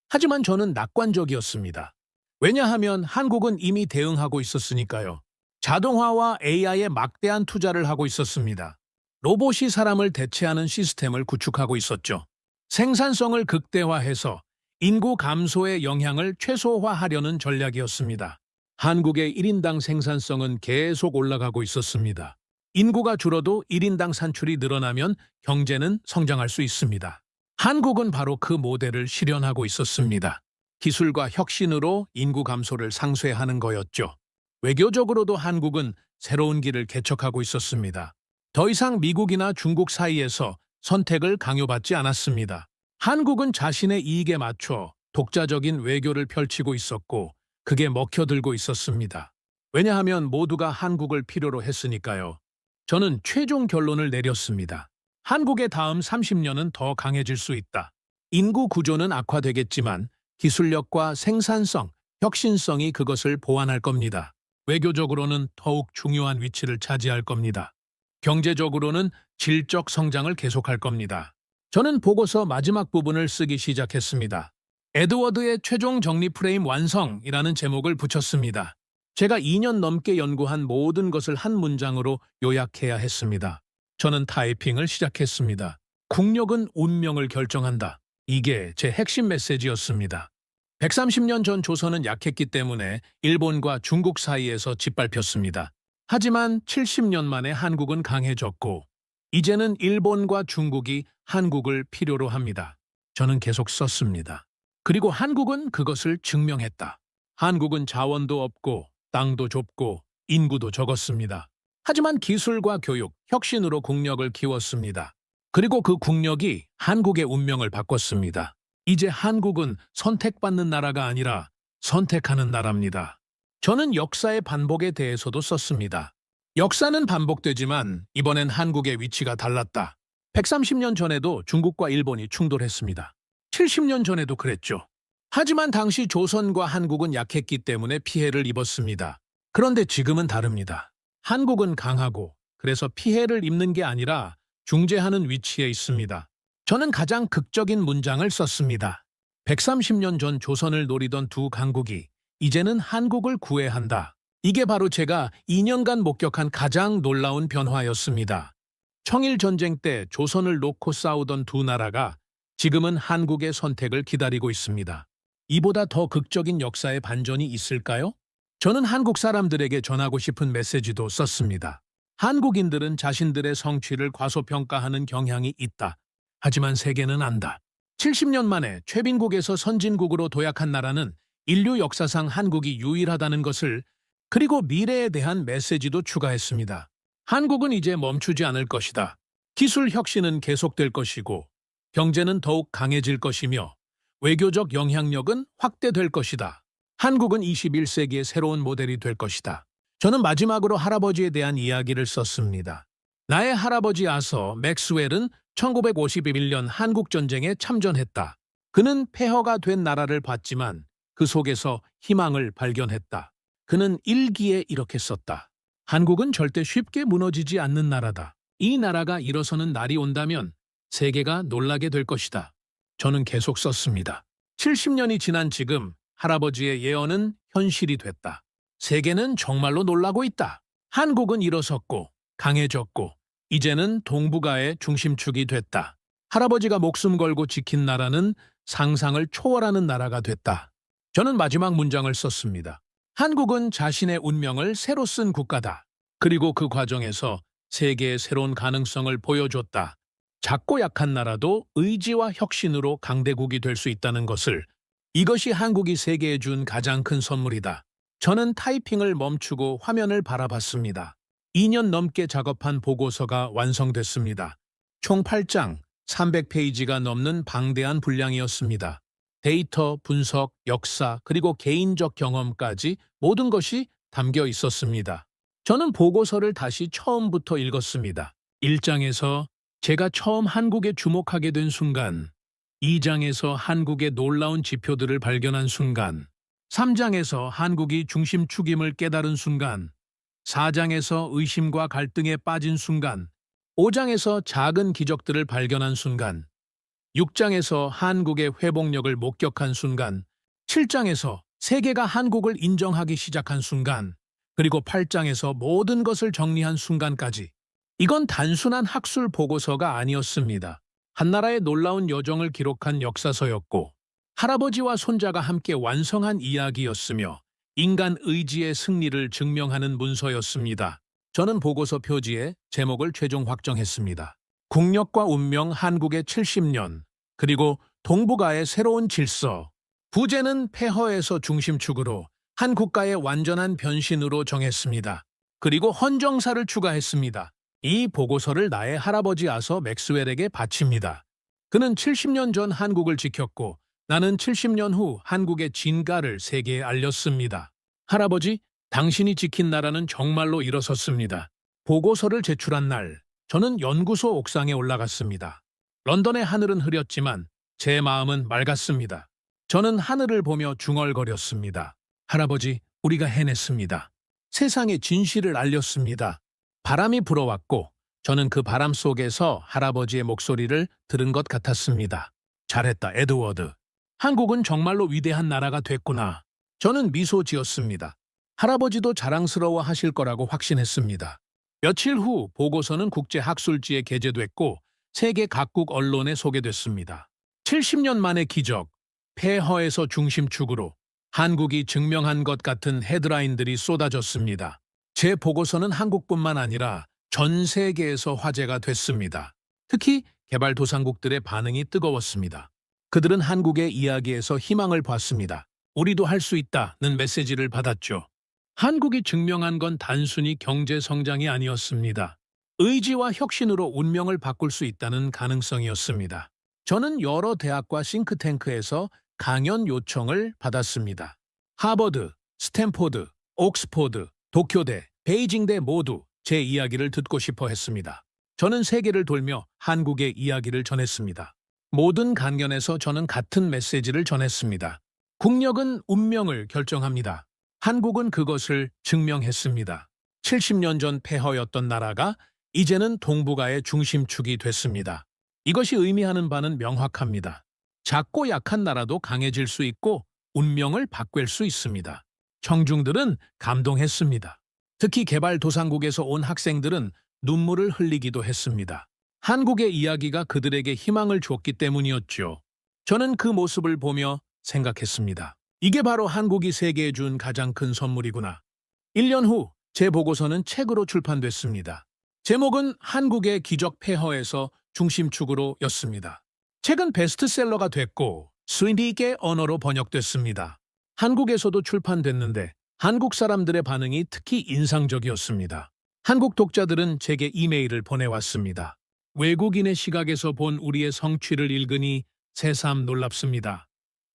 [SPEAKER 1] 하지만 저는 낙관적이었습니다. 왜냐하면 한국은 이미 대응하고 있었으니까요. 자동화와 AI에 막대한 투자를 하고 있었습니다. 로봇이 사람을 대체하는 시스템을 구축하고 있었죠. 생산성을 극대화해서 인구 감소의 영향을 최소화하려는 전략이었습니다. 한국의 1인당 생산성은 계속 올라가고 있었습니다. 인구가 줄어도 1인당 산출이 늘어나면 경제는 성장할 수 있습니다. 한국은 바로 그 모델을 실현하고 있었습니다. 기술과 혁신으로 인구 감소를 상쇄하는 거였죠. 외교적으로도 한국은 새로운 길을 개척하고 있었습니다. 더 이상 미국이나 중국 사이에서 선택을 강요받지 않았습니다. 한국은 자신의 이익에 맞춰 독자적인 외교를 펼치고 있었고 그게 먹혀들고 있었습니다. 왜냐하면 모두가 한국을 필요로 했으니까요. 저는 최종 결론을 내렸습니다. 한국의 다음 30년은 더 강해질 수 있다. 인구 구조는 악화되겠지만 기술력과 생산성, 혁신성이 그것을 보완할 겁니다. 외교적으로는 더욱 중요한 위치를 차지할 겁니다. 경제적으로는 질적 성장을 계속할 겁니다. 저는 보고서 마지막 부분을 쓰기 시작했습니다. 에드워드의 최종 정리 프레임 완성이라는 제목을 붙였습니다. 제가 2년 넘게 연구한 모든 것을 한 문장으로 요약해야 했습니다. 저는 타이핑을 시작했습니다. 국력은 운명을 결정한다. 이게 제 핵심 메시지였습니다. 130년 전 조선은 약했기 때문에 일본과 중국 사이에서 짓밟혔습니다. 하지만 70년 만에 한국은 강해졌고 이제는 일본과 중국이 한국을 필요로 합니다. 저는 계속 썼습니다. 그리고 한국은 그것을 증명했다. 한국은 자원도 없고 땅도 좁고 인구도 적었습니다. 하지만 기술과 교육, 혁신으로 국력을 키웠습니다. 그리고 그 국력이 한국의 운명을 바꿨습니다. 이제 한국은 선택받는 나라가 아니라 선택하는 나라입니다. 저는 역사의 반복에 대해서도 썼습니다. 역사는 반복되지만 이번엔 한국의 위치가 달랐다. 130년 전에도 중국과 일본이 충돌했습니다. 70년 전에도 그랬죠. 하지만 당시 조선과 한국은 약했기 때문에 피해를 입었습니다. 그런데 지금은 다릅니다. 한국은 강하고 그래서 피해를 입는 게 아니라 중재하는 위치에 있습니다. 저는 가장 극적인 문장을 썼습니다. 130년 전 조선을 노리던 두 강국이 이제는 한국을 구해야 한다. 이게 바로 제가 2년간 목격한 가장 놀라운 변화였습니다. 청일전쟁 때 조선을 놓고 싸우던 두 나라가 지금은 한국의 선택을 기다리고 있습니다. 이보다 더 극적인 역사의 반전이 있을까요? 저는 한국 사람들에게 전하고 싶은 메시지도 썼습니다. 한국인들은 자신들의 성취를 과소평가하는 경향이 있다. 하지만 세계는 안다. 70년 만에 최빈국에서 선진국으로 도약한 나라는 인류 역사상 한국이 유일하다는 것을 그리고 미래에 대한 메시지도 추가했습니다. 한국은 이제 멈추지 않을 것이다. 기술 혁신은 계속될 것이고 경제는 더욱 강해질 것이며 외교적 영향력은 확대될 것이다. 한국은 21세기의 새로운 모델이 될 것이다. 저는 마지막으로 할아버지에 대한 이야기를 썼습니다. 나의 할아버지 아서 맥스웰은 1951년 한국전쟁에 참전했다. 그는 폐허가 된 나라를 봤지만 그 속에서 희망을 발견했다. 그는 일기에 이렇게 썼다. 한국은 절대 쉽게 무너지지 않는 나라다. 이 나라가 일어서는 날이 온다면 세계가 놀라게 될 것이다. 저는 계속 썼습니다. 70년이 지난 지금 할아버지의 예언은 현실이 됐다. 세계는 정말로 놀라고 있다. 한국은 일어섰고 강해졌고 이제는 동북아의 중심축이 됐다. 할아버지가 목숨 걸고 지킨 나라는 상상을 초월하는 나라가 됐다. 저는 마지막 문장을 썼습니다. 한국은 자신의 운명을 새로 쓴 국가다. 그리고 그 과정에서 세계의 새로운 가능성을 보여줬다. 작고 약한 나라도 의지와 혁신으로 강대국이 될 수 있다는 것을 이것이 한국이 세계에 준 가장 큰 선물이다. 저는 타이핑을 멈추고 화면을 바라봤습니다. 2년 넘게 작업한 보고서가 완성됐습니다. 총 8장, 300페이지가 넘는 방대한 분량이었습니다. 데이터, 분석, 역사, 그리고 개인적 경험까지 모든 것이 담겨 있었습니다. 저는 보고서를 다시 처음부터 읽었습니다. 1장에서 제가 처음 한국에 주목하게 된 순간, 2장에서 한국의 놀라운 지표들을 발견한 순간, 3장에서 한국이 중심축임을 깨달은 순간, 4장에서 의심과 갈등에 빠진 순간, 5장에서 작은 기적들을 발견한 순간, 6장에서 한국의 회복력을 목격한 순간, 7장에서 세계가 한국을 인정하기 시작한 순간, 그리고 8장에서 모든 것을 정리한 순간까지. 이건 단순한 학술 보고서가 아니었습니다. 한나라의 놀라운 여정을 기록한 역사서였고, 할아버지와 손자가 함께 완성한 이야기였으며, 인간 의지의 승리를 증명하는 문서였습니다. 저는 보고서 표지에 제목을 최종 확정했습니다. 국력과 운명 한국의 70년, 그리고 동북아의 새로운 질서. 부제는 폐허에서 중심축으로, 한 국가의 완전한 변신으로 정했습니다. 그리고 헌정사를 추가했습니다. 이 보고서를 나의 할아버지 아서 맥스웰에게 바칩니다. 그는 70년 전 한국을 지켰고 나는 70년 후 한국의 진가를 세계에 알렸습니다. 할아버지, 당신이 지킨 나라는 정말로 일어섰습니다. 보고서를 제출한 날, 저는 연구소 옥상에 올라갔습니다. 런던의 하늘은 흐렸지만 제 마음은 맑았습니다. 저는 하늘을 보며 중얼거렸습니다. 할아버지, 우리가 해냈습니다. 세상에 진실을 알렸습니다. 바람이 불어왔고 저는 그 바람 속에서 할아버지의 목소리를 들은 것 같았습니다. 잘했다, 에드워드. 한국은 정말로 위대한 나라가 됐구나. 저는 미소 지었습니다. 할아버지도 자랑스러워 하실 거라고 확신했습니다. 며칠 후 보고서는 국제학술지에 게재됐고 세계 각국 언론에 소개됐습니다. 70년 만의 기적, 폐허에서 중심축으로 한국이 증명한 것 같은 헤드라인들이 쏟아졌습니다. 제 보고서는 한국뿐만 아니라 전 세계에서 화제가 됐습니다. 특히 개발도상국들의 반응이 뜨거웠습니다. 그들은 한국의 이야기에서 희망을 봤습니다. 우리도 할 수 있다는 메시지를 받았죠. 한국이 증명한 건 단순히 경제 성장이 아니었습니다. 의지와 혁신으로 운명을 바꿀 수 있다는 가능성이었습니다. 저는 여러 대학과 싱크탱크에서 강연 요청을 받았습니다. 하버드, 스탠포드, 옥스포드, 도쿄대, 베이징대 모두 제 이야기를 듣고 싶어 했습니다. 저는 세계를 돌며 한국의 이야기를 전했습니다. 모든 강연에서 저는 같은 메시지를 전했습니다. 국력은 운명을 결정합니다. 한국은 그것을 증명했습니다. 70년 전 폐허였던 나라가 이제는 동북아의 중심축이 됐습니다. 이것이 의미하는 바는 명확합니다. 작고 약한 나라도 강해질 수 있고 운명을 바꿀 수 있습니다. 청중들은 감동했습니다. 특히 개발도상국에서 온 학생들은 눈물을 흘리기도 했습니다. 한국의 이야기가 그들에게 희망을 줬기 때문이었죠. 저는 그 모습을 보며 생각했습니다. 이게 바로 한국이 세계에 준 가장 큰 선물이구나. 1년 후 제 보고서는 책으로 출판됐습니다. 제목은 한국의 기적 폐허에서 중심축으로 였습니다. 책은 베스트셀러가 됐고 스웨디게 언어로 번역됐습니다. 한국에서도 출판됐는데 한국 사람들의 반응이 특히 인상적이었습니다. 한국 독자들은 제게 이메일을 보내왔습니다. 외국인의 시각에서 본 우리의 성취를 읽으니 새삼 놀랍습니다.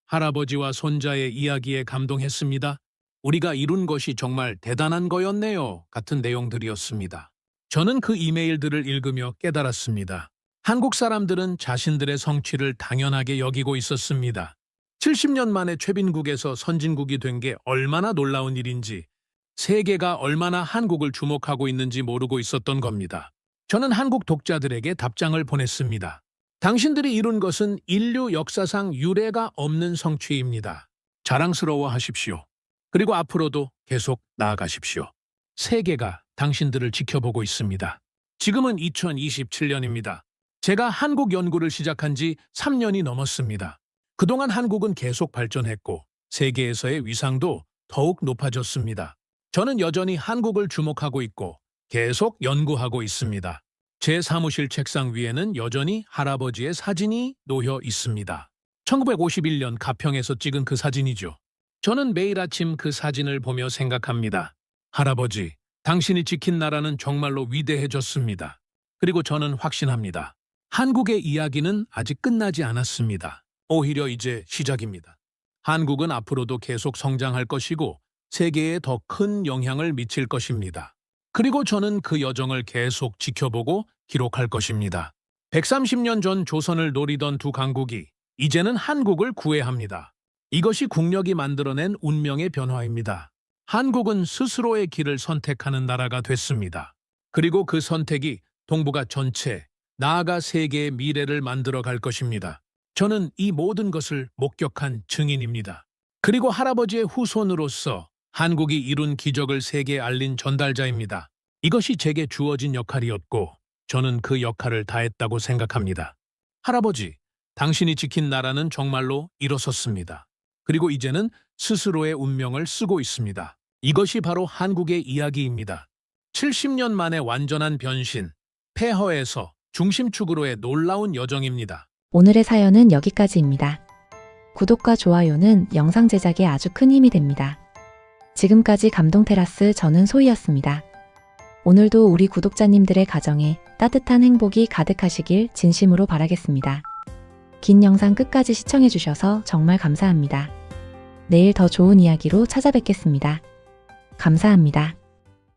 [SPEAKER 1] 할아버지와 손자의 이야기에 감동했습니다. 우리가 이룬 것이 정말 대단한 거였네요. 같은 내용들이었습니다. 저는 그 이메일들을 읽으며 깨달았습니다. 한국 사람들은 자신들의 성취를 당연하게 여기고 있었습니다. 70년 만에 최빈국에서 선진국이 된 게 얼마나 놀라운 일인지, 세계가 얼마나 한국을 주목하고 있는지 모르고 있었던 겁니다. 저는 한국 독자들에게 답장을 보냈습니다. 당신들이 이룬 것은 인류 역사상 유례가 없는 성취입니다. 자랑스러워하십시오. 그리고 앞으로도 계속 나아가십시오. 세계가 당신들을 지켜보고 있습니다. 지금은 2027년입니다. 제가 한국 연구를 시작한 지 3년이 넘었습니다. 그동안 한국은 계속 발전했고 세계에서의 위상도 더욱 높아졌습니다. 저는 여전히 한국을 주목하고 있고 계속 연구하고 있습니다. 제 사무실 책상 위에는 여전히 할아버지의 사진이 놓여 있습니다. 1951년 가평에서 찍은 그 사진이죠. 저는 매일 아침 그 사진을 보며 생각합니다. 할아버지, 당신이 지킨 나라는 정말로 위대해졌습니다. 그리고 저는 확신합니다. 한국의 이야기는 아직 끝나지 않았습니다. 오히려 이제 시작입니다. 한국은 앞으로도 계속 성장할 것이고 세계에 더 큰 영향을 미칠 것입니다. 그리고 저는 그 여정을 계속 지켜보고 기록할 것입니다. 130년 전 조선을 노리던 두 강국이 이제는 한국을 구애합니다. 이것이 국력이 만들어낸 운명의 변화입니다. 한국은 스스로의 길을 선택하는 나라가 됐습니다. 그리고 그 선택이 동북아 전체, 나아가 세계의 미래를 만들어 갈 것입니다. 저는 이 모든 것을 목격한 증인입니다. 그리고 할아버지의 후손으로서 한국이 이룬 기적을 세계에 알린 전달자입니다. 이것이 제게 주어진 역할이었고 저는 그 역할을 다했다고 생각합니다. 할아버지, 당신이 지킨 나라는 정말로 일어섰습니다. 그리고 이제는 스스로의 운명을 쓰고 있습니다. 이것이 바로 한국의 이야기입니다. 70년 만에 완전한 변신, 폐허에서 중심축으로의 놀라운 여정입니다.
[SPEAKER 2] 오늘의 사연은 여기까지입니다. 구독과 좋아요는 영상 제작에 아주 큰 힘이 됩니다. 지금까지 감동테라스 저는 소희였습니다. 오늘도 우리 구독자님들의 가정에 따뜻한 행복이 가득하시길 진심으로 바라겠습니다. 긴 영상 끝까지 시청해주셔서 정말 감사합니다. 내일 더 좋은 이야기로 찾아뵙겠습니다. 감사합니다.